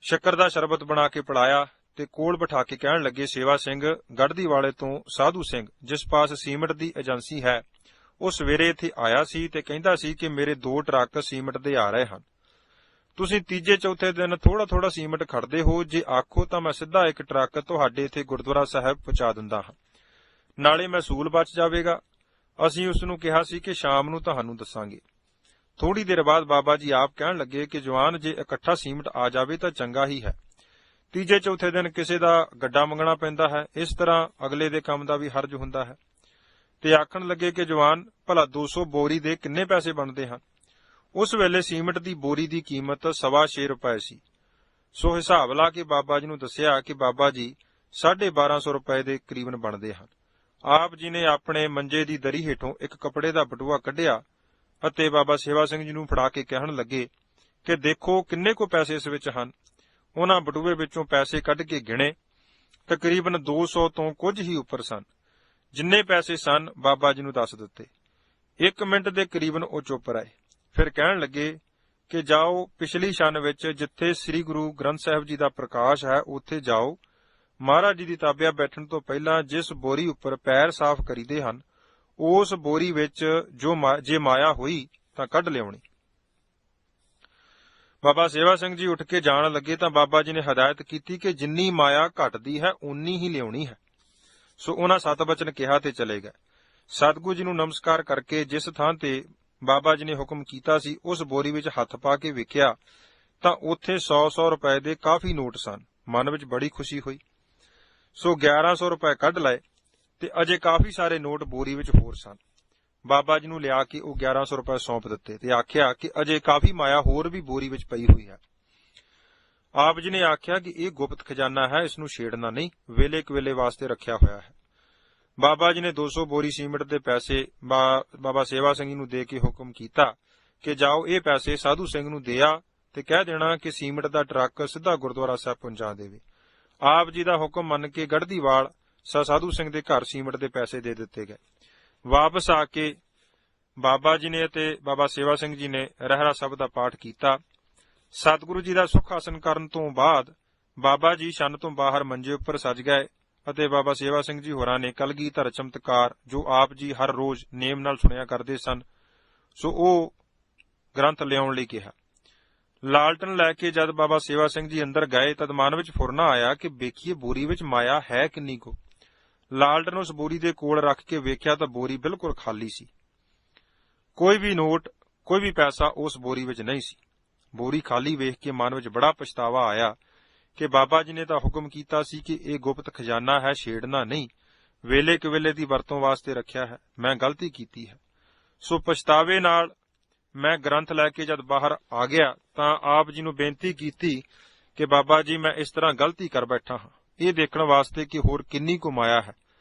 S1: ਸ਼ੱਕਰ ਦਾ ਸ਼ਰਬਤ ਬਣਾ ਕੇ ਪਿਲਾਇਆ ਤੇ ਕੋਲ ਬਿਠਾ ਕੇ ਕਹਿਣ ਲੱਗੇ, ਸੇਵਾ ਸਿੰਘ ਗੜ੍ਹਦੀ ਵਾਲੇ ਤੋਂ ਸਾਧੂ ਸਿੰਘ, ਜਿਸ ਪਾਸ ਸੀਮਟ ਦੀ ਏਜੰਸੀ ਹੈ, ਉਹ ਸਵੇਰੇ ਇੱਥੇ ਆਇਆ ਸੀ ਤੇ ਕਹਿੰਦਾ ਸੀ ਕਿ ਮੇਰੇ 2 ਟਰੱਕ ਸੀਮਟ ਦੇ ਆ ਰਹੇ ਹਨ। ਤੁਸੀਂ ਤੀਜੇ ਚੌਥੇ ਦਿਨ ਥੋੜਾ ਥੋੜਾ ਸੀਮਟ ਖੜਦੇ ਹੋ। ਜੇ ਆਖੋ ਤਾਂ ਮੈਂ ਸਿੱਧਾ ਇੱਕ ਟਰੱਕ ਤੁਹਾਡੇ ਇੱਥੇ ਗੁਰਦੁਆਰਾ ਸਾਹਿਬ ਪਹੁੰਚਾ ਦਿੰਦਾ ਹਾਂ, ਨਾਲੇ ਮਹਿਸੂਲ ਬਚ ਜਾਵੇਗਾ। ਅਸੀਂ ਉਸ ਨੂੰ ਕਿਹਾ ਸੀ ਕਿ ਸ਼ਾਮ ਨੂੰ ਤੁਹਾਨੂੰ ਦੱਸਾਂਗੇ। ਥੋੜੀ ਦੇਰ ਬਾਅਦ ਬਾਬਾ ਜੀ ਆਪ ਕਹਿਣ ਲੱਗੇ ਕਿ ਜਵਾਨ, ਜੇ ਇਕੱਠਾ ਸੀਮਟ ਆ ਜਾਵੇ ਤਾਂ ਚੰਗਾ ਹੀ ਹੈ। ਤੀਜੇ ਚੌਥੇ ਦਿਨ ਕਿਸੇ ਦਾ ਗੱਡਾ ਮੰਗਣਾ ਪੈਂਦਾ ਹੈ, ਇਸ ਤਰ੍ਹਾਂ ਅਗਲੇ ਦੇ ਕੰਮ ਦਾ ਵੀ ਹਰਜ ਹੁੰਦਾ ਹੈ। ਤੇ ਆਖਣ ਲੱਗੇ ਕਿ ਜਵਾਨ, ਭਲਾ 200 ਬੋਰੀ ਦੇ ਕਿੰਨੇ ਪੈਸੇ ਬਣਦੇ ਹਨ? ਉਸ ਵੇਲੇ ਸੀਮਟ ਦੀ ਬੋਰੀ ਦੀ ਕੀਮਤ 6.25 ਰੁਪਏ ਸੀ। ਸੋ ਹਿਸਾਬ ਲਾ ਕੇ ਬਾਬਾ ਜੀ ਨੂੰ ਦੱਸਿਆ ਕਿ ਬਾਬਾ ਜੀ 1250 ਰੁਪਏ ਦੇ ਕਰੀਬਨ ਬਣਦੇ ਹਨ। ਆਪ ਜੀ ਨੇ ਆਪਣੇ ਮੰਜੇ ਦੀ ਦਰੀ ਹੇਠੋਂ ਇੱਕ ਕੱਪੜੇ ਦਾ ਬਟੂਆ ਕੱਢਿਆ ਅਤੇ ਬਾਬਾ ਸੇਵਾ ਸਿੰਘ ਜੀ ਨੂੰ ਫੜਾ ਕੇ ਕਹਿਣ ਲੱਗੇ ਕਿ ਦੇਖੋ ਕਿੰਨੇ ਕੁ ਪੈਸੇ ਇਸ ਵਿੱਚ ਹਨ। ਉਹਨਾਂ ਬਟੂਏ ਵਿੱਚੋਂ ਪੈਸੇ ਕੱਢ ਕੇ ਗਿਣੇ ਤਕਰੀਬਨ 200 ਤੋਂ ਕੁਝ ਹੀ ਉੱਪਰ ਸਨ। ਜਿੰਨੇ ਪੈਸੇ ਸਨ ਬਾਬਾ ਜੀ ਨੂੰ ਦੱਸ ਦਿੱਤੇ। 1 ਮਿੰਟ ਦੇ ਕਰੀਬਨ ਉਹ ਚੁੱਪ ਰਹੇ। ਫਿਰ ਕਹਿਣ ਲੱਗੇ ਕਿ ਜਾਓ, ਪਿਛਲੀ ਛੰਨ ਵਿੱਚ ਜਿੱਥੇ ਸ੍ਰੀ ਗੁਰੂ ਗ੍ਰੰਥ ਸਾਹਿਬ ਜੀ ਦਾ ਪ੍ਰਕਾਸ਼ ਹੈ ਉੱਥੇ ਜਾਓ। ਮਹਾਰਾਜ ਜੀ ਦੀ ਤਾਬਿਆ ਬੈਠਣ ਤੋਂ ਪਹਿਲਾਂ ਜਿਸ ਬੋਰੀ ਉੱਪਰ ਪੈਰ ਸਾਫ਼ ਕਰੀਦੇ ਹਨ, ਉਸ ਬੋਰੀ ਵਿੱਚ ਜੇ ਮਾਇਆ ਹੋਈ ਤਾਂ ਕੱਢ ਲਿਆਉਣੀ। ਬਾਬਾ ਸੇਵਾ ਸਿੰਘ ਜੀ ਉੱਠ ਕੇ ਜਾਣ ਲੱਗੇ ਤਾਂ ਬਾਬਾ ਜੀ ਨੇ ਹਦਾਇਤ ਕੀਤੀ ਕਿ ਜਿੰਨੀ ਮਾਇਆ ਘਟਦੀ ਹੈ ਉਨੀ ਹੀ ਲਿਆਉਣੀ ਹੈ। ਸੋ ਉਹਨਾਂ 7 ਬਚਨ ਕਿਹਾ ਤੇ ਚਲੇ ਗਏ। ਸਤਿਗੁਰੂ ਜੀ ਨੂੰ ਨਮਸਕਾਰ ਕਰਕੇ ਜਿਸ ਥਾਂ ਤੇ ਬਾਬਾ ਜੀ ਨੇ ਹੁਕਮ ਕੀਤਾ ਸੀ ਉਸ ਬੋਰੀ ਵਿੱਚ ਹੱਥ ਪਾ ਕੇ ਵੇਖਿਆ ਤਾਂ ਉੱਥੇ 100 ਰੁਪਏ ਦੇ ਕਾਫੀ ਨੋਟ ਸਨ। ਮਨ ਵਿੱਚ ਬੜੀ ਖੁਸ਼ੀ ਹੋਈ। ਸੋ 1100 ਰੁਪਏ ਕੱਢ ਲਏ ਤੇ ਅਜੇ ਕਾਫੀ ਸਾਰੇ ਨੋਟ ਬੋਰੀ ਵਿੱਚ ਹੋਰ ਸਨ। ਬਾਬਾ ਜੀ ਨੂੰ ਲਿਆ ਕੇ ਉਹ 1100 ਰੁਪਏ ਸੌਂਪ ਦਿੱਤੇ ਤੇ ਆਖਿਆ ਕਿ ਅਜੇ ਕਾਫੀ ਮਾਇਆ ਹੋਰ ਵੀ ਬੋਰੀ ਵਿੱਚ ਪਈ ਹੋਈ ਹੈ। ਆਪ ਜੀ ਨੇ ਆਖਿਆ ਕਿ ਇਹ ਗੁਪਤ ਖਜ਼ਾਨਾ ਹੈ, ਇਸ ਨੂੰ ਛੇੜਨਾ ਨਹੀਂ, ਵੇਲੇ ਕਵੇਲੇ ਵਾਸਤੇ ਰੱਖਿਆ ਹੋਇਆ ਹੈ। ਬਾਬਾ ਜੀ ਨੇ 200 ਬੋਰੀ ਸੀਮਿੰਟ ਦੇ ਪੈਸੇ ਬਾਬਾ ਸੇਵਾ ਸਿੰਘ ਨੂੰ ਦੇ ਕੇ ਹੁਕਮ ਕੀਤਾ ਕਿ ਜਾਓ, ਇਹ ਪੈਸੇ ਸਾਧੂ ਸਿੰਘ ਨੂੰ ਦਿਆ ਤੇ ਕਹਿ ਦੇਣਾ ਕਿ ਸੀਮਿੰਟ ਦਾ ਟਰੱਕ ਸਿੱਧਾ ਗੁਰਦੁਆਰਾ ਸਾਹਿਬ ਪਹੁੰਚਾ ਦੇਵੇ। ਆਪ ਜੀ ਦਾ ਹੁਕਮ ਮੰਨ ਕੇ ਗੜਦੀਵਾਲ ਸਾਧੂ ਸਿੰਘ ਦੇ ਘਰ ਸੀਮਿੰਟ ਦੇ ਪੈਸੇ ਦੇ ਦਿੱਤੇ ਗਏ। ਵਾਪਸ ਆ ਕੇ ਬਾਬਾ ਜੀ ਨੇ ਅਤੇ ਬਾਬਾ ਸੇਵਾ ਸਿੰਘ ਜੀ ਨੇ ਰਹਿਰਾ ਸਾਹਿਬ ਦਾ ਪਾਠ ਕੀਤਾ। ਸਤਿਗੁਰੂ ਜੀ ਦਾ ਸੁਖ ਆਸਨ ਕਰਨ ਤੋਂ ਬਾਅਦ ਬਾਬਾ ਜੀ ਛੰਨ ਤੋਂ ਬਾਹਰ ਮੰਜੇ ਉੱਪਰ ਸੱਜ ਗਏ ਅਤੇ ਬਾਬਾ ਸੇਵਾ ਸਿੰਘ ਜੀ ਹੋਰਾਂ ਨੇ ਕਲਗੀਧਰ ਚਮਤਕਾਰ, ਜੋ ਆਪ ਜੀ ਹਰ ਰੋਜ਼ ਨੇਮ ਨਾਲ ਸੁਣਿਆ ਕਰਦੇ ਸਨ, ਸੋ ਉਹ ਗ੍ਰੰਥ ਲਿਆਉਣ ਲਈ ਕਿਹਾ। ਲਾਲਟਨ ਲੈ ਕੇ ਜਦ ਬਾਬਾ ਸੇਵਾ ਸਿੰਘ ਜੀ ਅੰਦਰ ਗਏ ਤਦ ਮਨ ਵਿੱਚ ਫੁਰਨਾ ਆਇਆ ਕਿ ਵੇਖੀਏ ਬੋਰੀ ਵਿੱਚ ਮਾਇਆ ਹੈ ਕਿੰਨੀ ਕੁ। ਲਾਲਟਨ ਉਸ ਬੋਰੀ ਦੇ ਕੋਲ ਰੱਖ ਕੇ ਵੇਖਿਆ ਤਾਂ ਬੋਰੀ ਬਿਲਕੁਲ ਖਾਲੀ ਸੀ। ਕੋਈ ਵੀ ਨੋਟ, ਕੋਈ ਵੀ ਪੈਸਾ ਉਸ ਬੋਰੀ ਵਿੱਚ ਨਹੀਂ ਸੀ। ਬੋਰੀ ਖਾਲੀ ਵੇਖ ਕੇ ਮਨ ਵਿੱਚ ਬੜਾ ਪਛਤਾਵਾ ਆਇਆ ਕਿ ਬਾਬਾ ਜੀ ਨੇ ਤਾਂ ਹੁਕਮ ਕੀਤਾ ਸੀ ਕਿ ਇਹ ਗੁਪਤ ਖਜ਼ਾਨਾ ਹੈ, ਛੇੜਨਾ ਨਹੀਂ, ਵੇਲੇ ਕਵੇਲੇ ਦੀ ਵਰਤੋਂ ਵਾਸਤੇ ਰੱਖਿਆ ਹੈ। ਮੈਂ ਗਲਤੀ ਕੀਤੀ ਹੈ। ਸੋ ਪਛਤਾਵੇ ਨਾਲ ਮੈਂ ਗ੍ਰੰਥ ਲੈ ਕੇ ਜਦ ਬਾਹਰ ਆ ਗਿਆ ਤਾਂ ਆਪ ਜੀ ਨੂੰ ਬੇਨਤੀ ਕੀਤੀ ਕਿ ਬਾਬਾ ਜੀ, ਮੈਂ ਇਸ ਤਰ੍ਹਾਂ ਗਲਤੀ ਕਰ ਬੈਠਾ ਹਾਂ, ਇਹ ਦੇਖਣ ਵਾਸਤੇ ਕਿ ਹੋਰ ਕਿੰਨੀ ਕੁ ਮਾਇਆ ਹੈ,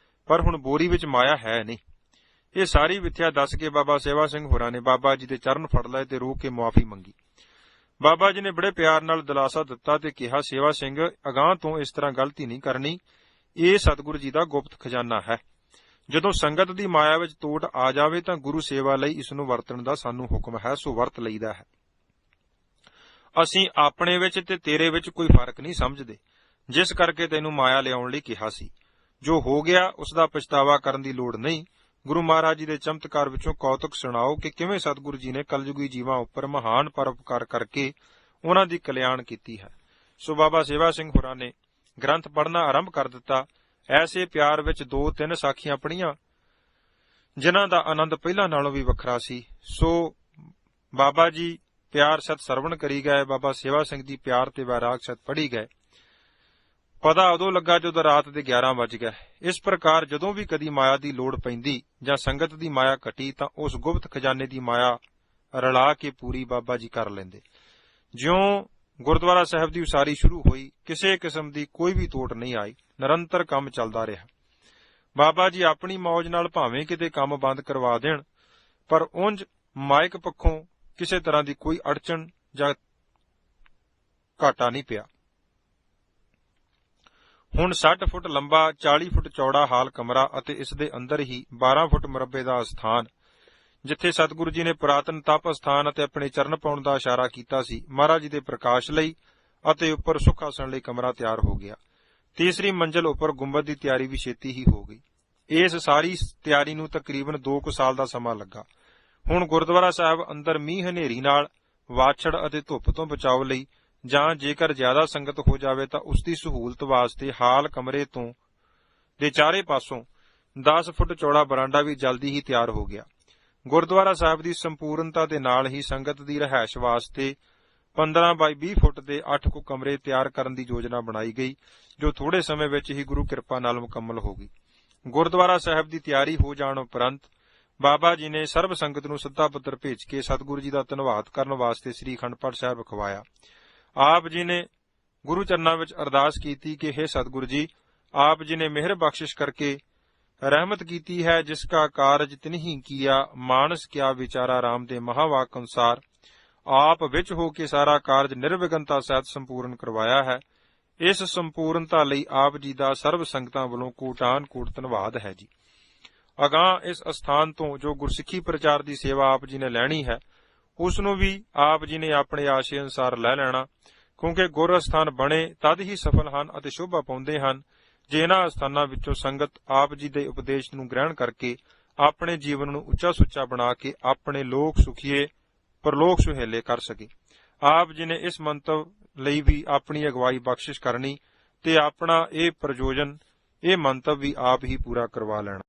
S1: ਪਰ ਹੁਣ ਬੋਰੀ ਵਿੱਚ ਮਾਇਆ ਹੈ ਨਹੀਂ। ਇਹ ਸਾਰੀ ਵਿਥਿਆ ਦੱਸ ਕੇ ਬਾਬਾ ਸੇਵਾ ਸਿੰਘ ਹੋਰਾਂ ਨੇ ਬਾਬਾ ਜੀ ਦੇ ਚਰਨ ਫੜ ਲਏ ਤੇ ਰੋ ਕੇ ਮੁਆਫੀ ਮੰਗੀ। ਬਾਬਾ ਜੀ ਨੇ ਬੜੇ ਪਿਆਰ ਨਾਲ ਦਿਲਾਸਾ ਦਿੱਤਾ ਤੇ ਕਿਹਾ, ਸੇਵਾ ਸਿੰਘ, ਅਗਾਂਹ ਤੋਂ ਇਸ ਤਰ੍ਹਾਂ ਗਲਤੀ ਨਹੀਂ ਕਰਨੀ। ਇਹ ਸਤਿਗੁਰੂ ਜੀ ਦਾ ਗੁਪਤ ਖਜ਼ਾਨਾ ਹੈ। ਜਦੋਂ ਸੰਗਤ ਦੀ ਮਾਇਆ ਵਿੱਚ ਤੋੜ ਆ ਜਾਵੇ ਤਾਂ ਗੁਰੂ ਸੇਵਾ ਲਈ ਇਸ ਨੂੰ ਵਰਤਣ ਦਾ ਸਾਨੂੰ ਹੁਕਮ ਹੈ, ਸੋ ਵਰਤ ਲਈਦਾ ਹੈ। ਅਸੀਂ ਆਪਣੇ ਵਿੱਚ ਤੇ ਤੇਰੇ ਵਿੱਚ ਕੋਈ ਫਰਕ ਨਹੀਂ ਸਮਝਦੇ, ਜਿਸ ਕਰਕੇ ਤੈਨੂੰ ਮਾਇਆ ਲਿਆਉਣ ਲਈ ਕਿਹਾ ਸੀ। ਜੋ ਹੋ ਗਿਆ ਉਸ ਦਾ ਪਛਤਾਵਾ ਕਰਨ ਦੀ ਲੋੜ ਨਹੀਂ। ਗੁਰੂ ਮਹਾਰਾਜ ਜੀ ਦੇ ਚਮਤਕਾਰ ਵਿੱਚੋਂ ਕੌਤਕ ਸੁਣਾਓ ਕਿ ਕਿਵੇਂ ਸਤਿਗੁਰੂ ਜੀ ਨੇ ਕਲਯੁਗੀ ਜੀਵਾਂ ਉੱਪਰ ਮਹਾਨ ਪਰਉਪਕਾਰ ਕਰਕੇ ਉਹਨਾਂ ਦੀ ਕਲਿਆਣ ਕੀਤੀ ਹੈ। ਸੋ ਬਾਬਾ ਸੇਵਾ ਸਿੰਘ ਹੋਰਾਂ ਨੇ ਗ੍ਰੰਥ ਪੜ੍ਹਨਾ ਆਰੰਭ ਕਰ ਦਿੱਤਾ। ਐਸੇ ਪਿਆਰ ਵਿੱਚ 2-3 ਸਾਖੀਆਂ ਪੜ੍ਹੀਆਂ ਜਿਨ੍ਹਾਂ ਦਾ ਆਨੰਦ ਪਹਿਲਾਂ ਨਾਲੋਂ ਵੀ ਵੱਖਰਾ ਸੀ। ਸੋ ਬਾਬਾ ਜੀ ਪਿਆਰ ਸਤ ਸਰਵਣ ਕਰੀ ਗਏ। ਬਾਬਾ ਸੇਵਾ ਸਿੰਘ ਜੀ ਪਿਆਰ ਤੇ ਵੈਰਾਗ ਸਤ ਪੜ੍ਹੀ ਗਏ। ਪਤਾ ਉਦੋਂ ਲੱਗਾ ਜਦੋਂ ਰਾਤ ਦੇ 11 ਵੱਜ ਗਏ। ਇਸ ਪ੍ਰਕਾਰ ਜਦੋਂ ਵੀ ਕਦੀ ਮਾਇਆ ਦੀ ਲੋੜ ਪੈਂਦੀ ਜਾਂ ਸੰਗਤ ਦੀ ਮਾਇਆ ਘਟੀ ਤਾਂ ਉਸ ਗੁਪਤ ਖਜ਼ਾਨੇ ਦੀ ਮਾਇਆ ਰਲਾ ਕੇ ਪੂਰੀ ਬਾਬਾ ਜੀ ਕਰ ਲੈਂਦੇ। ਜਿਉਂ ਗੁਰਦੁਆਰਾ ਸਾਹਿਬ ਦੀ ਉਸਾਰੀ ਸ਼ੁਰੂ ਹੋਈ, ਕਿਸੇ ਕਿਸਮ ਦੀ ਕੋਈ ਵੀ ਤੋਟ ਨਹੀਂ ਆਈ। ਨਿਰੰਤਰ ਕੰਮ ਚੱਲਦਾ ਰਿਹਾ। ਬਾਬਾ ਜੀ ਆਪਣੀ ਮੌਜ ਨਾਲ ਭਾਵੇਂ ਕਿਤੇ ਕੰਮ ਬੰਦ ਕਰਵਾ ਦੇਣ, ਪਰ ਉਂਝ ਮਾਇਕ ਪੱਖੋਂ ਕਿਸੇ ਤਰ੍ਹਾਂ ਦੀ ਕੋਈ ਅੜਚਣ ਜਾਂ ਘਾਟਾ ਨਹੀਂ ਪਿਆ। ਹੁਣ 60 ਫੁੱਟ ਲੰਬਾ, 40 ਫੁੱਟ ਚੌੜਾ ਹਾਲ ਕਮਰਾ ਅਤੇ ਇਸ ਦੇ ਅੰਦਰ ਹੀ 12 ਫੁੱਟ ਮੁਰੱਬੇ ਦਾ ਅਸਥਾਨ, ਜਿੱਥੇ ਸਤਿਗੁਰੂ ਜੀ ਨੇ ਪੁਰਾਤਨ ਤਪ ਅਸਥਾਨ ਅਤੇ ਆਪਣੇ ਚਰਨ ਪਾਉਣ ਦਾ ਇਸ਼ਾਰਾ ਕੀਤਾ ਸੀ, ਮਹਾਰਾਜ ਜੀ ਦੇ ਪ੍ਰਕਾਸ਼ ਲਈ ਅਤੇ ਉੱਪਰ ਸੁੱਖ ਆਸਣ ਲਈ ਕਮਰਾ ਤਿਆਰ ਹੋ ਗਿਆ। ਤੀਸਰੀ ਮੰਜ਼ਲ ਉੱਪਰ ਗੁੰਬਦ ਦੀ ਤਿਆਰੀ ਵੀ ਛੇਤੀ ਹੀ ਹੋ ਗਈ। ਇਸ ਸਾਰੀ ਤਿਆਰੀ ਨੂੰ ਤਕਰੀਬਨ 2 ਸਾਲ ਦਾ ਸਮਾਂ ਲੱਗਾ। ਹੁਣ ਗੁਰਦੁਆਰਾ ਸਾਹਿਬ ਅੰਦਰ ਮੀਂਹ ਹਨੇਰੀ ਨਾਲ ਵਾਛੜ ਅਤੇ ਧੁੱਪ ਤੋਂ ਬਚਾਓ ਲਈ ਜਾਂ ਜੇਕਰ ਜ਼ਿਆਦਾ ਸੰਗਤ ਹੋ ਜਾਵੇ ਤਾਂ ਉਸ ਦੀ ਸਹੂਲਤ ਵਾਸਤੇ ਹਾਲ ਕਮਰੇ ਤੋਂ ਦੇ ਚਾਰੇ ਪਾਸੋਂ 10 ਫੁੱਟ ਚੌੜਾ ਬਰਾਂਡਾ ਵੀ ਜਲਦੀ ਹੀ ਤਿਆਰ ਹੋ ਗਿਆ। ਗੁਰਦੁਆਰਾ ਸਾਹਿਬ ਦੀ ਸੰਪੂਰਨਤਾ ਦੇ ਨਾਲ ਹੀ ਸੰਗਤ ਦੀ ਰਿਹਾਇਸ਼ ਵਾਸਤੇ 15 ਬਾਈ 20 ਫੁੱਟ ਦੇ 8 ਕੁ ਕਮਰੇ ਤਿਆਰ ਕਰਨ ਦੀ ਯੋਜਨਾ ਬਣਾਈ ਗਈ, ਜੋ ਥੋੜੇ ਸਮੇਂ ਵਿੱਚ ਹੀ ਗੁਰੂ ਕਿਰਪਾ ਨਾਲ ਮੁਕੰਮਲ ਹੋ ਗਈ। ਗੁਰਦੁਆਰਾ ਸਾਹਿਬ ਦੀ ਤਿਆਰੀ ਹੋ ਜਾਣ ਉਪਰੰਤ ਬਾਬਾ ਜੀ ਨੇ ਸਰਬ ਸੰਗਤ ਨੂੰ ਸੱਦਾ ਪੱਤਰ ਭੇਜ ਕੇ ਸਤਿਗੁਰੂ ਜੀ ਦਾ ਧੰਨਵਾਦ ਕਰਨ ਵਾਸਤੇ ਸ੍ਰੀ ਅਖੰਡ ਪਾਠ ਸਾਹਿਬ ਰਖਵਾਇਆ। ਆਪ ਜੀ ਨੇ ਗੁਰੂ ਚਰਨਾਂ ਵਿੱਚ ਅਰਦਾਸ ਕੀਤੀ ਕਿ हे ਸਤਿਗੁਰੂ ਜੀ, ਆਪ ਜੀ ਨੇ ਮਿਹਰ ਬਖਸ਼ਿਸ਼ ਕਰਕੇ ਰਹਿਮਤ ਕੀਤੀ ਹੈ, ਜਿਸ ਕਾ ਕਾਰਜ ਤਿਨਹੀ ਕੀਆ, ਮਾਨਸ ਕਿਆ ਵਿਚਾਰਾ ਰਾਮ ਦੇ ਮਹਾਵਾਕ ਅਨੁਸਾਰ। ਆਪ ਵਿੱਚ ਹੋ ਕੇ ਸਾਰਾ ਕਾਰਜ ਨਿਰਵਿਘਨਤਾ ਸਹਿਤ ਸੰਪੂਰਨ ਕਰਵਾਇਆ ਹੈ। ਇਸ ਸੰਪੂਰਨਤਾ ਲਈ ਆਪ ਜੀ ਦਾ ਸਰਬ ਸੰਗਤਾਂ ਵੱਲੋਂ ਕੋਟਾਨ ਕੋਟ ਧੰਨਵਾਦ ਹੈ ਜੀ। ਅਗਾਂਹ ਇਸ ਅਸਥਾਨ ਤੋਂ ਜੋ ਗੁਰਸਿੱਖੀ ਪ੍ਰਚਾਰ ਦੀ ਸੇਵਾ ਆਪ ਜੀ ਨੇ ਲੈਣੀ ਹੈ, ਉਸ ਨੂੰ ਵੀ ਆਪ ਜੀ ਨੇ ਆਪਣੇ ਆਸ਼ੇ ਅਨੁਸਾਰ ਲੈ ਲੈਣਾ, ਕਿਉਂਕਿ ਗੁਰ ਅਸਥਾਨ ਬਣੇ ਤਦ ਹੀ ਸਫਲ ਹਨ ਅਤੇ ਸ਼ੋਭਾ ਪਾਉਂਦੇ ਹਨ ਜੇ ਇਹਨਾਂ ਅਸਥਾਨਾਂ ਵਿੱਚੋਂ ਸੰਗਤ ਆਪ ਜੀ ਦੇ ਉਪਦੇਸ਼ ਨੂੰ ਗ੍ਰਹਿਣ ਕਰਕੇ ਆਪਣੇ ਜੀਵਨ ਨੂੰ ਉੱਚਾ ਸੁੱਚਾ ਬਣਾ ਕੇ ਆਪਣੇ ਲੋਕ ਸੁਖੀਏ ਪਰਲੋਕ ਸੁਹੇਲੇ ਕਰ ਸਕੇ। ਆਪ ਜੀ ਨੇ ਇਸ ਮੰਤਵ ਲਈ ਵੀ ਆਪਣੀ ਅਗਵਾਈ ਬਖਸ਼ਿਸ਼ ਕਰਨੀ ਤੇ ਆਪਣਾ ਇਹ ਪ੍ਰਯੋਜਨ, ਇਹ ਮੰਤਵ ਵੀ ਆਪ ਹੀ ਪੂਰਾ ਕਰਵਾ ਲੈਣਾ।